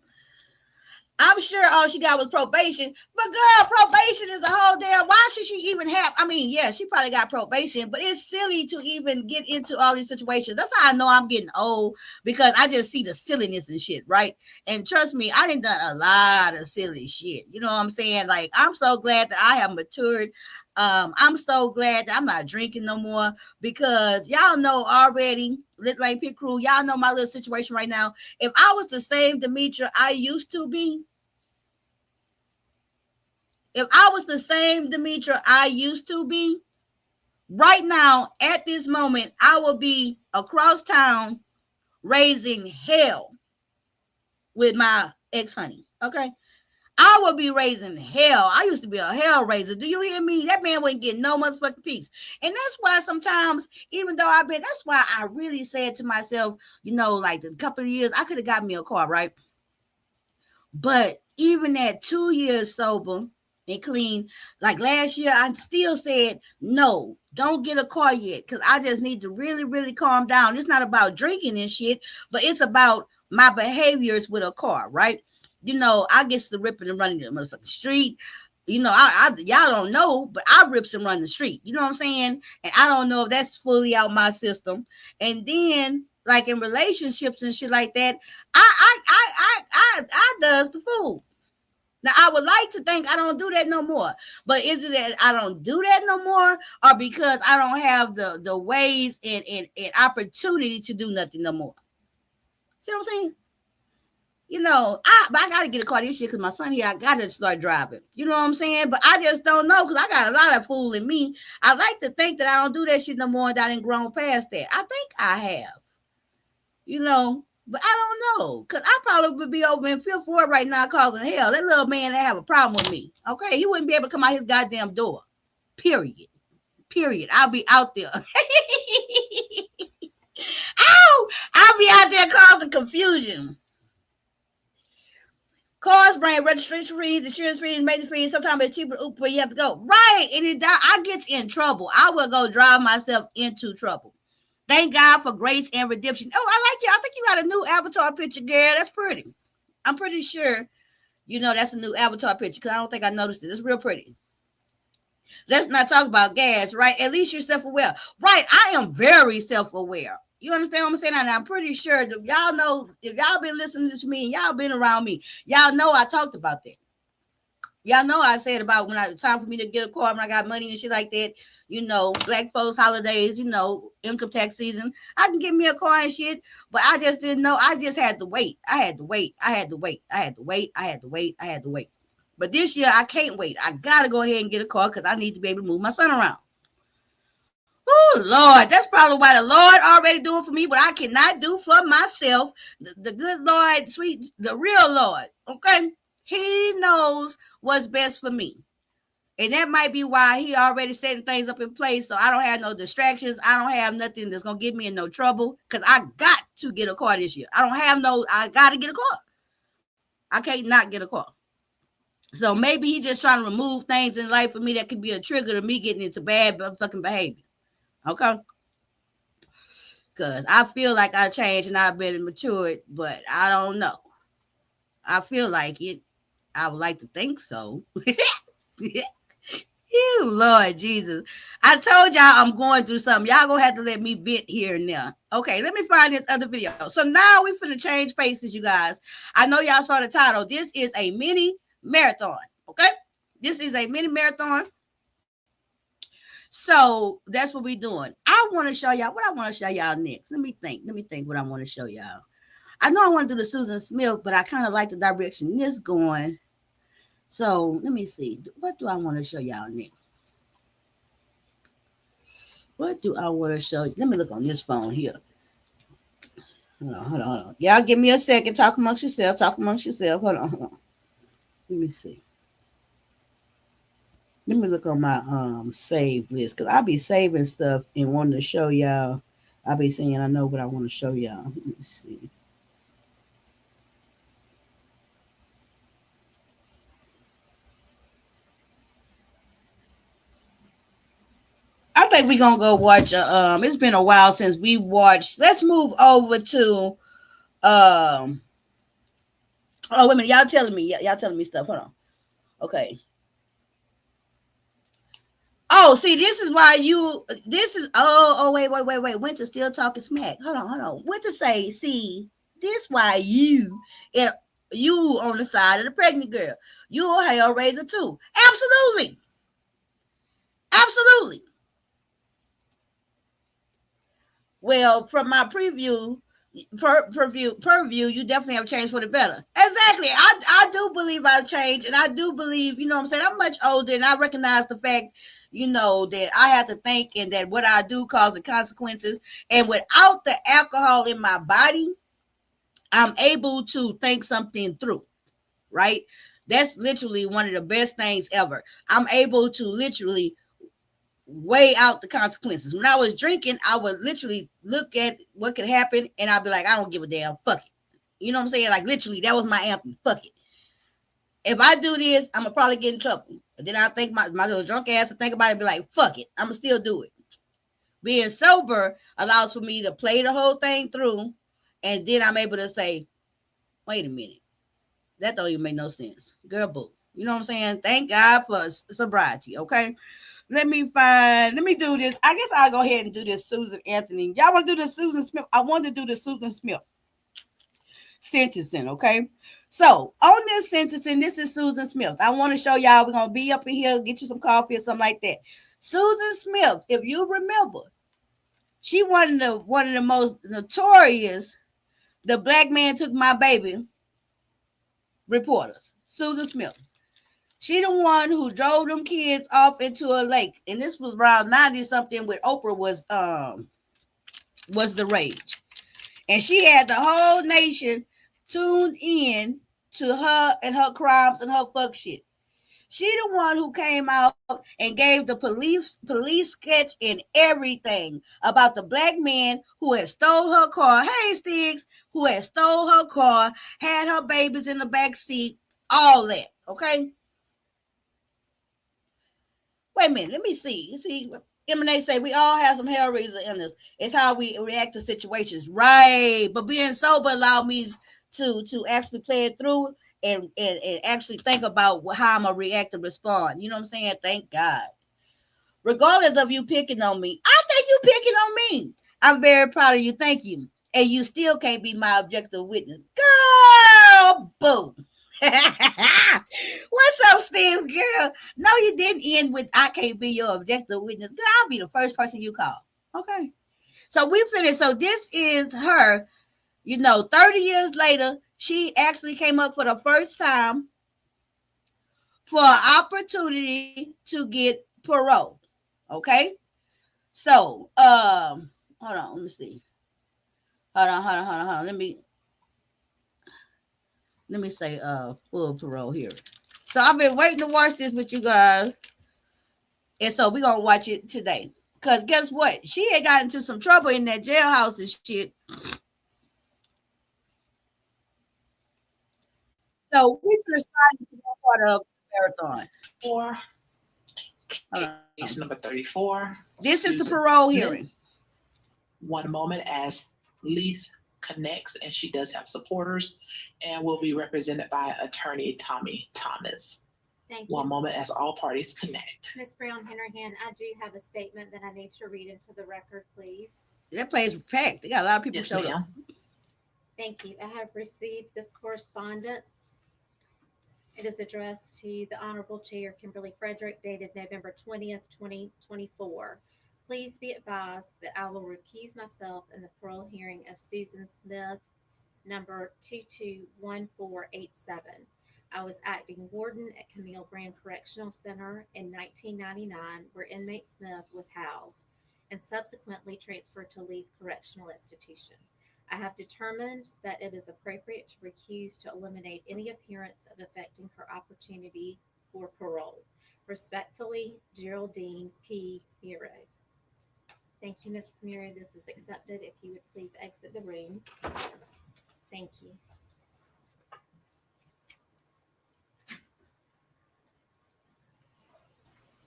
I'm sure all she got was probation. But, girl, probation is a whole damn... Why should she even have... I mean, yeah, she probably got probation, but it's silly to even get into all these situations. That's how I know I'm getting old, because I just see the silliness and shit, right? And trust me, I done done a lot of silly shit. You know what I'm saying? Like, I'm so glad that I have matured. I'm so glad that I'm not drinking no more, because y'all know already, Lit Lane Pit Crew, y'all know my little situation right now. If I was the same Demetria I used to be, right now, at this moment, I will be across town raising hell with my ex-honey, okay? I would be raising hell. I used to be a hell raiser. Do you hear me? That man wouldn't get no motherfucking peace. And that's why sometimes, even though that's why I really said to myself, you know, like a couple of years, I could have got me a car, right? But even at 2 years sober and clean, like last year, I still said, no, don't get a car yet, because I just need to really, really calm down. It's not about drinking and shit, but it's about my behaviors with a car, right? You know, I get to ripping and running the motherfucking street. You know, y'all don't know, but I rips and run the street. You know what I'm saying? And I don't know if that's fully out my system. And then, like in relationships and shit like that, I does the fool. Now, I would like to think I don't do that no more. But is it that I don't do that no more, or because I don't have the ways and opportunity to do nothing no more? See what I'm saying? You know, I got to get a car this year because my son here, I got to start driving. You know what I'm saying? But I just don't know, because I got a lot of fool in me. I like to think that I don't do that shit no more, and I done grown past that. I think I have. You know, but I don't know, because I probably would be over in Fifth Ward right now causing hell. That little man that have a problem with me, okay? He wouldn't be able to come out his goddamn door. Period. I'll be out there. Ow! I'll be out there causing confusion. Cars bring registration fees, insurance fees, maintenance fees. Sometimes it's cheaper, but you have to go. Right. And I get in trouble. I will go drive myself into trouble. Thank God for grace and redemption. Oh, I like you. I think you got a new avatar picture, girl. That's pretty. I'm pretty sure, you know, that's a new avatar picture, because I don't think I noticed it. It's real pretty. Let's not talk about gas, right? At least you're self-aware. Right. I am very self-aware. You understand what I'm saying? And I'm pretty sure that y'all know, if y'all been listening to me and y'all been around me, y'all know I talked about that. Y'all know I said about when it's time for me to get a car when I got money and shit like that. You know, black folks holidays, you know, income tax season. I can get me a car and shit, but I just didn't know. I just had to wait. I had to wait. But this year I can't wait. I gotta go ahead and get a car because I need to be able to move my son around. Oh Lord, that's probably why the Lord already doing for me what I cannot do for myself. The good Lord, sweet, the real Lord. Okay, He knows what's best for me. And that might be why he already setting things up in place. So I don't have no distractions. I don't have nothing that's going to get me in no trouble. Because I got to get a car this year. I got to get a car. I can't not get a car. So maybe he just trying to remove things in life for me that could be a trigger to me getting into bad fucking behavior. Okay? Because I feel like I changed and I've been matured. But I don't know. I feel like it. I would like to think so. Ew, Lord Jesus. I told y'all I'm going through something. Y'all gonna have to let me vent here and there. Okay, let me find this other video. So now we finna change paces, you guys. I know y'all saw the title. This is a mini marathon. Okay, this is a mini marathon. So that's what we're doing. I want to show y'all what I want to show y'all next. Let me think what I want to show y'all. I know I want to do the Susan Smith, but I kind of like the direction this going. So let me see. What do I want to show y'all next? What do I want to show you? Let me look on this phone here. Hold on. Y'all give me a second. Talk amongst yourself. Hold on. Let me see. Let me look on my save list because I'll be saving stuff and wanting to show y'all. I'll be saying I know what I want to show y'all. Let me see. I think we're gonna go watch it's been a while since we watched. Let's move over to oh wait a minute, y'all telling me stuff. Hold on. Okay. Oh, see, this is why wait. Winter still talking smack. Hold on. Winter say, see, this why you on the side of the pregnant girl. You a hell raiser too. Absolutely. Well, from my preview, per view, you definitely have changed for the better. Exactly. I do believe I've changed, and I do believe, you know what I'm saying, I'm much older, and I recognize the fact, you know, that I have to think and that what I do causes consequences. And without the alcohol in my body, I'm able to think something through, right? That's literally one of the best things ever. I'm able to literally weigh out the consequences. When I was drinking, I would literally look at what could happen and I'd be like, I don't give a damn. Fuck it. You know what I'm saying? Like literally, that was my anthem. Fuck it. If I do this, I'm gonna probably get in trouble. But then I think my little drunk ass to think about it and be like, fuck it. I'm gonna still do it. Being sober allows for me to play the whole thing through, and then I'm able to say, wait a minute. That don't even make no sense. Girl, boo. You know what I'm saying? Thank God for sobriety, okay? Let me do this. I guess I'll go ahead and do this Susan Anthony. Y'all want to do the Susan Smith? I want to do the Susan Smith sentencing, okay? So on this sentencing, this is Susan Smith. I want to show y'all. We're going to be up in here, get you some coffee or something like that. Susan Smith, if you remember, she one of the most notorious, the black man took my baby reporters. Susan Smith. She the one who drove them kids off into a lake. And this was around 90-something when Oprah was the rage. And she had the whole nation tuned in to her and her crimes and her fuck shit. She the one who came out and gave the police sketch and everything about the black man who had stole her car. Hey, Stiggs, who had stole her car, had her babies in the back seat, all that. Okay. Wait a minute, let me see. You see, M&A say we all have some hellraiser in us. It's how we react to situations, right? But being sober allowed me to actually play it through and actually think about how I'm gonna react and respond. You know what I'm saying? Thank God. Regardless of you picking on me, I think you picking on me. I'm very proud of you. Thank you. And you still can't be my objective witness. Girl, boo. What's up, Steve, girl? No, you didn't end with I can't be your objective witness. Girl, I'll be the first person you call. Okay. So we finished. So this is her, 30 years later, she actually came up for the first time for an opportunity to get parole. Okay. So, hold on, let me see. Hold on. Let me say full parole here. So I've been waiting to watch this with you guys. And so we're gonna watch it today. Cause guess what? She had got into some trouble in that jailhouse and shit. So we're gonna start into that part of the marathon. Case number 34. This is the Susan parole Smith. hearing. One moment as Leith connects, and she does have supporters, and will be represented by attorney Tommy Thomas. Thank you. One moment as all parties connect. Ms. Brown-Hennerhan, I do have a statement that I need to read into the record, please. That place is packed. They got a lot of people Yes, showed up. Thank you. I have received this correspondence. It is addressed to the Honorable Chair Kimberly Frederick, dated November 20th, 2024. Please be advised that I will recuse myself in the parole hearing of Susan Smith, number 221487. I was acting warden at Camille Grand Correctional Center in 1999, where inmate Smith was housed, and subsequently transferred to Leith Correctional Institution. I have determined that it is appropriate to recuse to eliminate any appearance of affecting her opportunity for parole. Respectfully, Geraldine P. Miro. Thank you, Mrs. Miro. This is accepted. If you would please exit the room. Thank you.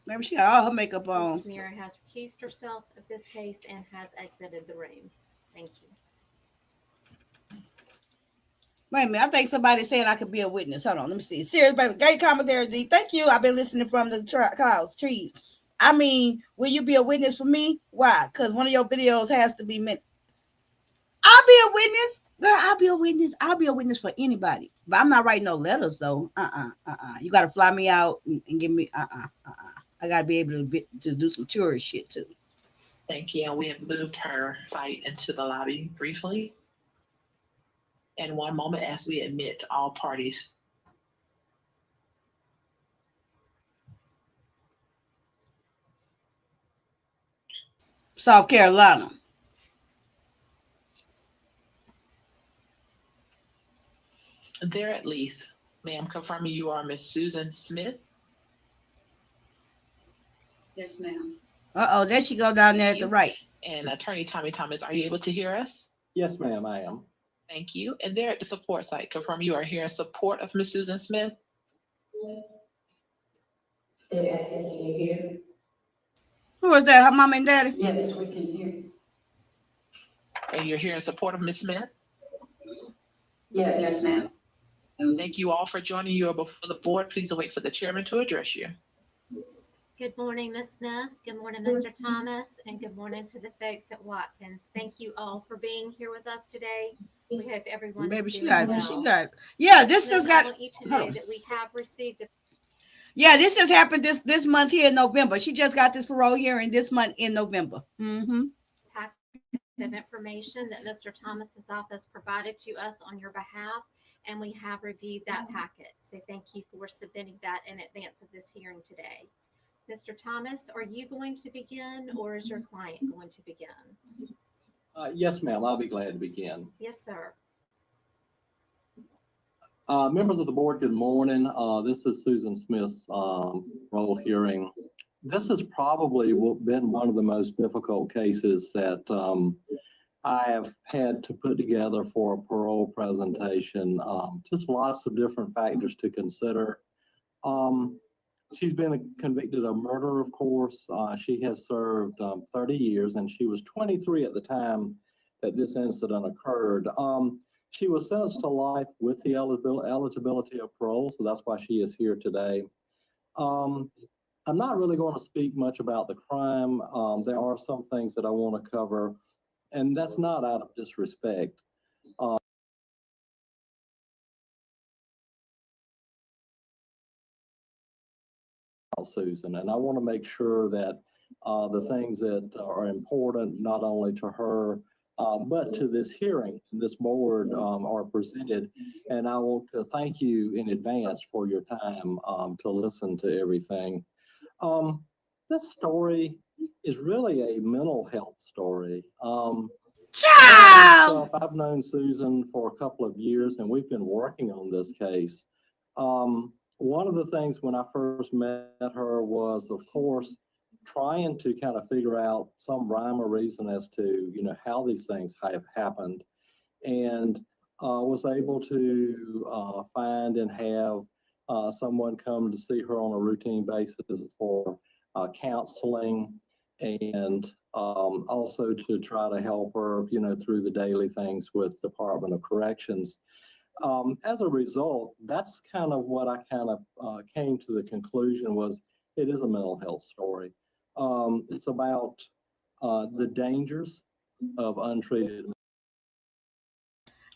Maybe she got all her makeup on. Mrs. Miro has recused herself of this case and has exited the room. Thank you. Wait a minute. I think somebody's saying I could be a witness. Hold on. Let me see. Serious, great commentary, D. Thank you. I've been listening from the clouds, trees. I mean, will you be a witness for me? Why? Because one of your videos has to be meant. I'll be a witness. Girl, I'll be a witness. I'll be a witness for anybody. But I'm not writing no letters, though. You got to fly me out and give me, I got to be able to do some tourist shit, too. Thank you. And we have moved her site into the lobby briefly. And one moment as we admit all parties. South Carolina. There at Leith, ma'am, confirming you are Miss Susan Smith. Yes, ma'am. Uh-oh, there she go down there at the right. And attorney Tommy Thomas, are you able to hear us? Yes, ma'am, I am. Thank you. And there at the support site, confirm you are here in support of Miss Susan Smith. They're asking, can you hear? Who is that? Her mom and daddy? Yes, we can hear. And you're here in support of Miss Smith? Yes, ma'am. Thank you all for joining you before the board. Please wait for the chairman to address you. Good morning, Ms. Smith. Good morning, Mr. Thomas, and good morning to the folks at Watkins. Thank you all for being here with us today. We hope everyone Baby, is she doing got, well. she got. Yeah, this Smith, just got. I want you to know that we have received the. Yeah, this just happened this month here in November. She just got this parole hearing this month in November. Mm-hmm. Packet of information that Mr. Thomas's office provided to us on your behalf, and we have reviewed that packet. So thank you for submitting that in advance of this hearing today. Mr. Thomas, are you going to begin, or is your client going to begin? Yes, ma'am, I'll be glad to begin. Yes, sir. Members of the board, good morning. This is Susan Smith's parole hearing. This has probably been one of the most difficult cases that I have had to put together for a parole presentation. Just lots of different factors to consider. She's been convicted of murder, of course. She has served 30 years, and she was 23 at the time that this incident occurred. She was sentenced to life with the eligibility of parole, so that's why she is here today. I'm not really going to speak much about the crime. There are some things that I want to cover, and that's not out of disrespect. Susan, and I want to make sure that the things that are important not only to her but to this hearing, this board are presented. And I want to thank you in advance for your time to listen to everything. This story is really a mental health story. I've known Susan for a couple of years, and we've been working on this case. One of the things when I first met her was, of course, trying to kind of figure out some rhyme or reason as to, how these things have happened, and was able to find and have someone come to see her on a routine basis for counseling, and also to try to help her, through the daily things with Department of Corrections. As a result, that's kind of what I came to the conclusion was it is a mental health story. It's about the dangers of untreated.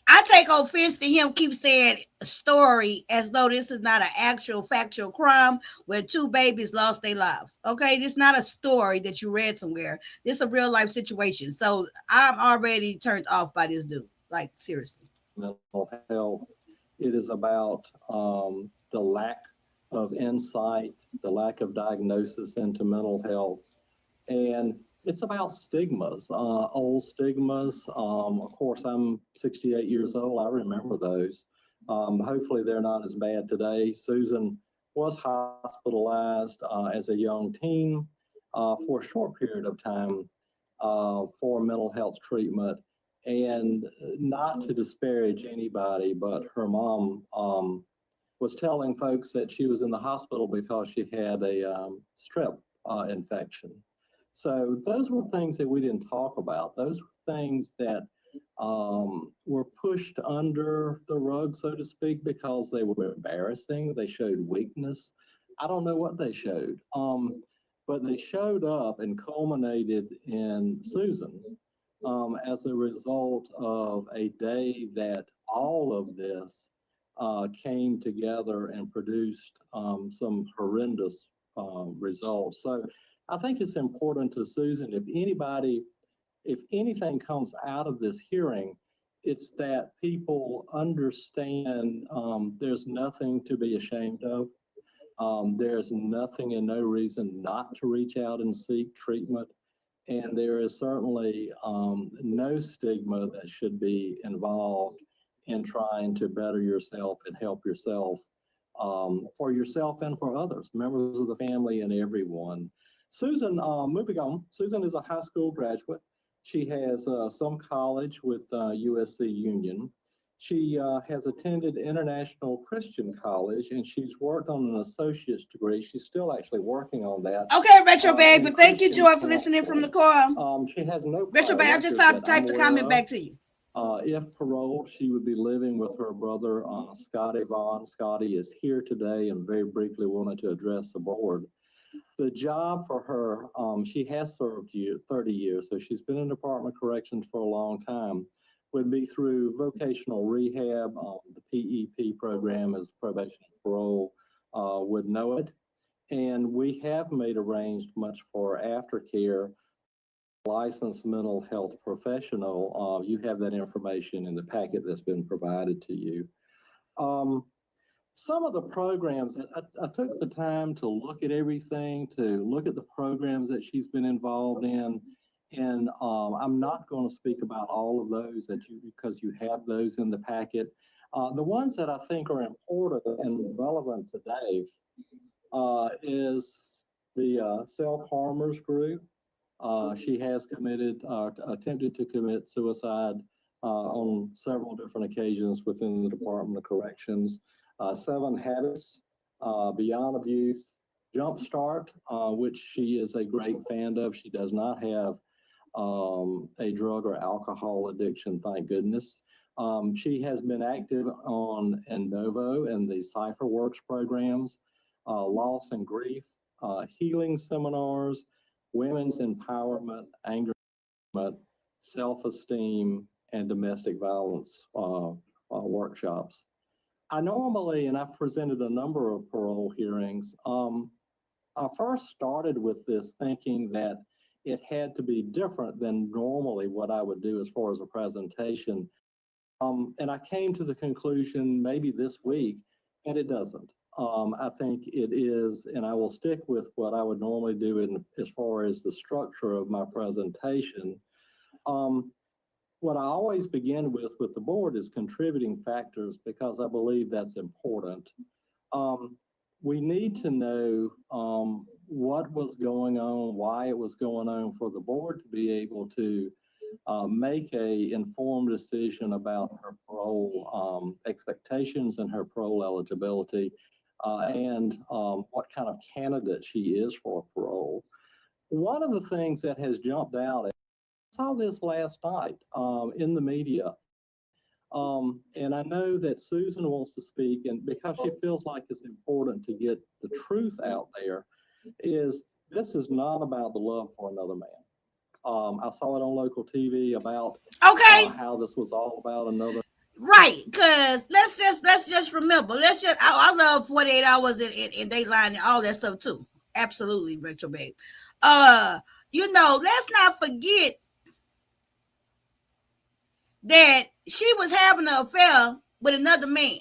I take offense to him keep saying story as though this is not an actual factual crime where 2 babies lost their lives. Okay, this is not a story that you read somewhere. This is a real life situation. So I'm already turned off by this dude. Like, seriously. Mental health. It is about the lack of insight, the lack of diagnosis into mental health, and it's about stigmas, old stigmas. Of course, I'm 68 years old. I remember those. Hopefully, they're not as bad today. Susan was hospitalized as a young teen for a short period of time for mental health treatment. And not to disparage anybody, but her mom was telling folks that she was in the hospital because she had a strep infection. So those were things that we didn't talk about. Those were things that were pushed under the rug, so to speak, because they were embarrassing. They showed weakness. I don't know what they showed, but they showed up and culminated in Susan as a result of a day that all of this came together and produced some horrendous results. So I think it's important to Susan, if anything comes out of this hearing, it's that people understand there's nothing to be ashamed of. There's nothing and no reason not to reach out and seek treatment. And there is certainly no stigma that should be involved in trying to better yourself and help yourself for yourself and for others, members of the family and everyone. Susan, moving on, Susan is a high school graduate. She has some college with USC Union. She has attended International Christian College, and she's worked on an associate's degree. She's still actually working on that. Okay, Retro Bag, but thank you, Joy, for listening from the car. She has no Retro Bag, I just typed the comment back to you. If paroled, she would be living with her brother, Scotty Vaughn. Scotty is here today and very briefly wanted to address the board. The job for her, she has served 30 years, so she's been in Department of Corrections for a long time, would be through vocational rehab. The PEP program is probation and parole, would know it. And we have made arrangements for aftercare. Licensed mental health professional, you have that information in the packet that's been provided to you. Some of the programs, I took the time to look at everything, to look at the programs that she's been involved in. And I'm not going to speak about all of those because you have those in the packet. The ones that I think are important and relevant today is the self-harmers group. She has attempted to commit suicide on several different occasions within the Department of Corrections. 7 Habits, Beyond Abuse, Jumpstart, which she is a great fan of. She does not have a drug or alcohol addiction, thank goodness. She has been active on Innovo and the CipherWorks programs, Loss and Grief, healing seminars, women's empowerment, anger management, self-esteem, and domestic violence workshops. I normally, and I've presented a number of parole hearings, I first started with this thinking that it had to be different than normally what I would do as far as a presentation. And I came to the conclusion maybe this week that it doesn't. I think it is, and I will stick with what I would normally do as far as the structure of my presentation. What I always begin with the board is contributing factors because I believe that's important. We need to know what was going on, why it was going on, for the board to be able to make a informed decision about her parole expectations and her parole eligibility, and what kind of candidate she is for parole. One of the things that has jumped out, I saw this last night in the media, and I know that Susan wants to speak, and because she feels like it's important to get the truth out there, is this is not about the love for another man. I saw it on local TV about how this was all about another. Right, because let's just remember, I love 48 hours in Dateline and all that stuff too. Absolutely, Retro Babe. Let's not forget that she was having an affair with another man.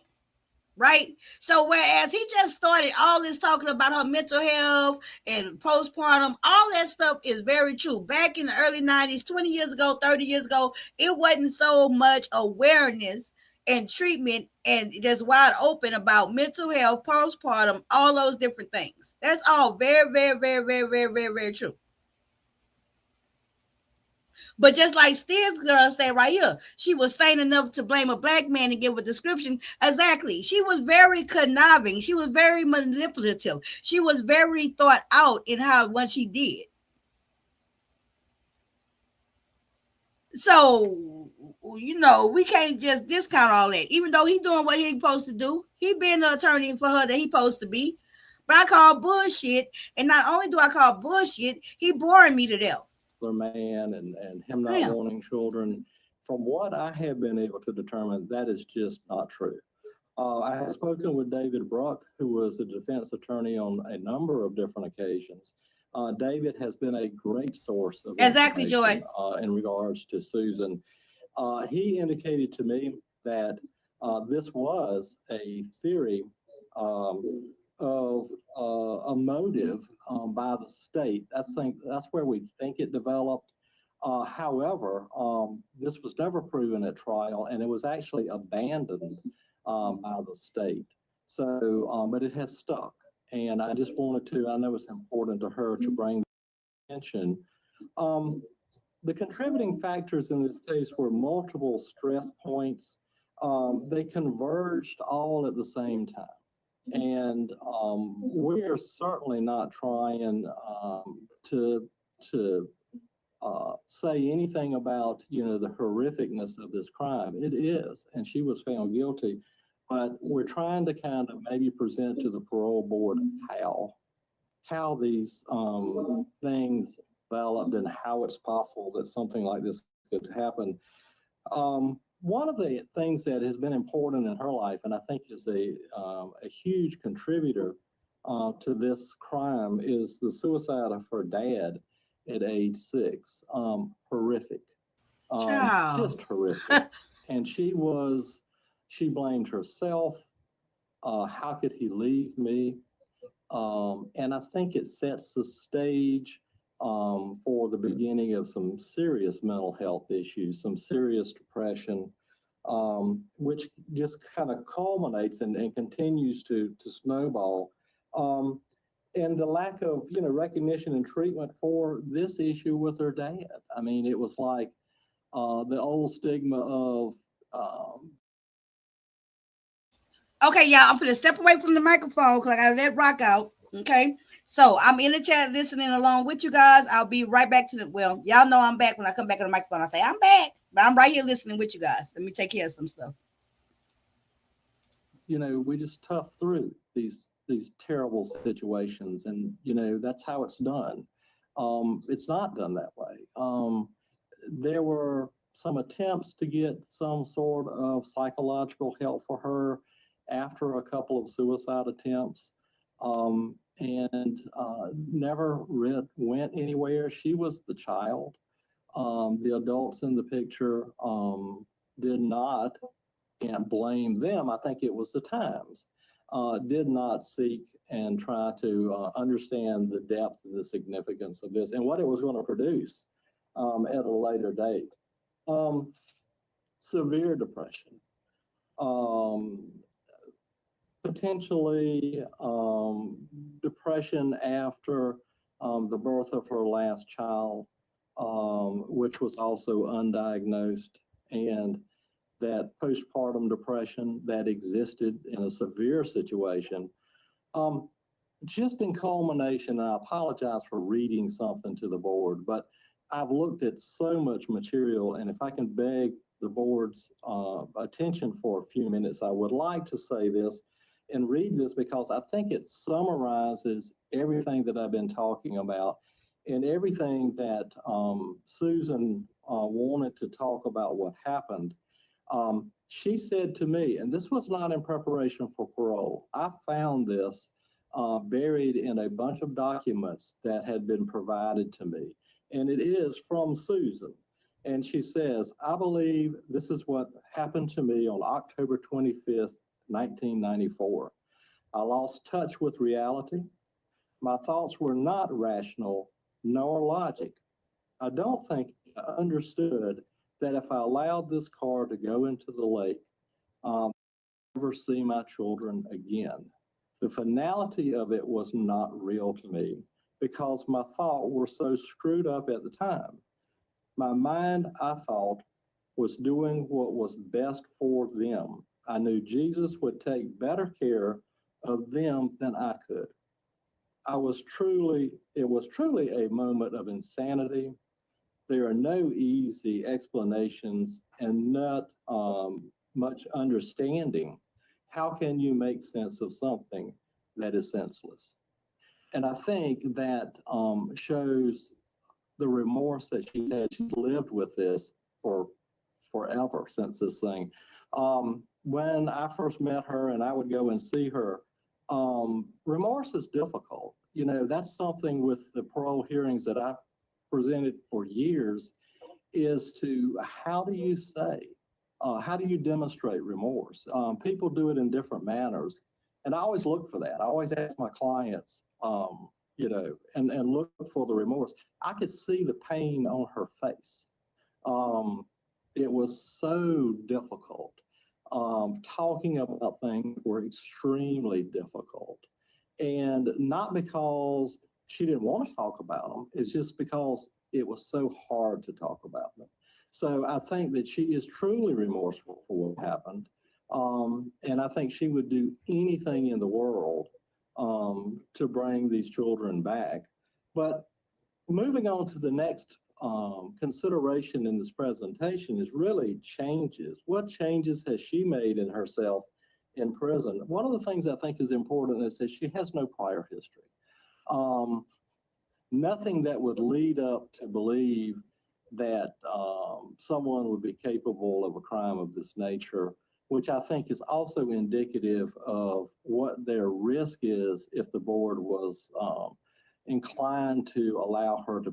Right? So whereas he just started all this talking about her mental health and postpartum, all that stuff is very true. Back in the early 90s, 20 years ago, 30 years ago, it wasn't so much awareness and treatment and just wide open about mental health, postpartum, all those different things. That's all very, very, very, very, very, very, very true. But just like Steve's girl said right here, she was sane enough to blame a black man and give a description. Exactly. She was very conniving. She was very manipulative. She was very thought out in what she did. So, we can't just discount all that. Even though he's doing what he's supposed to do, he being the attorney for her that he's supposed to be. But I call bullshit. And not only do I call bullshit, he boring me to death. Man and him not wanting children. From what I have been able to determine, that is just not true. I have spoken with David Bruck, who was a defense attorney on a number of different occasions. David has been a great source of exactly, Joy, in regards to Susan. He indicated to me that this was a theory of a motive by the state. That's where we think it developed. However, this was never proven at trial, and it was actually abandoned by the state. So, but it has stuck. And I just wanted to, I know it's important to her to bring attention. The contributing factors in this case were multiple stress points. They converged all at the same time. And we are certainly not trying to say anything about, the horrificness of this crime. It is, and she was found guilty. But we're trying to kind of maybe present to the parole board how these things developed and how it's possible that something like this could happen. One of the things that has been important in her life, and I think is a huge contributor to this crime, is the suicide of her dad at age 6. Horrific, just horrific. And she blamed herself. How could he leave me? And I think it sets the stage for the beginning of some serious mental health issues, some serious depression, which just kind of culminates and continues to snowball. And the lack of, recognition and treatment for this issue with her dad. I mean, it was like the old stigma of. Okay, y'all, I'm going to step away from the microphone because I got to let Rock out. Okay. So I'm in the chat listening along with you guys. I'll be right back y'all know I'm back. When I come back on the microphone, I say I'm back, but I'm right here listening with you guys. Let me take care of some stuff. We just tough through these terrible situations, and that's how it's done. It's not done that way. There were some attempts to get some sort of psychological help for her after a couple of suicide attempts. and never went anywhere. She was the child. The adults in the picture did not, can't blame them. I think it was the times, did not seek and try to understand the depth and the significance of this and what it was going to produce at a later date. Severe depression, potentially depression after the birth of her last child, which was also undiagnosed, and that postpartum depression that existed in a severe situation. Just in culmination, I apologize for reading something to the board, but I've looked at so much material, and if I can beg the board's attention for a few minutes, I would like to say this and read this because I think it summarizes everything that I've been talking about and everything that Susan wanted to talk about what happened. She said to me, and this was not in preparation for parole, I found this buried in a bunch of documents that had been provided to me, and it is from Susan. And she says, I believe this is what happened to me on October 25th, 1994. I lost touch with reality. My thoughts were not rational nor logic. I don't think I understood that if I allowed this car to go into the lake, I'd never see my children again. The finality of it was not real to me because my thoughts were so screwed up at the time. My mind, I thought, was doing what was best for them. I knew Jesus would take better care of them than I could. It was truly a moment of insanity. There are no easy explanations and not much understanding. How can you make sense of something that is senseless? And I think that shows the remorse that she's had. She's lived with this for forever since this thing. When I first met her and I would go and see her, remorse is difficult. You know, that's something with the parole hearings that I've presented for years is to how do you say, how do you demonstrate remorse? People do it in different manners. And I always look for that. I always ask my clients, you know, and look for the remorse. I could see the pain on her face. It was so difficult. Talking about things were extremely difficult. And not because she didn't want to talk about them, it's just because it was so hard to talk about them. So I think that she is truly remorseful for what happened. And I think she would do anything in the world to bring these children back. But moving on to the next consideration in this presentation is really changes. What changes has she made in herself in prison? One of the things I think is important is that she has no prior history. Nothing that would lead up to believe that someone would be capable of a crime of this nature, which I think is also indicative of what their risk is if the board was inclined to allow her to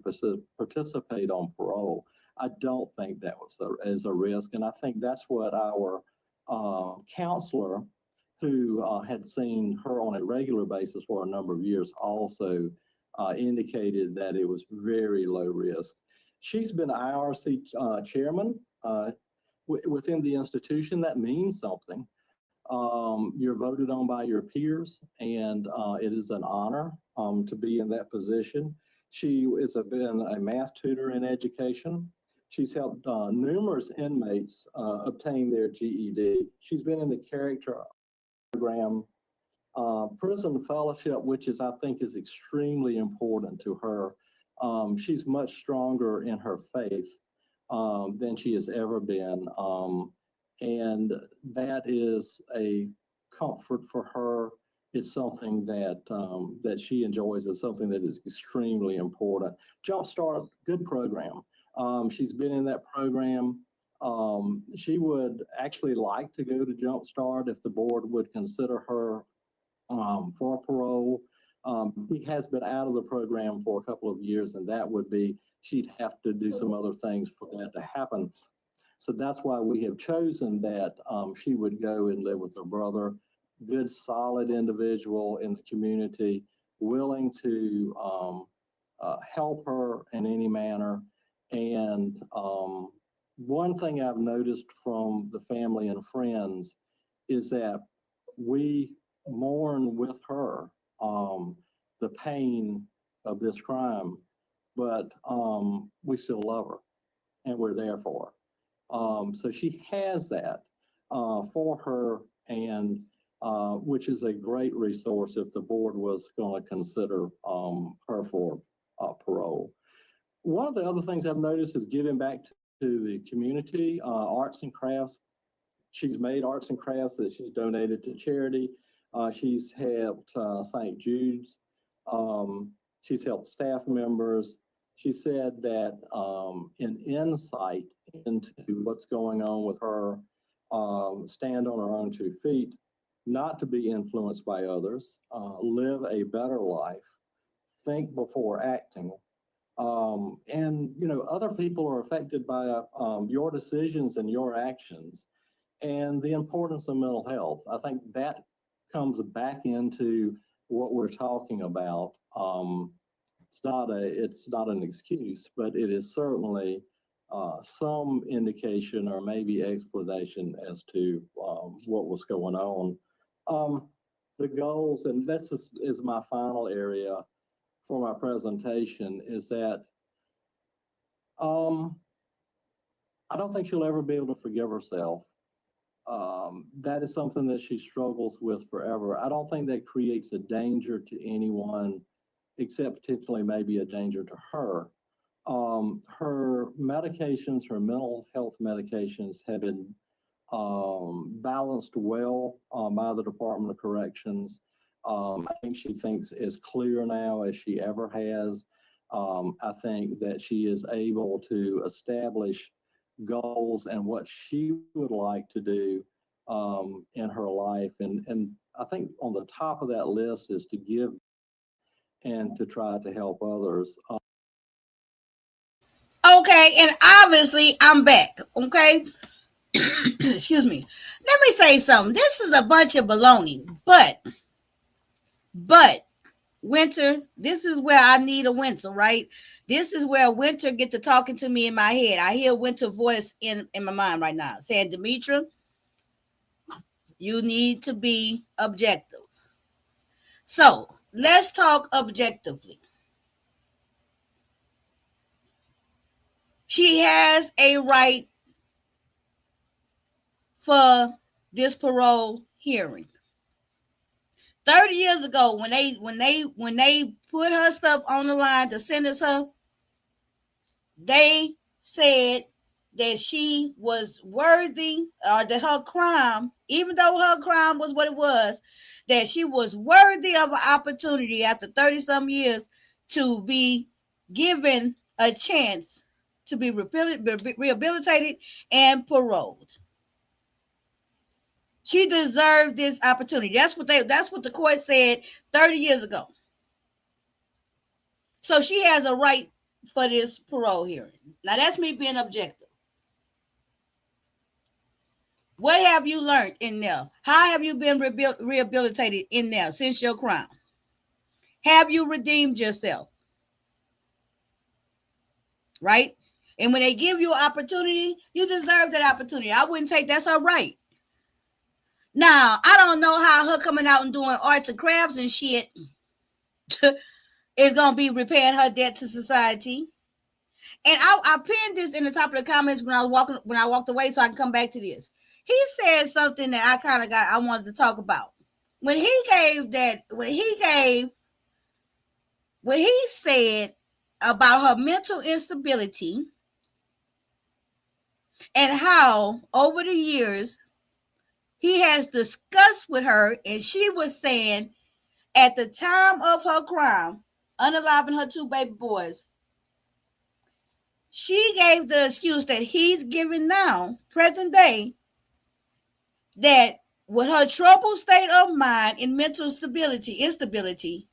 participate on parole. I don't think that was as a risk, and I think that's what our counselor, who had seen her on a regular basis for a number of years, also indicated that it was very low risk. She's been IRC chairman within the institution. That means something. You're voted on by your peers, and it is an honor to be in that position. She has been a math tutor in education. She's helped numerous inmates obtain their GED. She's been in the character program, prison fellowship, which is, I think, is extremely important to her. She's much stronger in her faith than she has ever been. And that is a comfort for her. It's something that that she enjoys. It's something that is extremely important. Jumpstart, good program. She's been in that program. She would actually like to go to Jumpstart if the board would consider her for parole. He has been out of the program for a couple of years, and that would be, she'd have to do some other things for that to happen. So that's why we have chosen that she would go and live with her brother. Good, solid individual in the community, willing to help her in any manner. And one thing I've noticed from the family and friends is that we mourn with her the pain of this crime, but we still love her and we're there for her. So she has that for her, and which is a great resource if the board was going to consider her for parole. One of the other things I've noticed is giving back to the community, arts and crafts. She's made arts and crafts that she's donated to charity. She's helped St. Jude's. She's helped staff members. She said that an insight into what's going on with her, stand on her own 2 feet, not to be influenced by others, live a better life, think before acting. And, you know, other people are affected by your decisions and your actions, and the importance of mental health. I think that comes back into what we're talking about. It's not an excuse, but it is certainly some indication or maybe explanation as to what was going on. The goals, and this is my final area for my presentation, is that I don't think she'll ever be able to forgive herself. That is something that she struggles with forever. I don't think that creates a danger to anyone, except potentially maybe a danger to her. Her medications, her mental health medications have been balanced well by the Department of Corrections. I think she thinks as clear now as she ever has. I think that she is able to establish goals and what she would like to do in her life. And I think on the top of that list is to give and to try to help others. Okay, and obviously I'm back. Okay. Excuse me. Let me say something. This is a bunch of baloney, but Winter, this is where I need a Winter, right? This is where Winter get to talking to me in my head. I hear Winter voice in my mind right now saying, Demetra, you need to be objective. So let's talk objectively. She has a right for this parole hearing. 30 years ago, when they put her stuff on the line to sentence her, they said that she was worthy, or that her crime, even though her crime was what it was, that she was worthy of an opportunity after 30 some years to be given a chance to be rehabilitated and paroled. She deserved this opportunity. That's what the court said 30 years ago. So she has a right for this parole hearing. Now that's me being objective. What have you learned in there? How have you been rehabilitated in there since your crime? Have you redeemed yourself? Right? And when they give you an opportunity, you deserve that opportunity. I wouldn't take that's her right. Now, I don't know how her coming out and doing arts and crafts and shit is going to be repaying her debt to society. And I pinned this in the top of the comments when I walked away, so I can come back to this. He said something that I wanted to talk about. When he said about her mental instability and how over the years he has discussed with her, and she was saying at the time of her crime, unaliving her 2 baby boys, she gave the excuse that he's giving now, present day, that with her troubled state of mind and mental instability,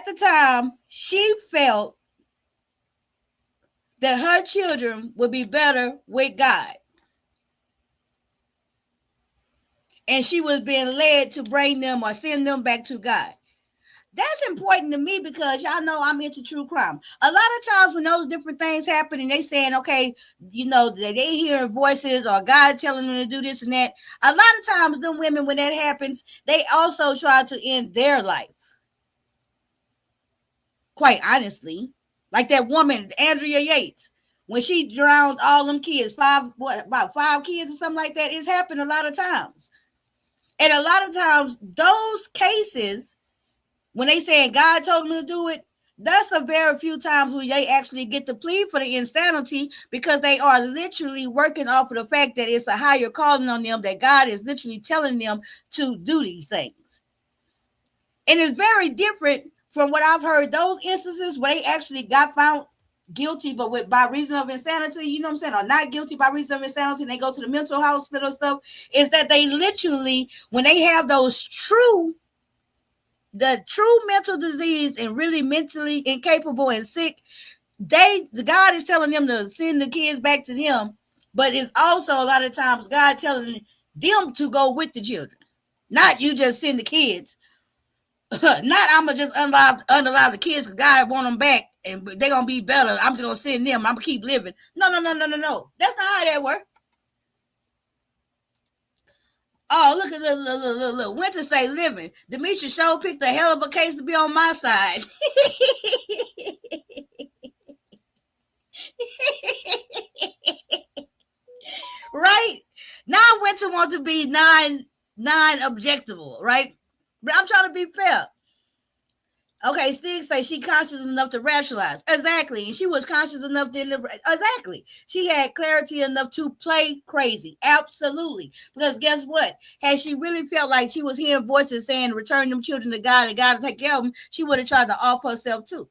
at the time, she felt that her children would be better with God. And she was being led to bring them or send them back to God. That's important to me because y'all know I'm into true crime. A lot of times when those different things happen and they saying, okay, you know, that they hearing voices or God telling them to do this and that, a lot of times them women, when that happens, they also try to end their life. Quite honestly. Like that woman, Andrea Yates, when she drowned all them kids, about 5 kids or something like that, it's happened a lot of times. And a lot of times those cases, when they saying God told them to do it, that's a very few times when they actually get to plead for the insanity because they are literally working off of the fact that it's a higher calling on them, that God is literally telling them to do these things. And it's very different from what I've heard, those instances where they actually got found guilty, but by reason of insanity, you know what I'm saying, or not guilty by reason of insanity, and they go to the mental hospital stuff, is that they literally, when they have those true mental disease and really mentally incapable and sick, the God is telling them to send the kids back to him, but it's also a lot of times God telling them to go with the children, not you just send the kids. Not I'm gonna just unalive the kids because God want them back and they're gonna be better. I'm just gonna send them. I'm gonna keep living. No. That's not how that works. Oh, look. Winter say living. Demetri Show picked a hell of a case to be on my side. Right? Now Winter wants to be non-objectable, right? But I'm trying to be fair. Okay, Stig say she conscious enough to rationalize. Exactly. And she was conscious enough to exactly. She had clarity enough to play crazy. Absolutely. Because guess what? Had she really felt like she was hearing voices saying return them children to God and God to take care of them, she would have tried to off herself too.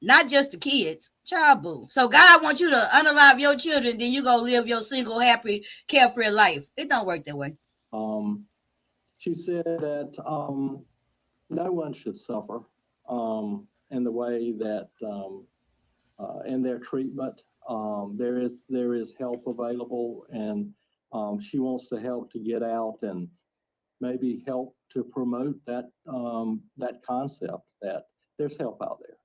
Not just the kids. Child boo. So God wants you to unalive your children, then you go live your single, happy, carefree life. It don't work that way. She said that no one should suffer in the way that in their treatment. There is help available, and she wants to help to get out and maybe help to promote that that concept that there's help out there.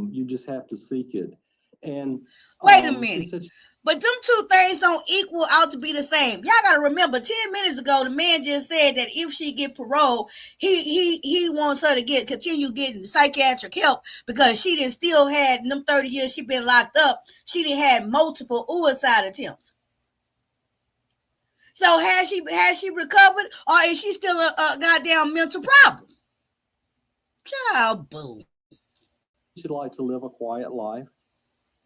You just have to seek it. And wait a minute. But them two things don't equal out to be the same. Y'all gotta remember, 10 minutes ago, the man just said that if she get parole, he wants her to continue getting psychiatric help because she didn't still had in them 30 years she been locked up. She didn't had multiple suicide attempts. So has she recovered, or is she still a goddamn mental problem? Child boo. She'd like to live a quiet life.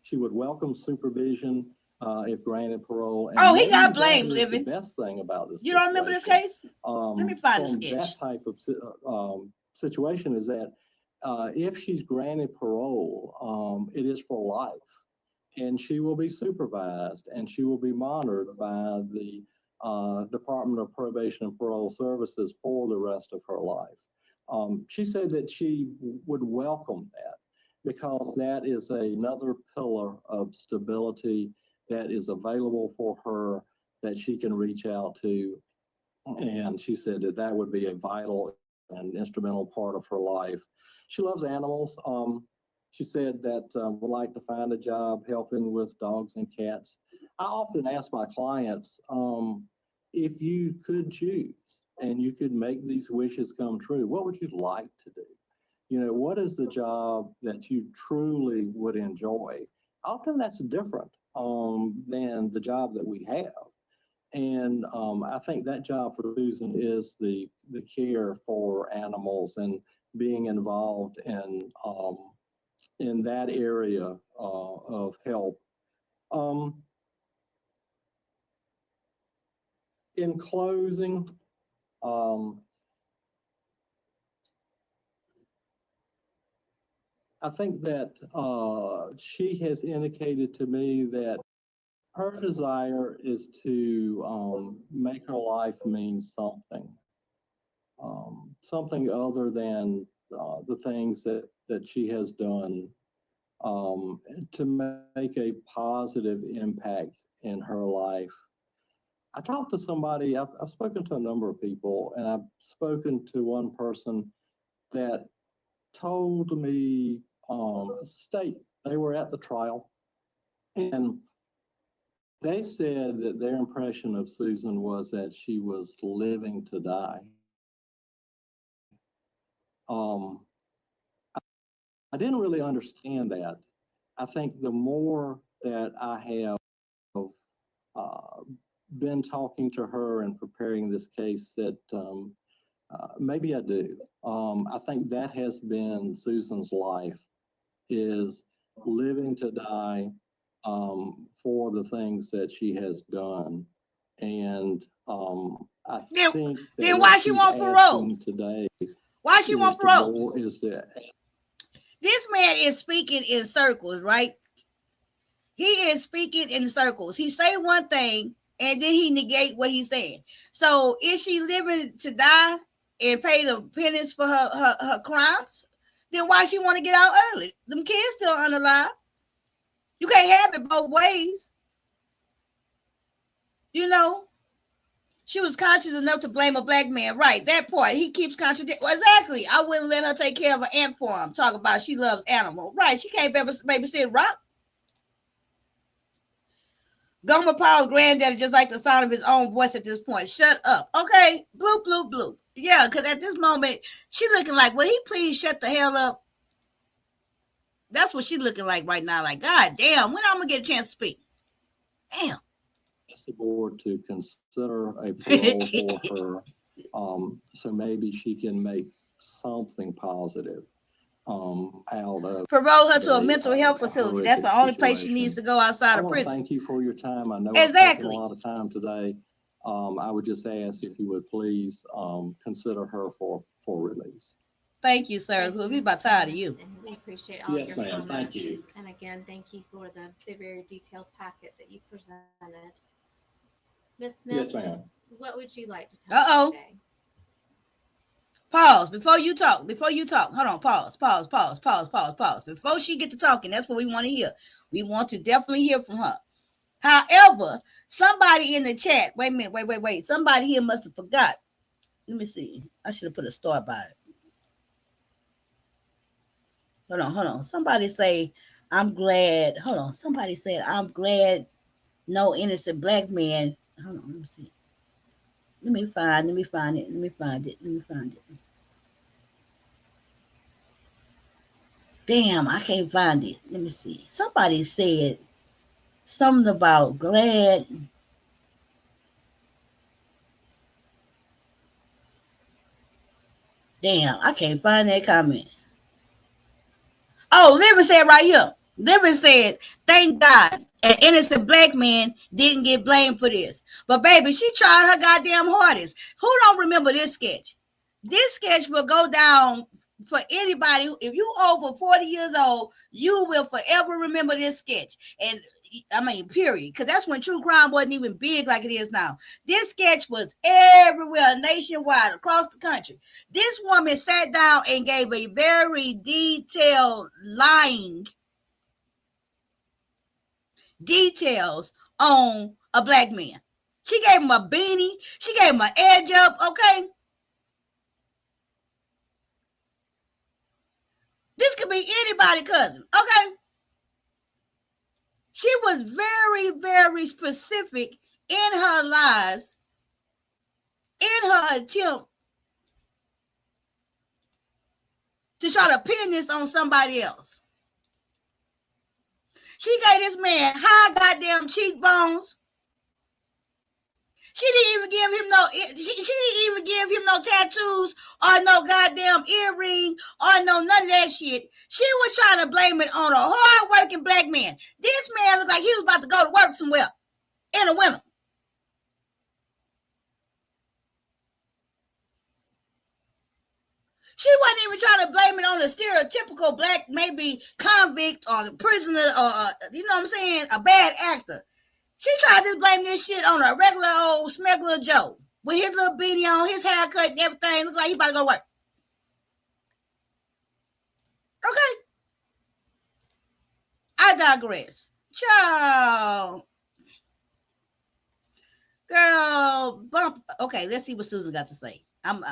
She would welcome supervision if granted parole. And he got blamed living. The best thing about this, you don't remember this case? Let me find a sketch. That type of situation is that if she's granted parole, it is for life, and she will be supervised and she will be monitored by the Department of Probation and Parole Services for the rest of her life. She said that she would welcome that, because that is another pillar of stability that is available for her that she can reach out to. And she said that that would be a vital and instrumental part of her life. She loves animals. She said that would like to find a job helping with dogs and cats. I often ask my clients, if you could choose and you could make these wishes come true, what would you like to do? You know, what is the job that you truly would enjoy? Often that's different than the job that we have. And I think that job for Susan is the care for animals and being involved in that area of help. In closing, I think that she has indicated to me that her desire is to make her life mean something. something other than the things that she has done to make a positive impact in her life. I talked to somebody, I've spoken to a number of people, and I've spoken to one person that told me they were at the trial, and they said that their impression of Susan was that she was living to die. I didn't really understand that. I think the more that I have been talking to her and preparing this case, that maybe I do. I think that has been Susan's life, is living to die for the things that she has done. And I think that then why she want parole today? Why she want parole? This man is speaking in circles, right? He is speaking in circles. He say one thing and then he negate what he's saying. So is she living to die and pay the penance for her crimes? Then why she want to get out early? Them kids still unalive. You can't have it both ways. You know, she was conscious enough to blame a black man. Right, that part. He keeps contradicting. Well, exactly. I wouldn't let her take care of an ant farm. Talk about she loves animals. Right, she can't babysit Rock. Gomer Powell's granddaddy just like the sound of his own voice at this point. Shut up. Okay, bloop, bloop, bloop. Yeah, because at this moment, she looking like, will he please shut the hell up? That's what she looking like right now. Like, God damn, when I'm going to get a chance to speak? Damn. Ask the board to consider a parole for her, so maybe she can make something positive out of. Parole her to a mental health facility. That's the only place she needs to go outside of prison. Thank you for your time. I know it's taken a lot of time today. I would just ask if you would please consider her for release. Thank you, sir. We'll be about tired of you. We appreciate all yes, your ma'am. comments. Thank you. And again, thank you for the very detailed packet that you presented. Ms. Smith, yes, ma'am. What would you like to tell us today? Pause before you talk. Hold on. Pause. Before she get to talking, that's what we want to hear. We want to definitely hear from her. However, somebody in the chat, wait a minute, wait. Somebody here must have forgot. Let me see. I should have put a star by it. Hold on. Somebody say, I'm glad. Hold on. Somebody said, I'm glad no innocent black man. Hold on. Let me see. Let me find it. Damn, I can't find it. Let me see. Somebody said something about glad. Damn, I can't find that comment. Oh, Living said right here. Living said, thank God an innocent black man didn't get blamed for this. But baby, she tried her goddamn hardest. Who don't remember this sketch? This sketch will go down for anybody. If you over 40 years old, you will forever remember this sketch. And I mean, period. Because that's when true crime wasn't even big like it is now. This sketch was everywhere, nationwide, across the country. This woman sat down and gave a very detailed details on a black man. She gave him a beanie. She gave him an edge up, okay? This could be anybody's cousin, okay? She was very, very specific in her lies, in her attempt to try to pin this on somebody else. She gave this man high goddamn cheekbones. She didn't even give him no tattoos or no goddamn earring or no none of that shit. She was trying to blame it on a hard-working black man. This man looked like he was about to go to work somewhere in the winter. She wasn't even trying to blame it on a stereotypical black, maybe convict or the prisoner or, you know what I'm saying, a bad actor. She tried to blame this shit on a regular old smuggler Joe. with his little beanie on, his haircut and everything. Look like he about to go to work. Okay. I digress. Ciao. Girl, bump. Okay, let's see what Susan got to say.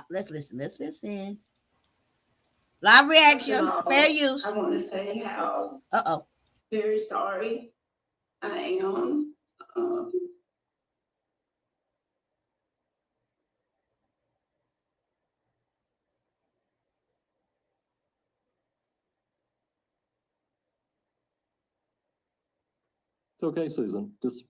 Let's listen. Let's listen. Live reaction. Fair use. I want to say how Uh-oh. very sorry I am. It's okay, Susan. Just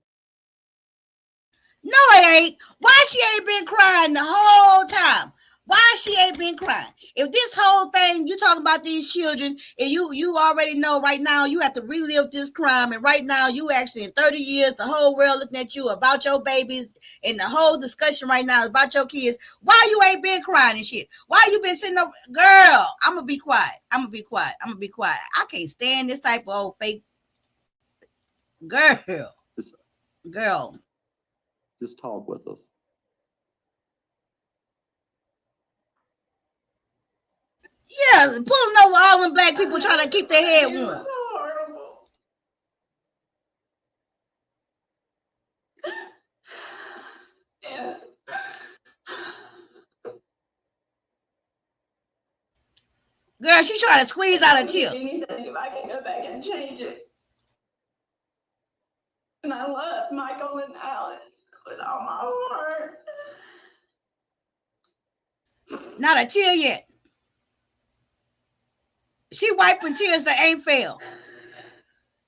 No, it ain't. Why she ain't been crying the whole time? Why she ain't been crying? If this whole thing, you talking about these children, and you already know right now you have to relive this crime, and right now you actually in 30 years, the whole world looking at you about your babies, and the whole discussion right now about your kids. Why you ain't been crying and shit? Why you been sitting up? Girl, I'm gonna be quiet. I'm gonna be quiet. I'm gonna be quiet. I can't stand this type of old fake girl. just talk with us. Yeah, pulling over all them black people trying to keep their head warm. Yeah. Girl, she trying to squeeze out a tear. Anything if I can go back and change it. And I love Michael and Alice with all my heart. Not a tear yet. She wiping tears that ain't fell.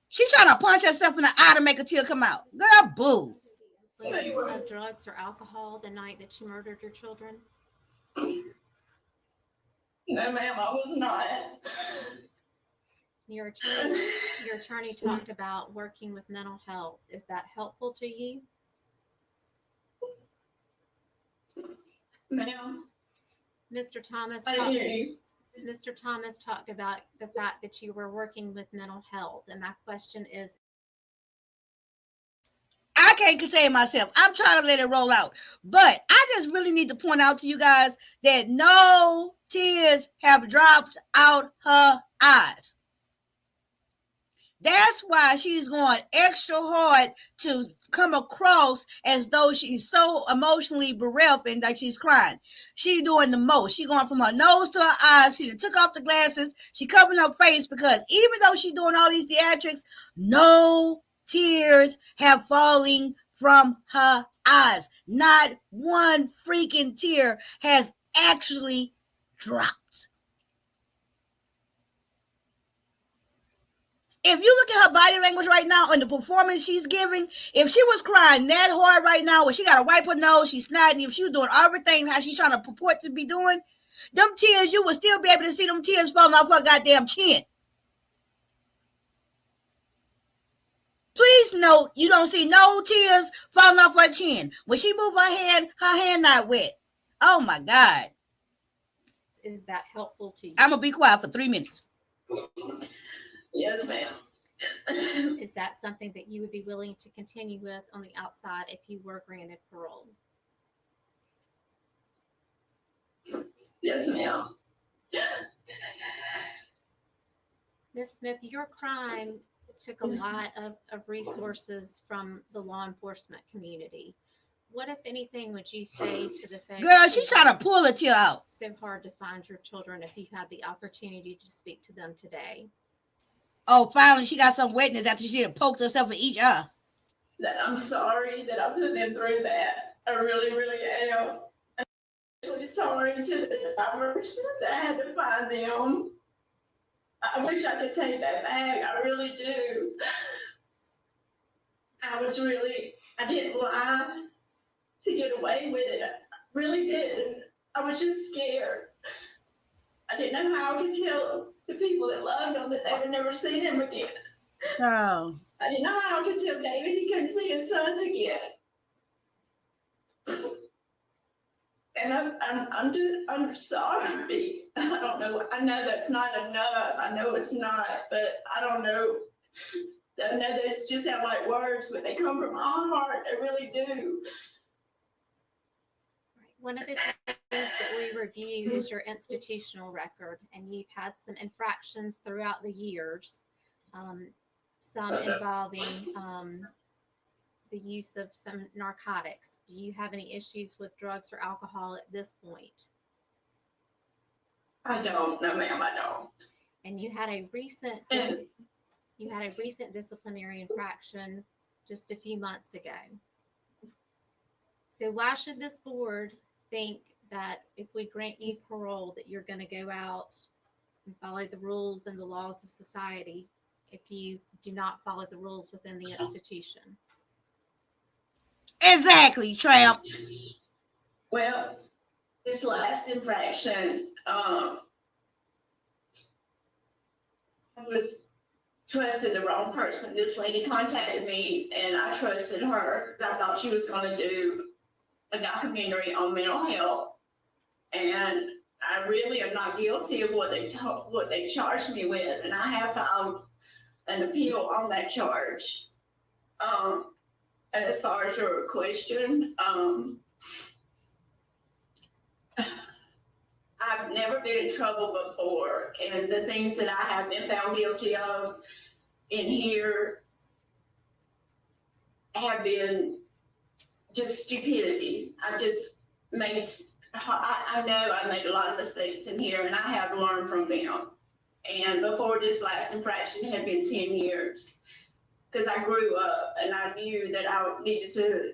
She trying to punch herself in the eye to make a tear come out. Girl, boo. Of drugs or alcohol the night that you murdered your children? No, ma'am, I was not. Your attorney talked about working with mental health. Is that helpful to you? Ma'am. Mr. Thomas. I hear you. Mr. Thomas talked about the fact that you were working with mental health, and my question is, I can't contain myself. I'm trying to let it roll out. But I just really need to point out to you guys that no tears have dropped out her eyes. That's why she's going extra hard to come across as though she's so emotionally bereft and that she's crying. She's doing the most. She's going from her nose to her eyes. She took off the glasses. She covering her face because even though she's doing all these theatrics, no tears have fallen from her eyes. Not one freaking tear has actually dropped. If you look at her body language right now and the performance she's giving, if she was crying that hard right now, where she got to wipe her nose, she's snotting, if she was doing everything how she's trying to purport to be doing, them tears, you would still be able to see them tears falling off her goddamn chin. Please note, you don't see no tears falling off her chin. When she move her hand not wet. Oh my God. is that helpful to you? I'm going to be quiet for 3 minutes. Yes, ma'am. Is that something that you would be willing to continue with on the outside if you were granted parole? Yes, ma'am. Ms. Smith, your crime took a lot of resources from the law enforcement community. What, if anything, would you say to the fact? Girl, she's trying to pull a tear out. So hard to find your children if you had the opportunity to speak to them today. Oh, finally, she got some wetness after she had poked herself in each eye. That I'm sorry that I put them through that. I really, really am. I'm actually sorry to the drivers that I had to find them. I wish I could take that back. I really do. I didn't lie to get away with it. I really didn't. I was just scared. I didn't know how I could tell the people that loved him that they would never see him again. Child. I didn't know how I could tell David he couldn't see his sons again. And I'm sorry. I don't know. I know that's not enough. I know it's not, but I don't know. I know that's just sound like words, but they come from my heart. They really do. One of the things that we review is your institutional record, and you've had some infractions throughout the years, some involving the use of some narcotics. Do you have any issues with drugs or alcohol at this point? I don't. No, ma'am, I don't. And you had a recent disciplinary infraction just a few months ago. So why should this board think that if we grant you parole that you're going to go out and follow the rules and the laws of society if you do not follow the rules within the institution? Exactly, Tramp. Well, this last infraction, I was trusted the wrong person. This lady contacted me and I trusted her. I thought she was going to do a documentary on mental health. And I really am not guilty of what they charged me with. And I have filed an appeal on that charge. And as far as your question, I've never been in trouble before, and the things that I have been found guilty of in here have been just stupidity. I know I made a lot of mistakes in here, and I have learned from them. And before this last infraction, it had been 10 years, because I grew up and I knew that I needed to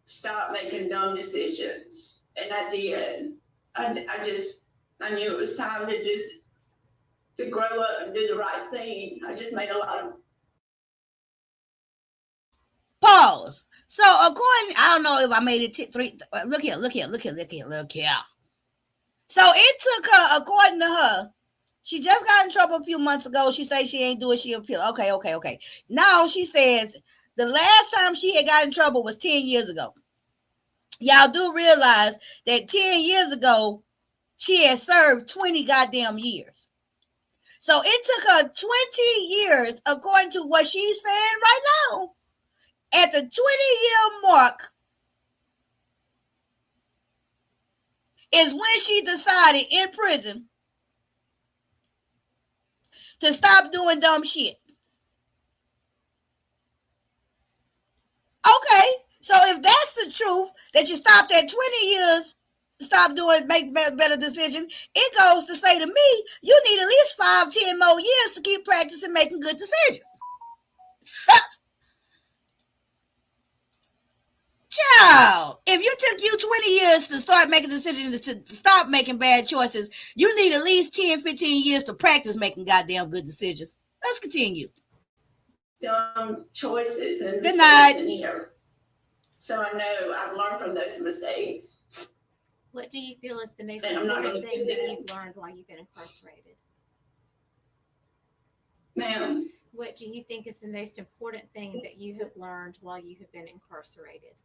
stop making dumb decisions, and I did. I knew it was time to grow up and do the right thing. I just made a lot of pause. So according, I don't know if I made it three. Look here. So it took her, according to her, she just got in trouble a few months ago. She says she ain't do it. She appeal. Okay. Now she says the last time she had got in trouble was 10 years ago. Y'all do realize that 10 years ago, she had served 20 goddamn years. So it took her 20 years, according to what she's saying right now. At the 20-year mark is when she decided in prison to stop doing dumb shit. Okay, so if that's the truth, that you stopped at 20 years, make better decisions, it goes to say to me, you need at least 5-10 more years to keep practicing making good decisions. Child, if you took you 20 years to start making decisions to stop making bad choices, you need at least 10-15 years to practice making goddamn good decisions. Let's continue. Dumb choices and Denied. mistakes in here. So I know I've learned from those mistakes. What do you feel is the most And I'm not important gonna do thing that that. you've learned while you've been incarcerated? Ma'am, What do you think is the most important thing that you have learned while you have been incarcerated?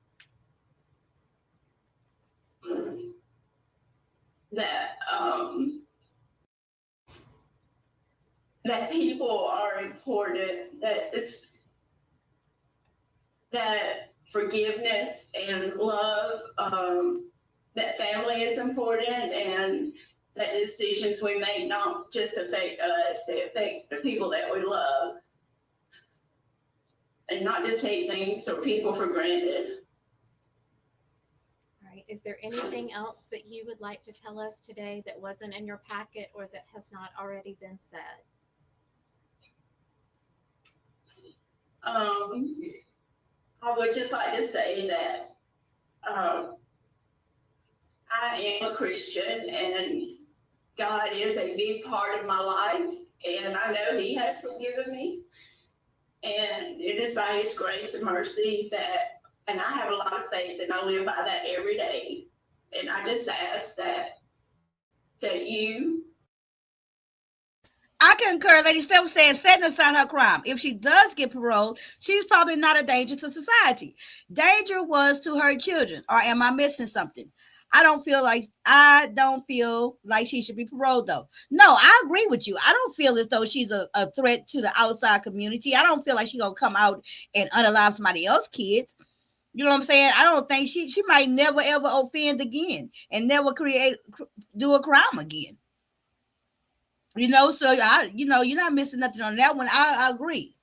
that people are important, that forgiveness and love, that family is important, and that decisions we make not just affect us, they affect the people that we love, and not to take things or people for granted. All right. Is there anything else that you would like to tell us today that wasn't in your packet or that has not already been said? I would just like to say that I am a Christian, and God is a big part of my life, and I know He has forgiven me, and it is by His grace and mercy and I have a lot of faith, and I live by that every day. And I just ask that you. I concur. Lady Steph says, setting aside her crime. If she does get parole, she's probably not a danger to society. Danger was to her children. Or am I missing something? I don't feel like she should be paroled, though. No, I agree with you. I don't feel as though she's a threat to the outside community. I don't feel like she's going to come out and unalive somebody else's kids. You know what I'm saying? I don't think she might never ever offend again and never do a crime again. You know, so you're not missing nothing on that one. I agree.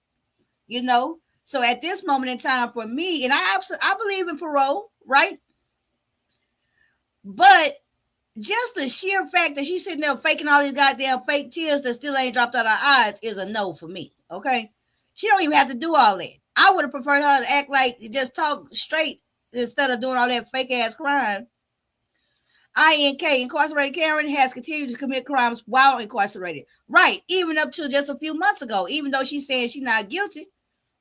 You know, so at this moment in time for me, and I believe in parole, right? But just the sheer fact that she's sitting there faking all these goddamn fake tears that still ain't dropped out her eyes is a no for me. Okay, she don't even have to do all that. I would have preferred her to act like just talk straight instead of doing all that fake ass crime. INK, incarcerated Karen, has continued to commit crimes while incarcerated. Right, even up to just a few months ago, even though she's saying she's not guilty.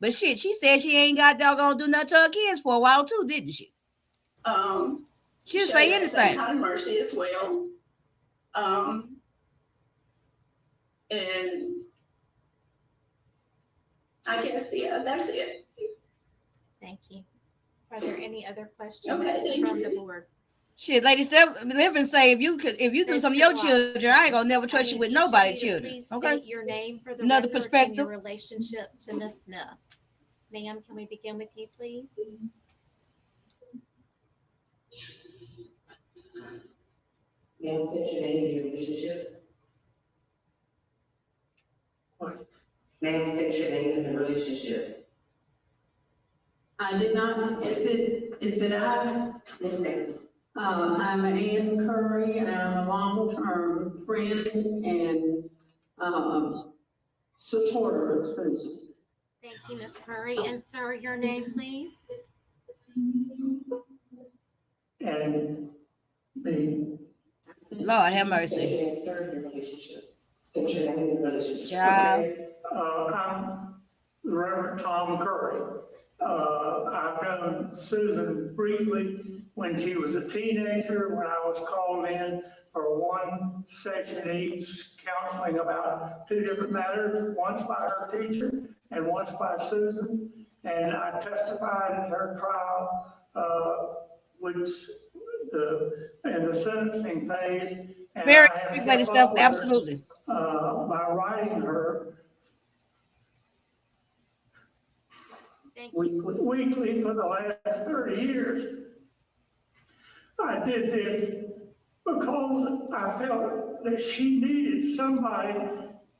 But shit, she said she ain't got doggone do nothing to her kids for a while too, didn't she? She didn't say anything. Out of mercy as well. And I guess, yeah, that's it. Thank you. Are there any other questions from the board? Shit, ladies, live and say if you do some of your children, I ain't gonna never trust you with nobody's children. Please okay. State your name for the another record perspective. And your relationship to Miss Smith. Ma'am, can we begin with you, please? Ma'am, state your name and your relationship. What? Ma'am, state your name and the relationship. I did not. Is it I? Yes, ma'am. I'm Ann Curry, and I'm a long-term friend and supporter of Susan. Thank you, Ms. Curry. And sir, your name, please. And the Lord have mercy. Child. I'm the Reverend Tom Curry. I've known Susan briefly when she was a teenager, when I was called in for one session each, counseling about two different matters, once by her teacher and once by Susan. And I testified in her trial, which in the sentencing phase. And very lady stuff, absolutely. By writing her weekly for the last 30 years. I did this because I felt that she needed somebody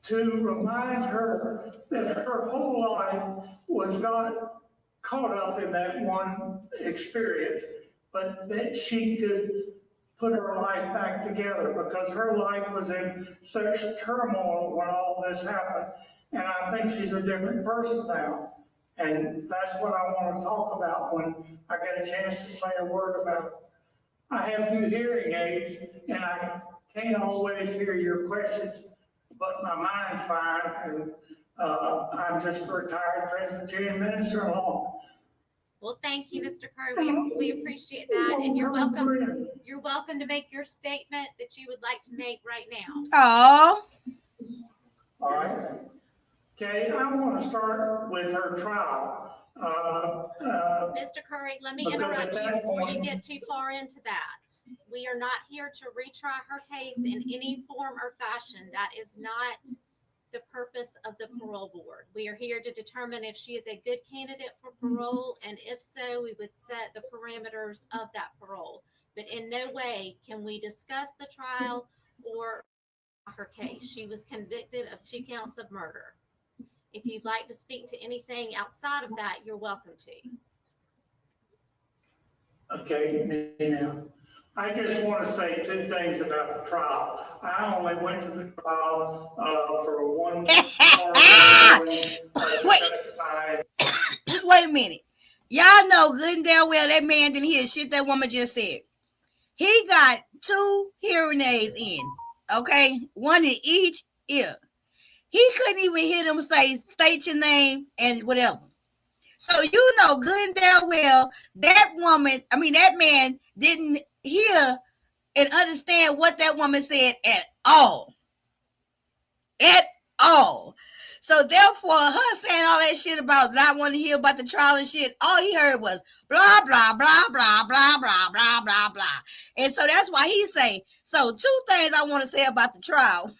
to remind her that her whole life was not caught up in that one experience, but that she could put her life back together, because her life was in such turmoil when all this happened. And I think she's a different person now. And that's what I want to talk about when I get a chance to say a word about it. I have new hearing aids, and I can't always hear your questions, but my mind's fine, and I'm just a retired Presbyterian minister alone. Well, thank you, Mr. Curry. We appreciate that, and you're welcome. You're welcome to make your statement that you would like to make right now. Oh. All right. Okay, I want to start with her trial. Mr. Curry, let me interrupt you before you get too far into that. We are not here to retry her case in any form or fashion. That is not the purpose of the parole board. We are here to determine if she is a good candidate for parole, and if so, we would set the parameters of that parole. But in no way can we discuss the trial or her case. She was convicted of 2 counts of murder. If you'd like to speak to anything outside of that, you're welcome to. Okay, now, I just want to say 2 things about the trial. I only went to the trial for a 1 Wait a minute. Y'all know good and damn well that man didn't hear shit that woman just said. He got 2 hearing aids in, okay? 1 in each ear. He couldn't even hear them say, state your name and whatever. So you know good and damn well that man didn't hear and understand what that woman said at all. At all. So therefore, her saying all that shit about not wanting to hear about the trial and shit, all he heard was blah, blah, blah, blah, blah, blah, blah, blah, blah. And so that's why he say, so 2 things I want to say about the trial.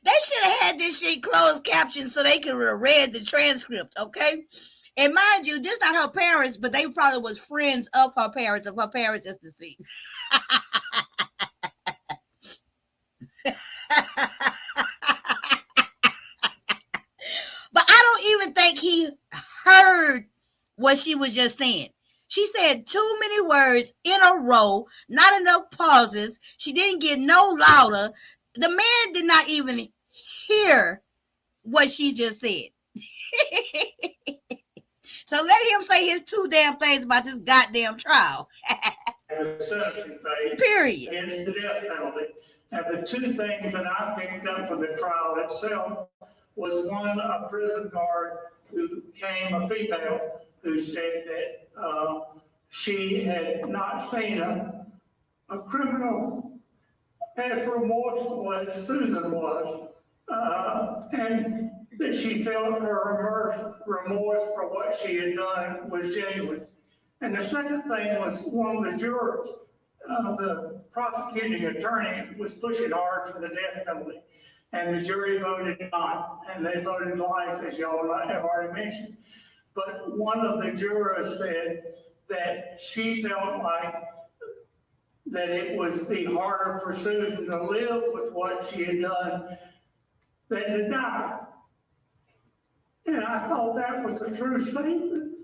They should have had this shit closed captioned so they could have read the transcript, okay? And mind you, this not her parents, but they probably was friends of her parents if her parents is deceased. But I don't even think he heard what she was just saying. She said too many words in a row, not enough pauses. She didn't get no louder. The man did not even hear what she just said. So let him say his two damn things about this goddamn trial. Period. Against the death penalty. And the two things that I picked up from the trial itself was one, a prison guard who came, a female, who said that she had not seen a criminal as remorseful as Susan was, and that she felt her remorse for what she had done was genuine. And the second thing was one of the jurors, the prosecuting attorney was pushing hard for the death penalty, and the jury voted not, and they voted life, as y'all have already mentioned. But one of the jurors said that she felt like that it would be harder for Susan to live with what she had done than to die. And I thought that was a true statement.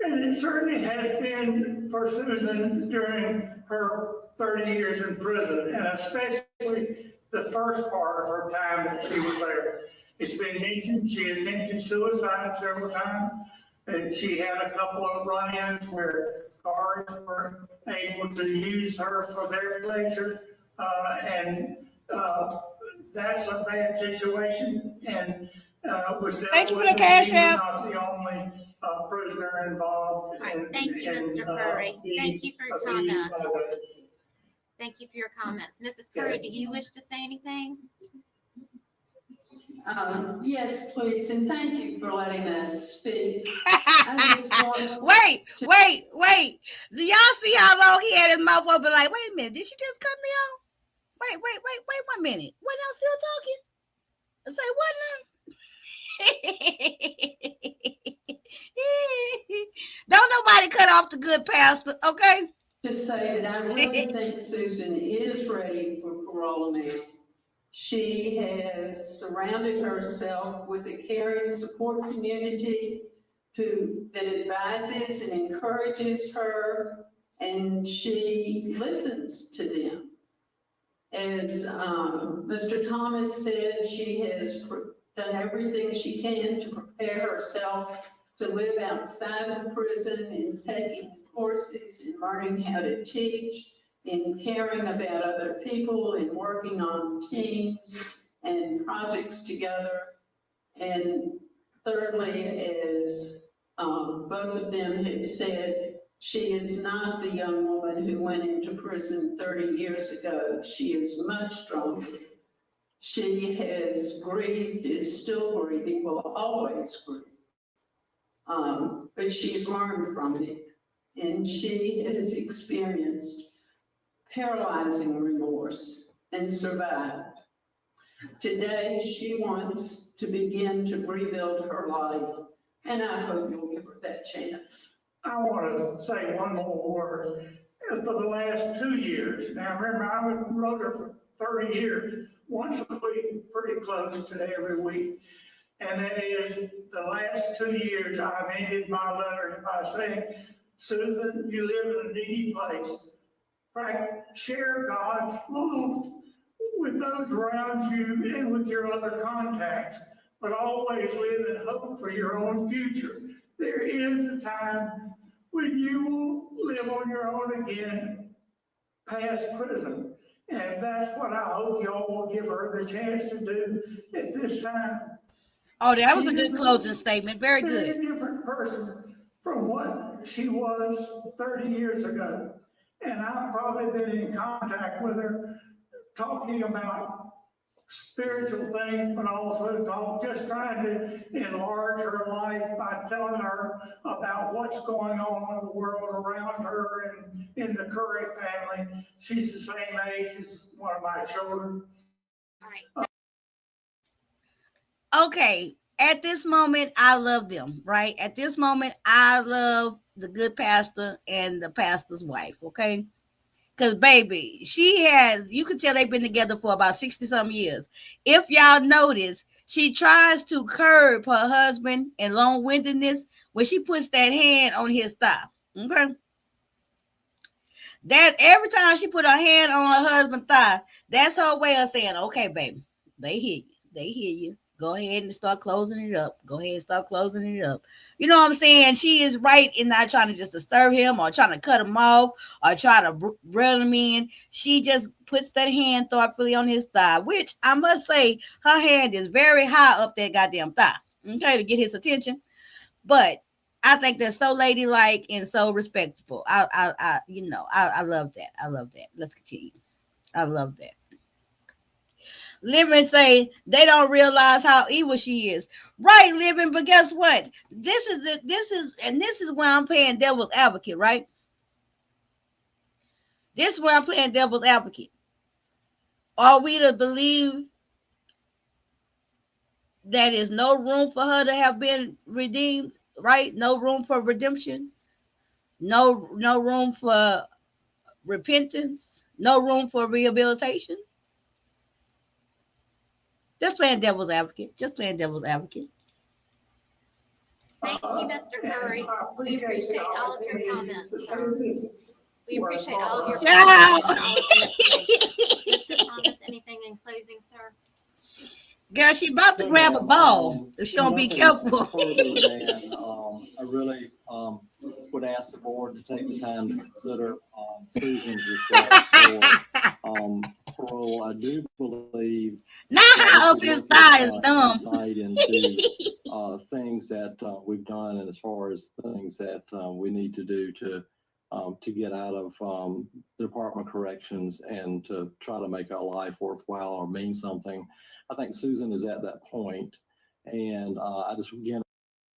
And it certainly has been for Susan during her 30 years in prison, and especially the first part of her time that she was there. It's been mentioned she attempted suicide several times, and she had a couple of run-ins where guards were able to use her for their pleasure, and that's a bad situation, and was dealt Thank you for with. the cash She was app. not the only prisoner involved. All right, thank you, Mr. Curry. Thank you for your comments. Thank you for your comments. Mrs. Curry, do you wish to say anything? Yes, please, and thank you for letting us speak. Wait. Do y'all see how long he had his mouth open? Like, wait a minute, did she just cut me off? Wait 1 minute. What, y'all still talking? Say what now? Don't nobody cut off the good pastor, okay? To say that I really think Susan is ready for parole now. She has surrounded herself with a caring support community that advises and encourages her, and she listens to them. As Mr. Thomas said, she has done everything she can to prepare herself to live outside of prison and taking courses and learning how to teach and caring about other people and working on teams and projects together. And thirdly, as both of them have said, she is not the young woman who went into prison 30 years ago. She is much stronger. She has grieved, is still grieving, will always grieve. But she's learned from it. And she has experienced paralyzing remorse and survived. Today, she wants to begin to rebuild her life, and I hope you'll give her that chance. I want to say one more word. For the last 2 years, now remember, I wrote her for 30 years, once a week, pretty close to every week. And that is the last 2 years, I've ended my letters by saying, Susan, you live in a needy place. Right? Share God's love with those around you and with your other contacts, but always live in hope for your own future. There is a time when you will live on your own again past prison. And that's what I hope y'all will give her the chance to do at this time. Oh, that was a good closing statement. Very good. She's a different person from what she was 30 years ago. And I've probably been in contact with her talking about spiritual things, but also just trying to enlarge her life by telling her about what's going on in the world around her and in the Curry family. She's the same age as one of my children. All right. Okay, at this moment, I love them, right? At this moment, I love the good pastor and the pastor's wife, okay? Because, baby, you can tell they've been together for about 60 some years. If y'all notice, she tries to curb her husband and long windedness when she puts that hand on his thigh, okay? That every time she put her hand on her husband's thigh, that's her way of saying, okay, baby, they hear you. They hear you. Go ahead and start closing it up. Go ahead and start closing it up. You know what I'm saying? She is right in not trying to just disturb him or trying to cut him off or try to reel him in. She just puts that hand thoughtfully on his thigh, which I must say, her hand is very high up that goddamn thigh, okay, to get his attention. But I think they're so ladylike and so respectful. I love that. I love that. Let's continue. I love that. Living say they don't realize how evil she is. Right, Living, but guess what? This is where I'm playing devil's advocate, right? This is where I'm playing devil's advocate. Are we to believe that is no room for her to have been redeemed, right? No room for redemption. No room for repentance, no room for rehabilitation. Just playing devil's advocate. Just playing devil's advocate. Thank you, Mr. Curry. We appreciate all of your comments, sir. We appreciate all of your comments and all of your information. Mr. Thomas, anything in closing, sir? Girl, she about to grab a ball if she don't be careful. I really would ask the board to take the time to consider Susan's request for parole. I do believe not how up his thigh is dumb. Insight into things that we've done, and as far as things that we need to do to get out of the Department of Corrections and to try to make our life worthwhile or mean something. I think Susan is at that point, and I just again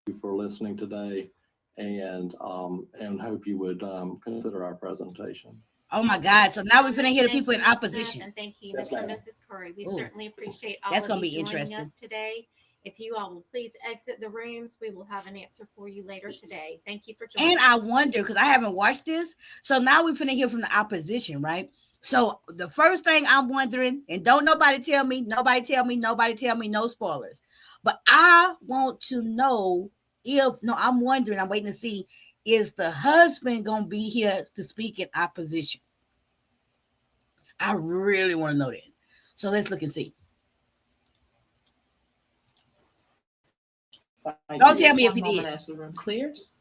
thank you for listening today, and hope you would consider our presentation. Oh my God! So now we're finna hear the people in opposition. And thank you, Mr. and Mrs. Curry. We certainly appreciate all that's of gonna you be joining interesting. us today. If you all will please exit the rooms, we will have an answer for you later today. Thank you for joining. And I wonder, because I haven't watched this, so now we're finna hear from the opposition, right? So the first thing I'm wondering, and don't nobody tell me, no spoilers. But I want to know I'm wondering, I'm waiting to see, is the husband gonna be here to speak in opposition? I really want to know that. So let's look and see. Don't tell me if he did. As the room clears.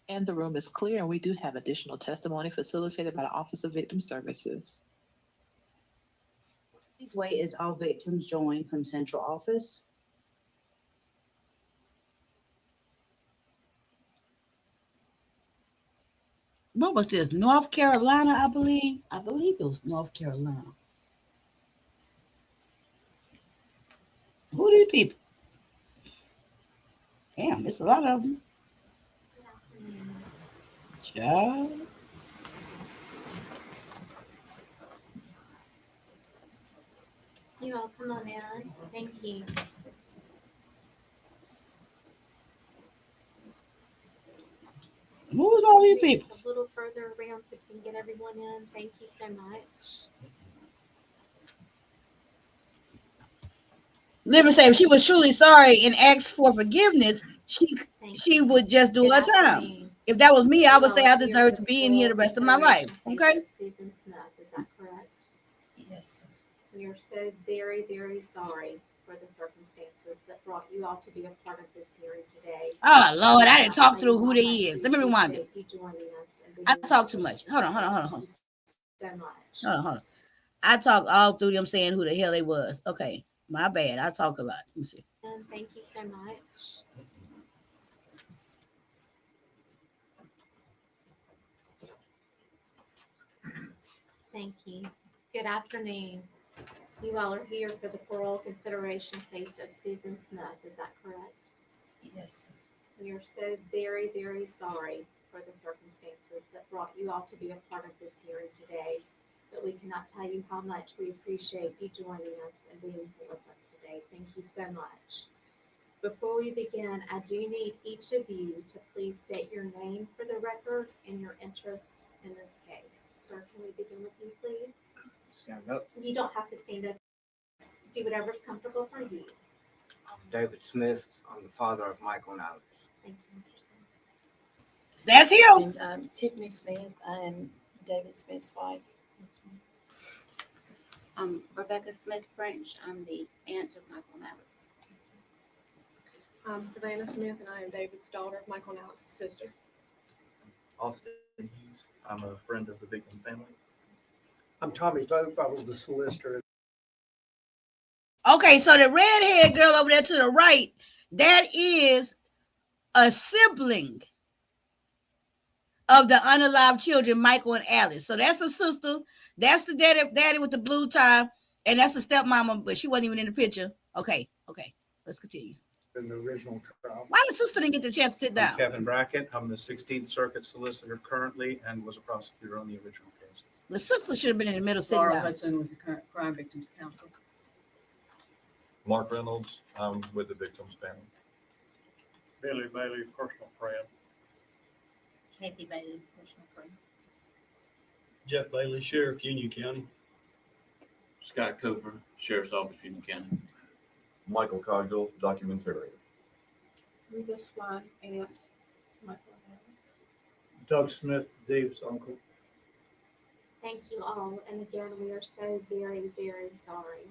And the room is clear, and we do have additional testimony facilitated by the Office of Victim Services. This way is all victims join from central office. What was this? North Carolina, I believe. I believe it was North Carolina. Who are these people? Damn, there's a lot of them. Child. You all come on in. Thank you. Who's all these people? Just a little further around so we can get everyone in. Thank you so much. Living say if she was truly sorry and asked for forgiveness, she would just do her time. If that was me, I would say I deserve to be in here the rest of my life. Okay. Susan Smith, is that correct? Yes. We are so very, very sorry for the circumstances that brought you all to be a part of this hearing today. Oh Lord, I didn't talk through who they is. Let me rewind it. I talk too much. Hold on. So much. Hold on. I talked all through them saying who the hell they was. Okay, my bad. I talk a lot. Let me see. And thank you so much. Thank you. Good afternoon. You all are here for the parole consideration case of Susan Smith. Is that correct? Yes. We are so very, very sorry for the circumstances that brought you all to be a part of this hearing today. But we cannot tell you how much we appreciate you joining us and being here with us today. Thank you so much. Before we begin, I do need each of you to please state your name for the record and your interest in this case. Sir, can we begin with you, please? Stand up. You don't have to stand up. Do whatever's comfortable for you. I'm David Smith. I'm the father of Michael and Alex. Thank you, Mr. Smith. That's him. And I'm Tiffany Smith. I'm David Smith's wife. I'm Rebecca Smith French. I'm the aunt of Michael and Alex. I'm Savannah Smith, and I am David's daughter, Michael and Alex's sister. Austin Hughes. I'm a friend of the victim family. I'm Tommy Pope. I was the solicitor. Okay, so the redhead girl over there to the right, that is a sibling of the unalived children, Michael and Alice. So that's a sister. That's the daddy with the blue tie, and that's a stepmama, but she wasn't even in the picture. Okay, let's continue. In the original trial. Why the sister didn't get the chance to sit down? I'm Kevin Brackett. I'm the 16th Circuit solicitor currently and was a prosecutor on the original case. The sister should have been in the middle sitting Laura down. Hudson with the current Crime Victims Council. Mark Reynolds, I'm with the victim's family. Billy Bailey, personal friend. Kathy Bailey, personal friend. Jeff Bailey, Sheriff, Union County. Scott Cooper, Sheriff's Office, Union County. Michael Cogdill, documentarian. Rita Swan, aunt to Michael and Alex. Doug Smith, Dave's uncle. Thank you all. And again, we are so very, very sorry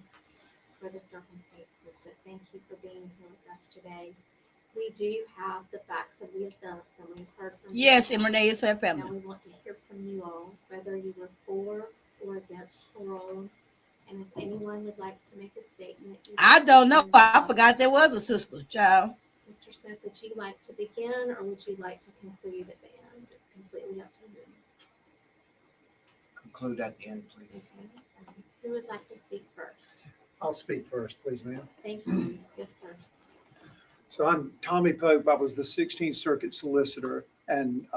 for the circumstances, but thank you for being here with us today. We do have the facts of the offense, and we've heard from Yes, you. and Renee is her family. Now we want to hear from you all, whether you were for or against parole. And if anyone would like to make a statement. I don't know. I forgot there was a sister, child. Mr. Smith, would you like to begin or would you like to conclude at the end? It's completely up to you. Conclude at the end, please. Okay. Who would like to speak first? I'll speak first, please, ma'am. Thank you. Yes, sir. So I'm Tommy Pope. I was the 16th Circuit solicitor, and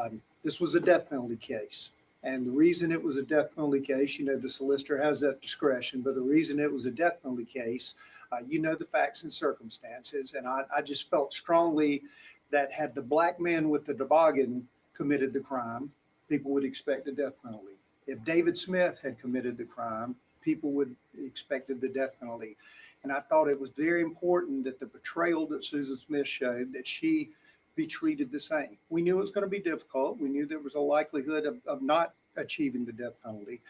this was a death penalty case. And the reason it was a death penalty case, the solicitor has that discretion, but the reason it was a death penalty case, the facts and circumstances. And I just felt strongly that had the black man with the toboggan committed the crime, people would expect a death penalty. If David Smith had committed the crime, people would expected the death penalty. And I thought it was very important that the betrayal that Susan Smith showed, that she be treated the same. We knew it was going to be difficult. We knew there was a likelihood of not achieving the death penalty.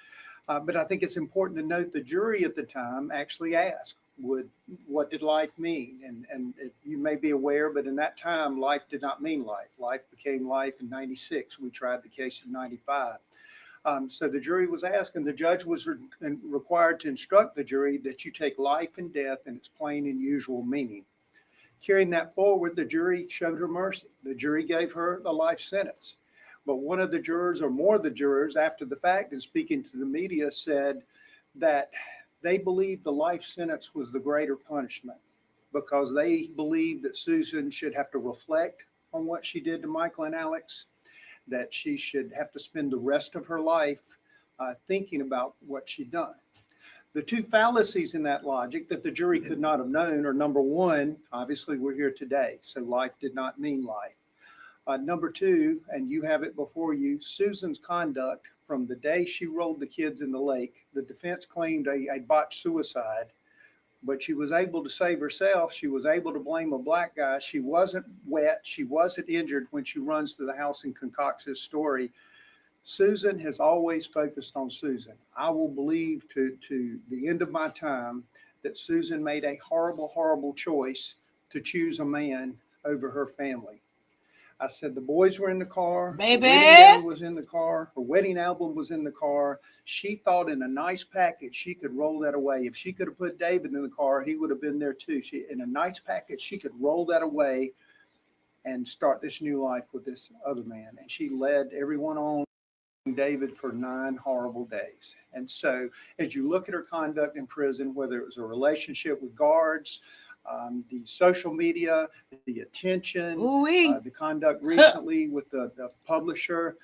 But I think it's important to note the jury at the time actually asked, what did life mean? And you may be aware, but in that time, life did not mean life. Life became life in 96. We tried the case in 95. So the jury was asked, and the judge was required to instruct the jury that you take life and death in its plain and usual meaning. Carrying that forward, the jury showed her mercy. The jury gave her a life sentence. But one of the jurors, or more of the jurors, after the fact, and speaking to the media, said that they believed the life sentence was the greater punishment because they believed that Susan should have to reflect on what she did to Michael and Alex, that she should have to spend the rest of her life thinking about what she'd done. The two fallacies in that logic that the jury could not have known are, number one, obviously we're here today, so life did not mean life. Number two, and you have it before you, Susan's conduct from the day she rolled the kids in the lake. The defense claimed a botched suicide, but she was able to save herself. She was able to blame a black guy. She wasn't wet. She wasn't injured when she runs to the house and concocts this story. Susan has always focused on Susan. I will believe to the end of my time that Susan made a horrible, horrible choice to choose a man over her family. I said the boys were in the car. Baby. Her wedding gown was in the car. Her wedding album was in the car. She thought in a nice package she could roll that away. If she could have put David in the car, he would have been there too. In a nice package, she could roll that away and start this new life with this other man. And she led everyone on David for 9 horrible days. And so as you look at her conduct in prison, whether it was a relationship with guards, the social media, the attention, Ooh-wee. the conduct recently with the publisher.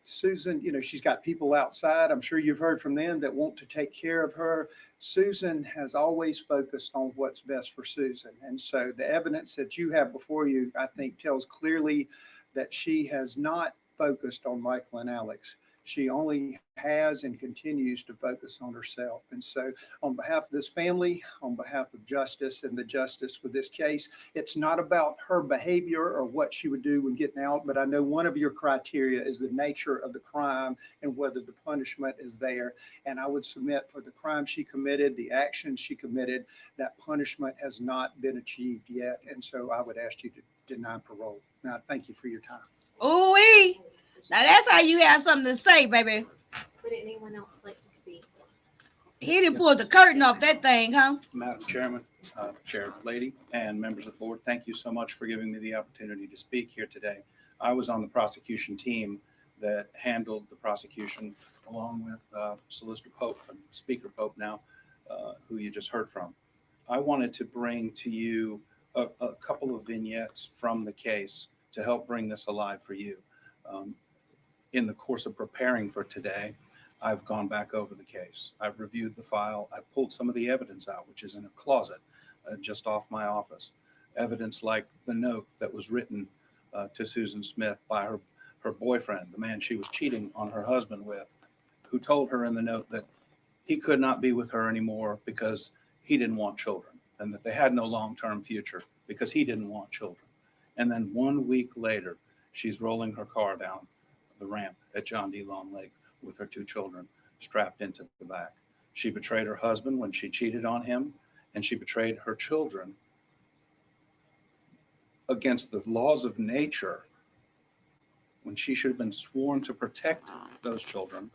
Susan, you know, she's got people outside. I'm sure you've heard from them that want to take care of her. Susan has always focused on what's best for Susan. And so the evidence that you have before you, I think, tells clearly that she has not focused on Michael and Alex. She only has and continues to focus on herself. And so on behalf of this family, on behalf of justice and the justice for this case, it's not about her behavior or what she would do when getting out, but I know one of your criteria is the nature of the crime and whether the punishment is there. And I would submit for the crime she committed, the action she committed, that punishment has not been achieved yet. And so I would ask you to deny parole. Now, thank you for your time. Ooh-wee. Now that's how you have something to say, baby. Would anyone else like to speak? He didn't pull the curtain off that thing, huh? Madam Chairman, Chair Lady, and members of the board, thank you so much for giving me the opportunity to speak here today. I was on the prosecution team that handled the prosecution along with Solicitor Pope and Speaker Pope now, who you just heard from. I wanted to bring to you a couple of vignettes from the case to help bring this alive for you. In the course of preparing for today, I've gone back over the case. I've reviewed the file. I've pulled some of the evidence out, which is in a closet just off my office. Evidence like the note that was written to Susan Smith by her boyfriend, the man she was cheating on her husband with, who told her in the note that he could not be with her anymore because he didn't want children, and that they had no long-term future because he didn't want children. And then 1 week later, she's rolling her car down the ramp at John D. Long Lake with her 2 children strapped into the back. She betrayed her husband when she cheated on him, and she betrayed her children against the laws of nature when she should have been sworn to protect those children.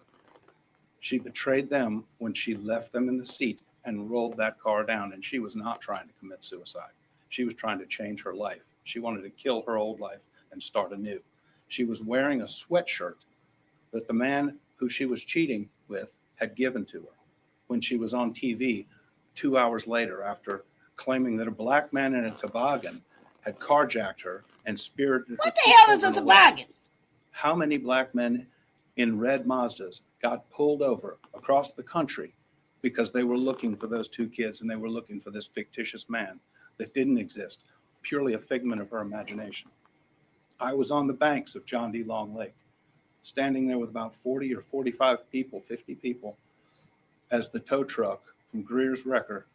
She betrayed them when she left them in the seat and rolled that car down, and she was not trying to commit suicide. She was trying to change her life. She wanted to kill her old life and start anew. She was wearing a sweatshirt that the man who she was cheating with had given to her when she was on TV 2 hours later after claiming that a black man in a toboggan had carjacked her and spirited her. What the hell is a toboggan? How many black men in red Mazdas got pulled over across the country because they were looking for those 2 kids and they were looking for this fictitious man that didn't exist, purely a figment of her imagination? I was on the banks of John D. Long Lake, standing there with about 40 or 45 people, 50 people, as the tow truck from Greer's Wrecker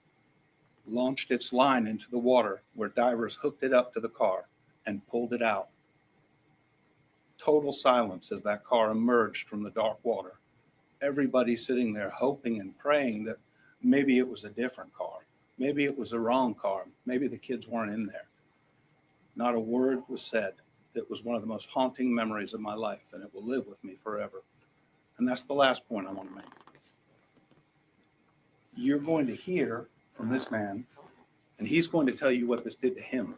launched its line into the water where divers hooked it up to the car and pulled it out. Total silence as that car emerged from the dark water. Everybody sitting there hoping and praying that maybe it was a different car. Maybe it was the wrong car. Maybe the kids weren't in there. Not a word was said. It was one of the most haunting memories of my life, and it will live with me forever. And that's the last point I want to make. You're going to hear from this man, and he's going to tell you what this did to him.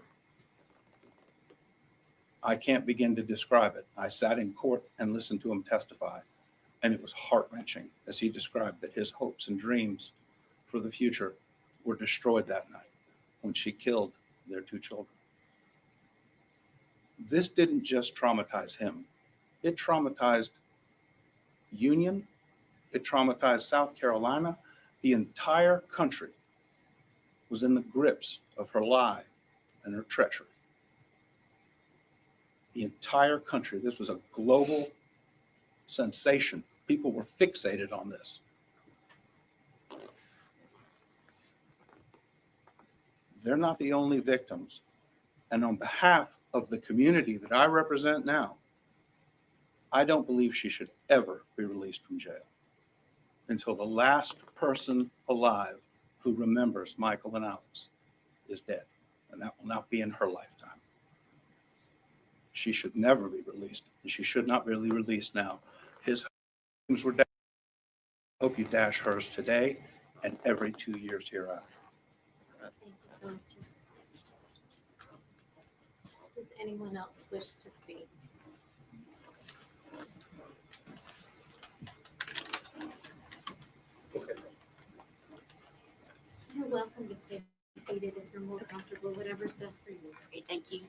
I can't begin to describe it. I sat in court and listened to him testify, and it was heart-wrenching as he described that his hopes and dreams for the future were destroyed that night when she killed their 2 children. This didn't just traumatize him. It traumatized Union. It traumatized South Carolina. The entire country was in the grips of her lie and her treachery. The entire country. This was a global sensation. People were fixated on this. They're not the only victims. And on behalf of the community that I represent now, I don't believe she should ever be released from jail until the last person alive who remembers Michael and Alex is dead. And that will not be in her lifetime. She should never be released, and she should not really released now. His homes were dashed. I hope you dash hers today and every 2 years hereafter. Thank you so much. Does anyone else wish to speak? Okay. You're welcome to stay seated if you're more comfortable, whatever's best for you. Okay, thank you.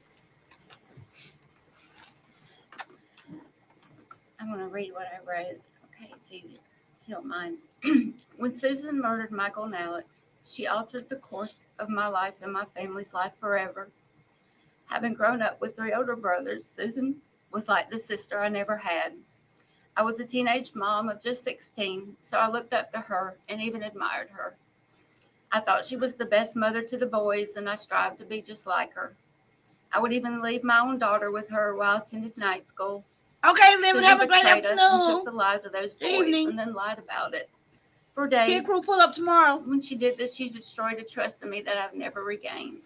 I'm gonna read what I wrote. Okay, it's easier, if you don't mind. When Susan murdered Michael and Alex, she altered the course of my life and my family's life forever. Having grown up with 3 older brothers, Susan was like the sister I never had. I was a teenage mom of just 16, so I looked up to her and even admired her. I thought she was the best mother to the boys, and I strived to be just like her. I would even leave my own daughter with her while I attended night school. Okay, Lemon, have a great betrayed us and afternoon. took the lives of those boys Evening. and then lied about it. For days. Pit crew pull up tomorrow. When she did this, she destroyed a trust in me that I've never regained.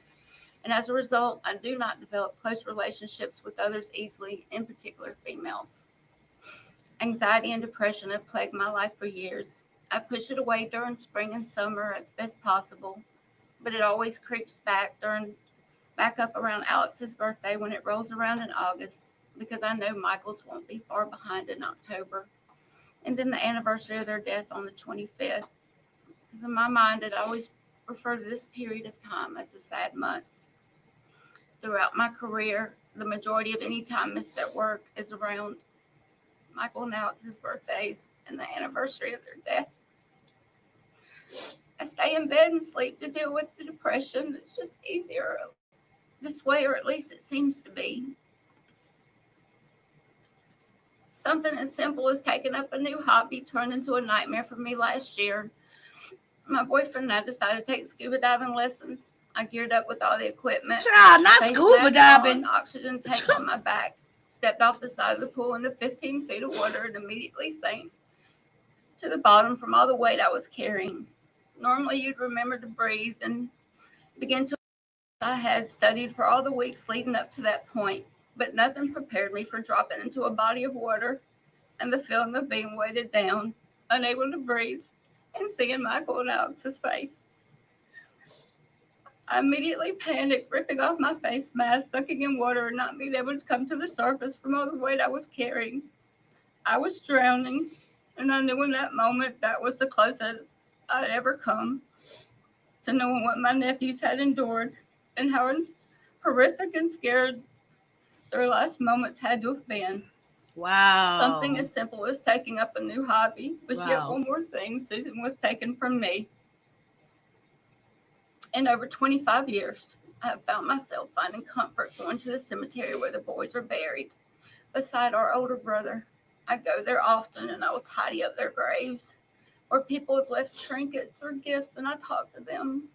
And as a result, I do not develop close relationships with others easily, in particular females. Anxiety and depression have plagued my life for years. I push it away during spring and summer as best possible, but it always creeps back up around Alex's birthday when it rolls around in August, because I know Michael's won't be far behind in October. And then the anniversary of their death on the 25th. In my mind, I always refer to this period of time as the sad months. Throughout my career, the majority of any time missed at work is around Michael and Alex's birthdays and the anniversary of their death. I stay in bed and sleep to deal with the depression. It's just easier this way, or at least it seems to be. Something as simple as taking up a new hobby turned into a nightmare for me last year. My boyfriend and I decided to take scuba diving lessons. I geared up with all the equipment. Child, not face scuba mask diving. on, oxygen tank on my back. Stepped off the side of the pool into 15 feet of water and immediately sank to the bottom from all the weight I was carrying. Normally, you'd remember to breathe and begin to. I had studied for all the weeks leading up to that point, but nothing prepared me for dropping into a body of water and the feeling of being weighted down, unable to breathe, and seeing Michael and Alex's face. I immediately panicked, ripping off my face mask, sucking in water, and not being able to come to the surface from all the weight I was carrying. I was drowning, and I knew in that moment that was the closest I'd ever come to knowing what my nephews had endured and how horrific and scared their last moments had to have been. Wow. Something as simple as taking up a new hobby was yet Wow. one more thing Susan was taken from me. In over 25 years, I have found myself finding comfort going to the cemetery where the boys are buried, beside our older brother. I go there often and I will tidy up their graves, where people have left trinkets or gifts, and I talk to them.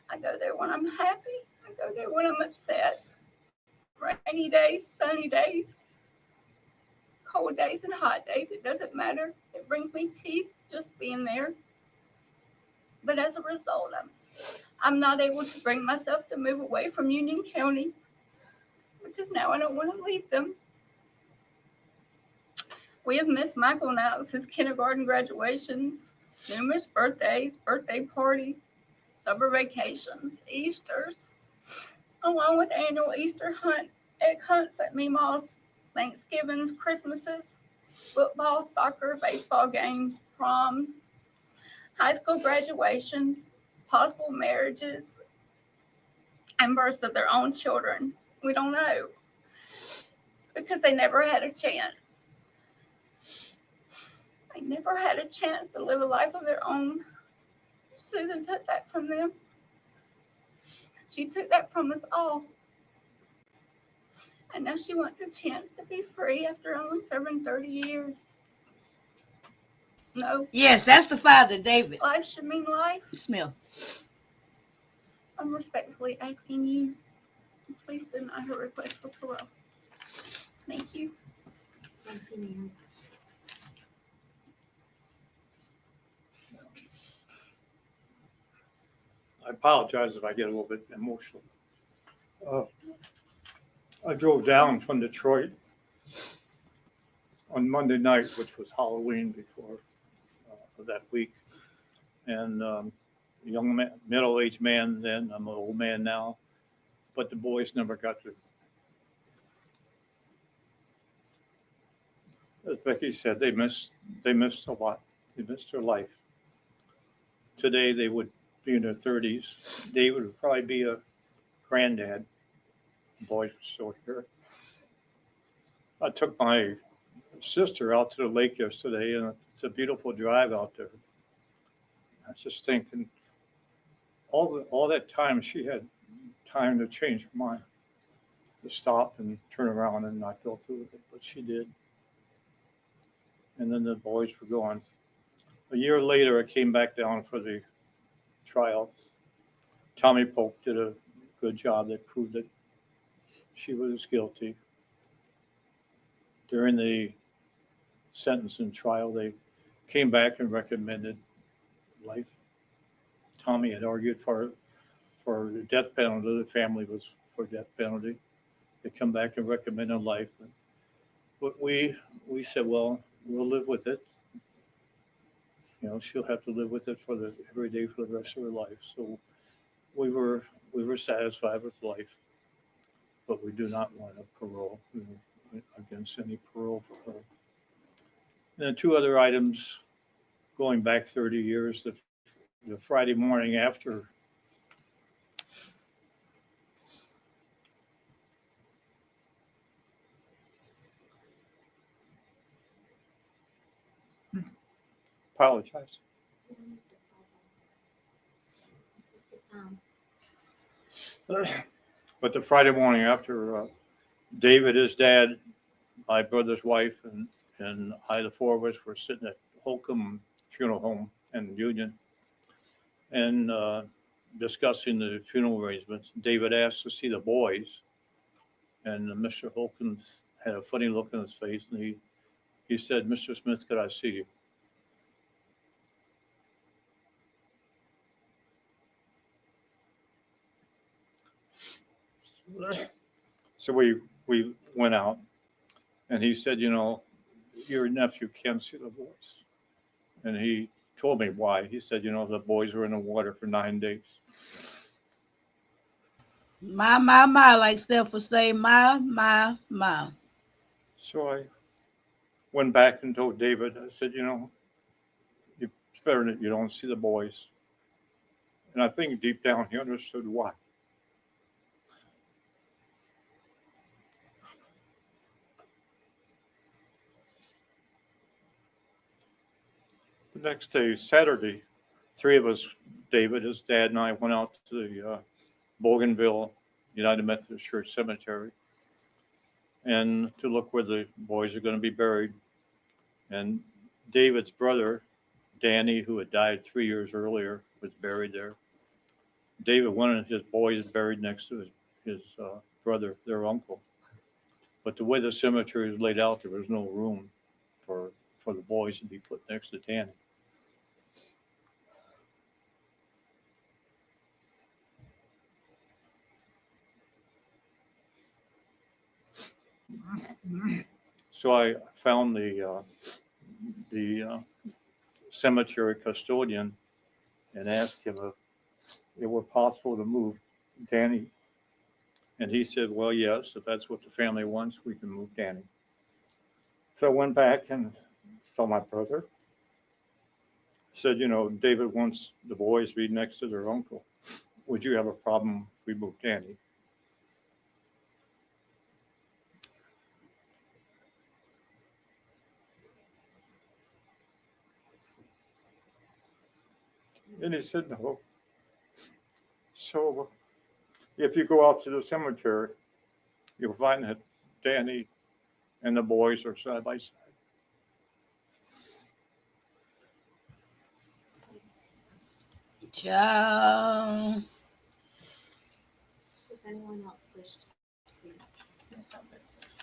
I go there when I'm happy. I go there when I'm upset. Rainy days, sunny days, cold days, and hot days. It doesn't matter. It brings me peace just being there. But as a result, I'm not able to bring myself to move away from Union County because now I don't want to leave them. We have missed Michael and Alex's kindergarten graduations, numerous birthdays, birthday parties, summer vacations, Easters, along with annual Easter egg hunts at Meemaw's, Thanksgivings, Christmases, football, soccer, baseball games, proms, high school graduations, possible marriages, and births of their own children. We don't know because they never had a chance. They never had a chance to live a life of their own. Susan took that from them. She took that from us all. And now she wants a chance to be free after only serving 30 years. No. Yes, that's the father, David. Life should mean life. Smith. I'm respectfully asking you to please deny her request for parole. Thank you. Thank you, ma'am. I apologize if I get a little bit emotional. I drove down from Detroit on Monday night, which was Halloween before that week. And a young man, middle-aged man then, I'm an old man now, but the boys never got to. As Becky said, they missed a lot. They missed their life. Today they would be in their 30s. David would probably be a granddad. The boys were still here. I took my sister out to the lake yesterday, and it's a beautiful drive out there. I was just thinking, all that time she had time to change her mind, to stop and turn around and not go through with it, but she did. And then the boys were gone. A year later, I came back down for the trial. Tommy Polk did a good job. They proved that she was guilty. During the sentencing trial, they came back and recommended life. Tommy had argued for the death penalty. The family was for death penalty. They come back and recommended life. But we said, well, we'll live with it. You know, she'll have to live with it every day for the rest of her life. So we were satisfied with life, but we do not want a parole. We were against any parole for her. And then two other items going back 30 years. The Friday morning after apologize. But the Friday morning after David, his dad, my brother's wife, and I, the four of us, were sitting at Holcomb Funeral Home in Union and discussing the funeral arrangements. David asked to see the boys, and Mr. Holcomb had a funny look on his face, and he said, "Mr. Smith, could I see you?" So we went out, and he said, "You know, your nephew can't see the boys." And he told me why. He said, "You know, the boys were in the water for 9 days." My, like Steph would say, my. So I went back and told David, I said, "You know, it's better that you don't see the boys." And I think deep down he understood why. The next day, Saturday, three of us, David, his dad, and I went out to the Bougainville United Methodist Church Cemetery and to look where the boys are going to be buried. And David's brother, Danny, who had died 3 years earlier, was buried there. David wanted his boys buried next to his brother, their uncle. But the way the cemetery was laid out, there was no room for the boys to be put next to Danny. So I found the cemetery custodian and asked him if it were possible to move Danny. And he said, "Well, yes, if that's what the family wants, we can move Danny." So I went back and saw my brother. Said, "You know, David wants the boys to be next to their uncle. Would you have a problem if we moved Danny?" And he said, "No." So if you go out to the cemetery, you'll find that Danny and the boys are side by side. Ciao. Does anyone else wish to speak? Yes, I'll vote this.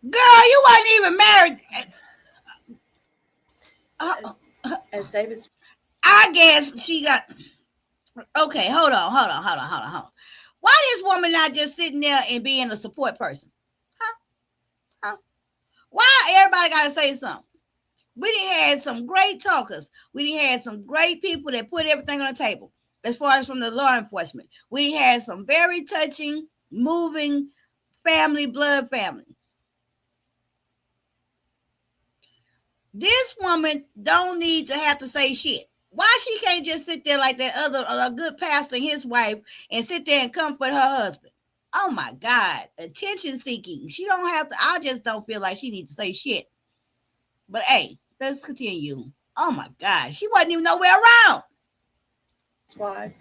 Girl, you wasn't even married. As David's. I guess she got. Okay, hold on. Why this woman not just sitting there and being a support person? Huh? Why everybody got to say something? We done had some great talkers. We done had some great people that put everything on the table. As far as from the law enforcement, we done had some very touching, moving blood family. This woman don't need to have to say shit. Why she can't just sit there like that other a good pastor and his wife and sit there and comfort her husband? Oh my God, attention seeking. She don't have to. I just don't feel like she needs to say shit. But hey, let's continue. Oh my God, she wasn't even nowhere around. His wife.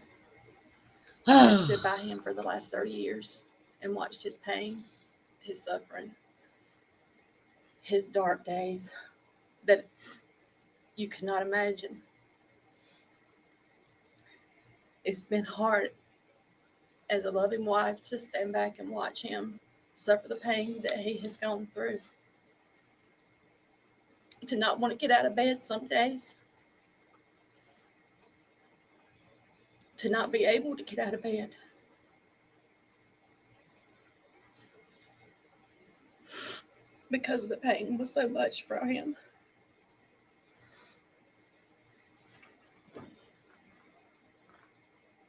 I stood by him for the last 30 years and watched his pain, his suffering, his dark days that you cannot imagine. It's been hard as a loving wife to stand back and watch him suffer the pain that he has gone through. To not want to get out of bed some days. To not be able to get out of bed. Because the pain was so much for him.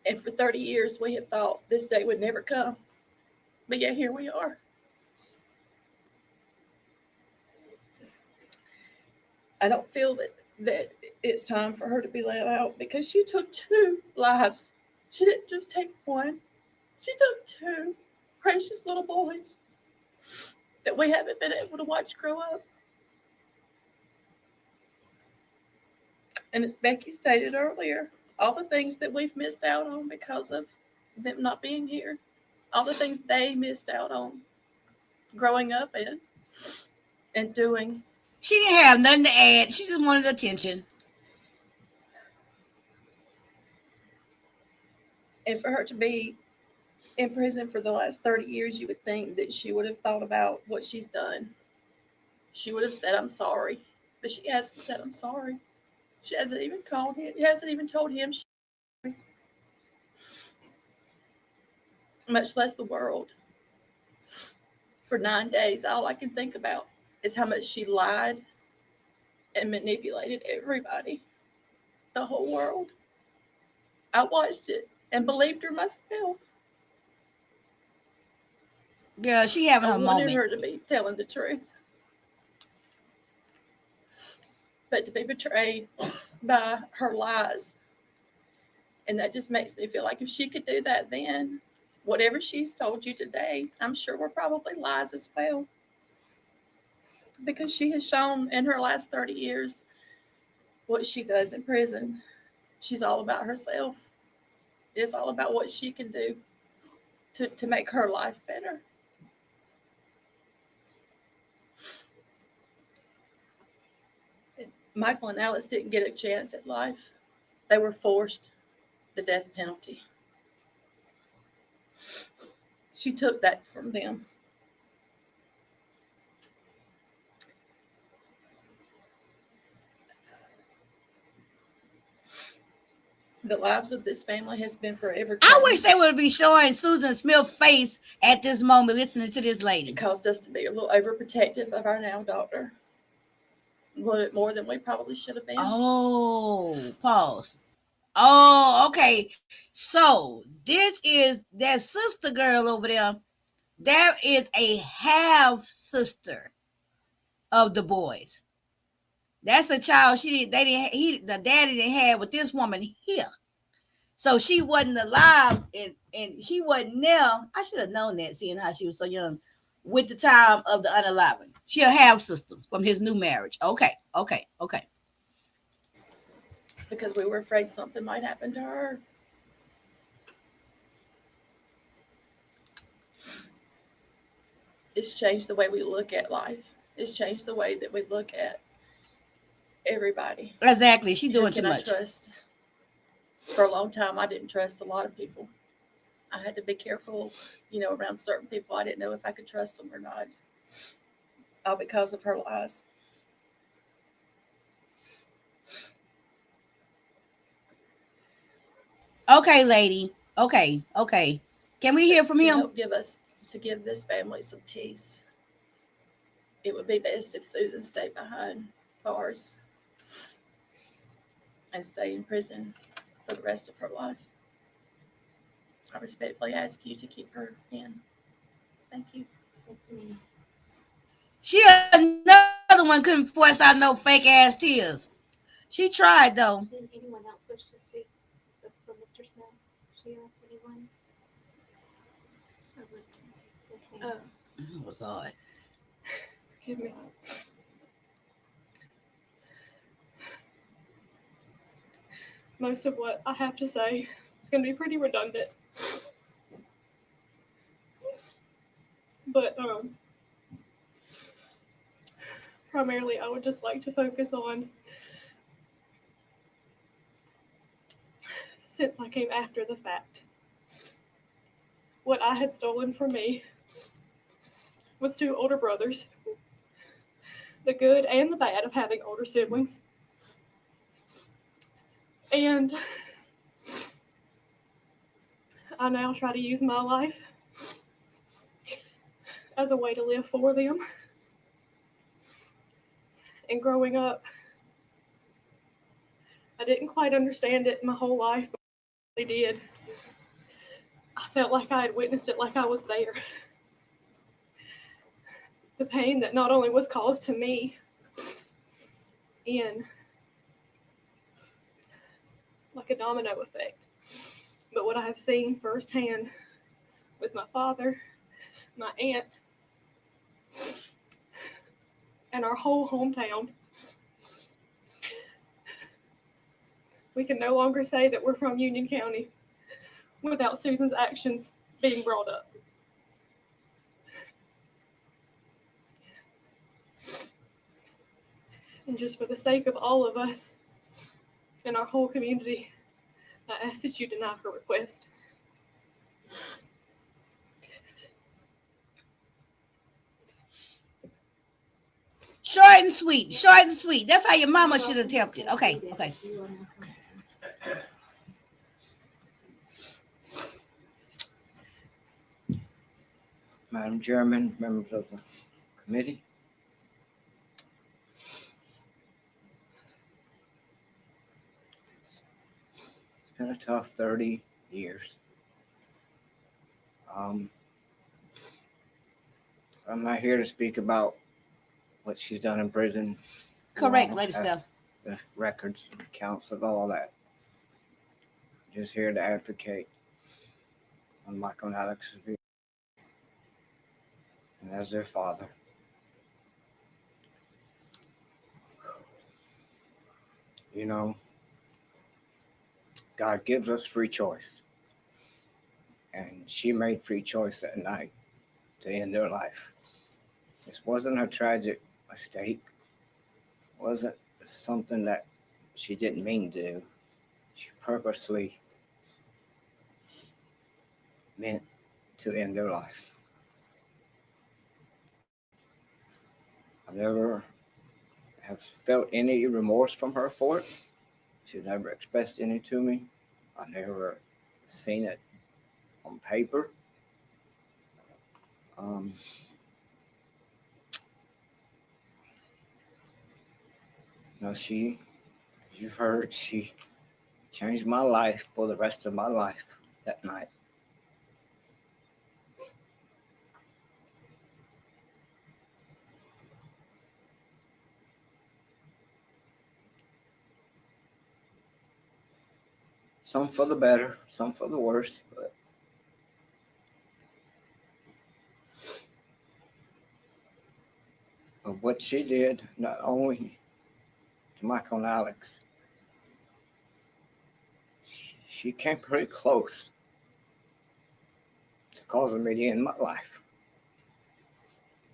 And for 30 years, we have thought this day would never come. But yet here we are. I don't feel that it's time for her to be let out because she took 2 lives. She didn't just take 1. She took 2 precious little boys that we haven't been able to watch grow up. And as Becky stated earlier, all the things that we've missed out on because of them not being here, all the things they missed out on growing up in and doing. She didn't have nothing to add. She just wanted attention. And for her to be in prison for the last 30 years, you would think that she would have thought about what she's done. She would have said, I'm sorry. But she hasn't said, I'm sorry. She hasn't even called him. She hasn't even told him she's sorry. Much less the world. For 9 days, all I can think about is how much she lied and manipulated everybody. The whole world. I watched it and believed her myself. Girl, she having I a wanted moment. her to be telling the truth. But to be betrayed by her lies. And that just makes me feel like if she could do that then, whatever she's told you today, I'm sure were probably lies as well. Because she has shown in her last 30 years what she does in prison. She's all about herself. It's all about what she can do to make her life better. Michael and Alice didn't get a chance at life. They were forced the death penalty. She took that from them. The lives of this family has been forever changed. I wish they would be showing Susan Smith's face at this moment listening to this lady. It caused us to be a little overprotective of our now daughter. A little bit more than we probably should have been. Oh, pause. Oh, okay. So this is that sister girl over there. There is a half sister of the boys. That's a child the daddy didn't have with this woman here. So she wasn't alive and she wasn't there. I should have known that, seeing how she was so young with the time of the unaliving. She a half sister from his new marriage. Okay. Because we were afraid something might happen to her. It's changed the way we look at life. It's changed the way that we look at everybody. Exactly. She's doing too much. I trust? For a long time, I didn't trust a lot of people. I had to be careful, around certain people. I didn't know if I could trust them or not. All because of her lies. Okay, lady. Okay. Can we hear from him? Help give this family some peace. It would be best if Susan stayed behind bars and stay in prison for the rest of her life. I respectfully ask you to keep her in. Thank you. She another one couldn't force out no fake ass tears. She tried though. Does anyone else Oh, God. Forgive me. Most of what I have to say is going to be pretty redundant. But primarily, I would just like to focus on, since I came after the fact, what I had stolen from me was 2 older brothers, the good and the bad of having older siblings. And I now try to use my life as a way to live for them. And growing up, I didn't quite understand it my whole life, but I really did. I felt like I had witnessed it, like I was there. The pain that not only was caused to me in like a domino effect, but what I have seen firsthand with my father, my aunt, and our whole hometown. We can no longer say that we're from Union County without Susan's actions being brought up. And just for the sake of all of us and our whole community, I ask that you deny her request. Short and sweet. Short and sweet. That's how your mama should have attempt it. Okay. Okay. Madam Chairman, members of the committee. It's been a tough 30 years. I'm not here to speak about what she's done in prison. Correct, Lady Steph. The records, accounts of all that. Just here to advocate on Michael and Alex's behalf. And as their father. You know, God gives us free choice. And she made free choice that night to end her life. This wasn't a tragic mistake. It wasn't something that she didn't mean to do. She purposely meant to end her life. I never have felt any remorse from her for it. She's never expressed any to me. I never seen it on paper. No, you've heard, she changed my life for the rest of my life that night. Some for the better, some for the worse, but what she did, not only to Michael and Alex, she came pretty close to causing me to end my life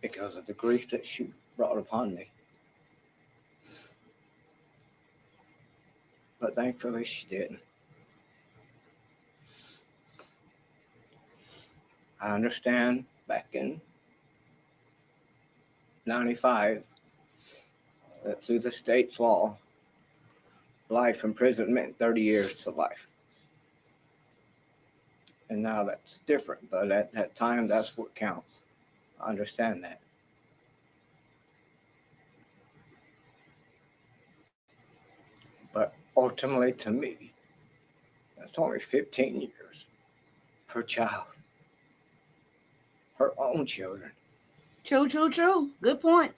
because of the grief that she brought upon me. But thankfully she didn't. I understand back in 95 that through the state's law, life in prison meant 30 years to life. And now that's different, but at that time, that's what counts. I understand that. But ultimately, to me, that's only 15 years per child. Her own children. True, true, true. Good point.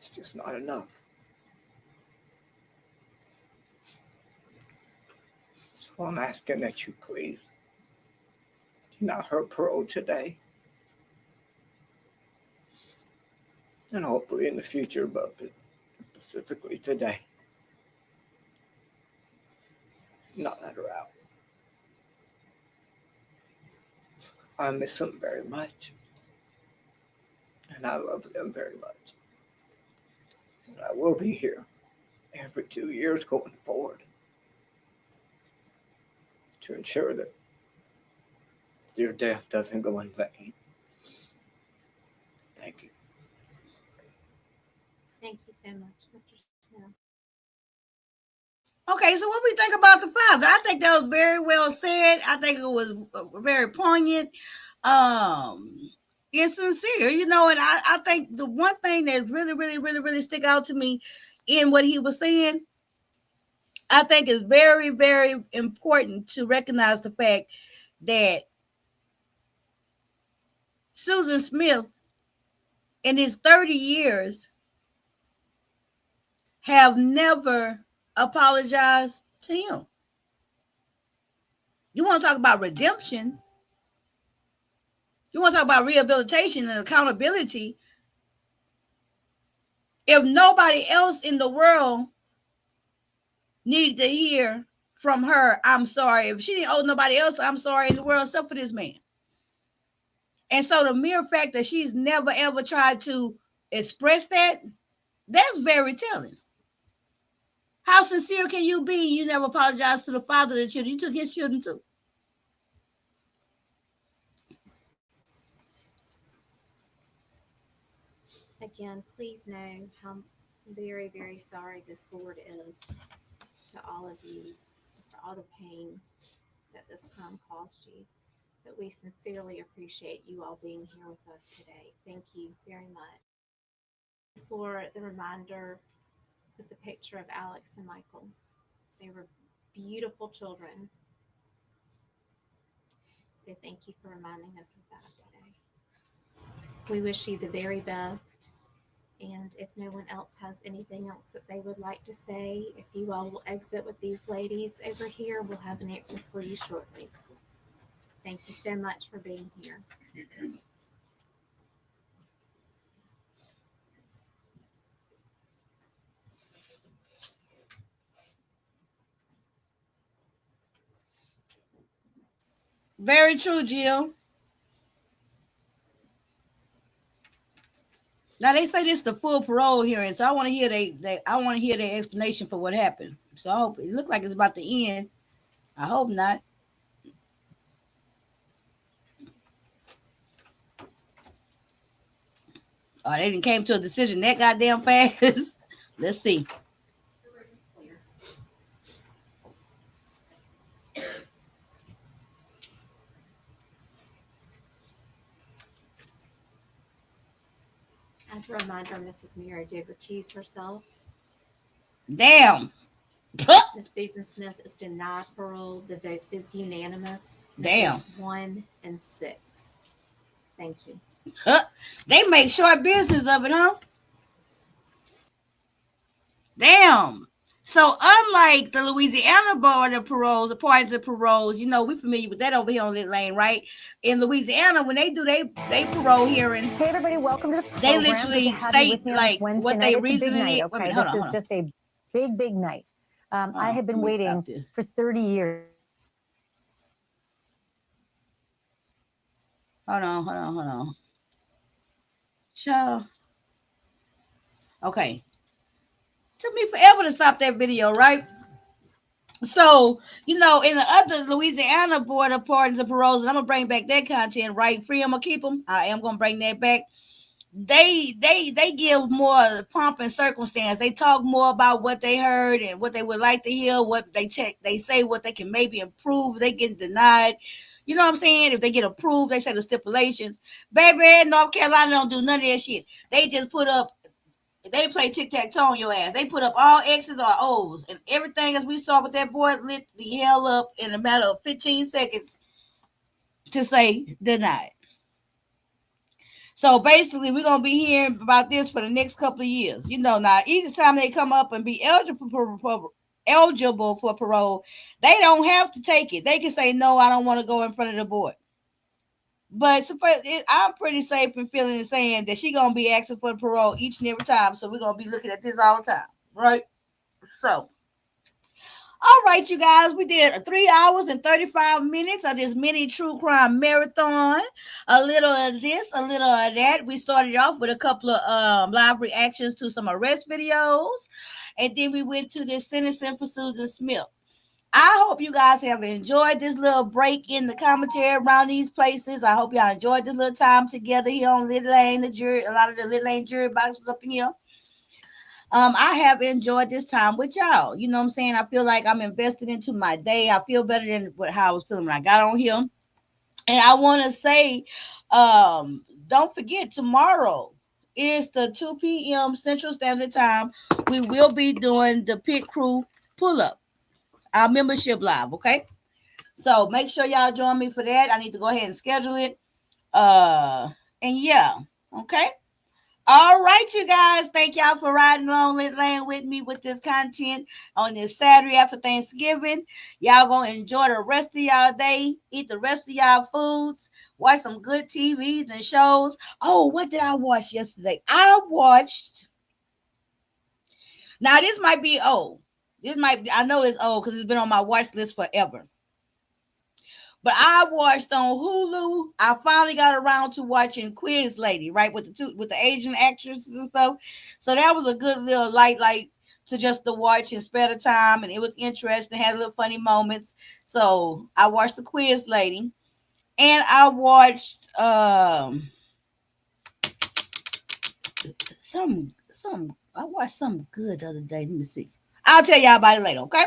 It's just not enough. So I'm asking that you please deny her parole today. and hopefully in the future, but specifically today. Not let her out. I miss them very much, and I love them very much. And I will be here every 2 years going forward to ensure that your death doesn't go in vain. Thank you. Thank you so much, Mr. Smith. Okay, so what we think about the father? I think that was very well said. I think it was very poignant, and sincere, and I think the one thing that really stick out to me in what he was saying, I think is very, very important to recognize the fact that Susan Smith, in his 30 years, have never apologized to him. You want to talk about redemption? You want to talk about rehabilitation and accountability? If nobody else in the world needed to hear from her, I'm sorry. If she didn't owe nobody else, I'm sorry in the world, except for this man. And so the mere fact that she's never, ever tried to express that, that's very telling. How sincere can you be? You never apologized to the father of the children. You took his children too. Again, please know how very, very sorry this board is to all of you for all the pain that this crime caused you. But we sincerely appreciate you all being here with us today. Thank you very much. For the reminder with the picture of Alex and Michael. They were beautiful children. So thank you for reminding us of that today. We wish you the very best. And if no one else has anything else that they would like to say, if you all will exit with these ladies over here, we'll have an answer for you shortly. Thank you so much for being here. Very true, Jill. Now they say this is the full parole hearing, so I want to hear their explanation for what happened. So I hope it looks like it's about to end. I hope not. Oh, they didn't came to a decision that goddamn fast. Let's see. As a reminder, Mrs. Mira did recuse herself. Damn. Ms. Susan Smith is denied parole. The vote is unanimous. Damn. 1 and 6. Thank you. They make short business of it, huh? Damn. So unlike the Louisiana Board of Paroles, Appointments of Paroles, we're familiar with that over here on Lit Lane, right? In Louisiana, when they do they parole hearings, hey everybody, welcome to the they program. literally state like what they reasoning it. Okay, this is just a big night. I have been waiting for 30 years. Hold on. Child. Okay. Took me forever to stop that video, right? So, in the other Louisiana Board of Pardons and Paroles, and I'm going to bring back that content, right? Free, I'm going to keep them. I am going to bring that back. They give more pomp and circumstance. They talk more about what they heard and what they would like to hear, what they say what they can maybe improve. They get denied. You know what I'm saying? If they get approved, they say the stipulations. Baby, North Carolina don't do none of that shit. They just put up, they play tic-tac-toe on your ass. They put up all X's or O's. And everything, as we saw with that boy, lit the hell up in a matter of 15 seconds to say denied. So basically, we're going to be hearing about this for the next couple of years. Now, each time they come up and be eligible for parole, they don't have to take it. They can say, no, I don't want to go in front of the board. But I'm pretty safe in feeling and saying that she's gonna be asking for parole each and every time. So we're gonna be looking at this all the time, right? So, all right, you guys, we did 3 hours and 35 minutes of this mini true crime marathon. A little of this, a little of that. We started off with a couple of live reactions to some arrest videos, and then we went to this sentencing for Susan Smith. I hope you guys have enjoyed this little break in the commentary around these places. I hope y'all enjoyed this little time together here on Little Lane. The jury, a lot of the Little Lane jury box was up in here. I have enjoyed this time with y'all. You know what I'm saying? I feel like I'm invested into my day. I feel better than how I was feeling when I got on here. And I want to say, don't forget, tomorrow is the 2 p.m. Central Standard Time. We will be doing the pit crew pull-up, our membership live, okay? So make sure y'all join me for that. I need to go ahead and schedule it. And yeah, okay? All right, you guys. Thank y'all for riding along with me with this content on this Saturday after Thanksgiving. Y'all gonna enjoy the rest of y'all day, eat the rest of y'all foods, watch some good TVs and shows. Oh, what did I watch yesterday? I now this might be old. I know it's old because it's been on my watch list forever. But I watched on Hulu. I finally got around to watching Quiz Lady, right, with the Asian actresses and stuff. So that was a good little light to just to watch and spare the time, and it was interesting. Had little funny moments. So I watched the Quiz Lady, and I watched I watched something good the other day. Let me see. I'll tell y'all about it later. Okay.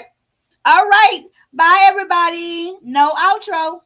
All right. Bye, everybody. No outro.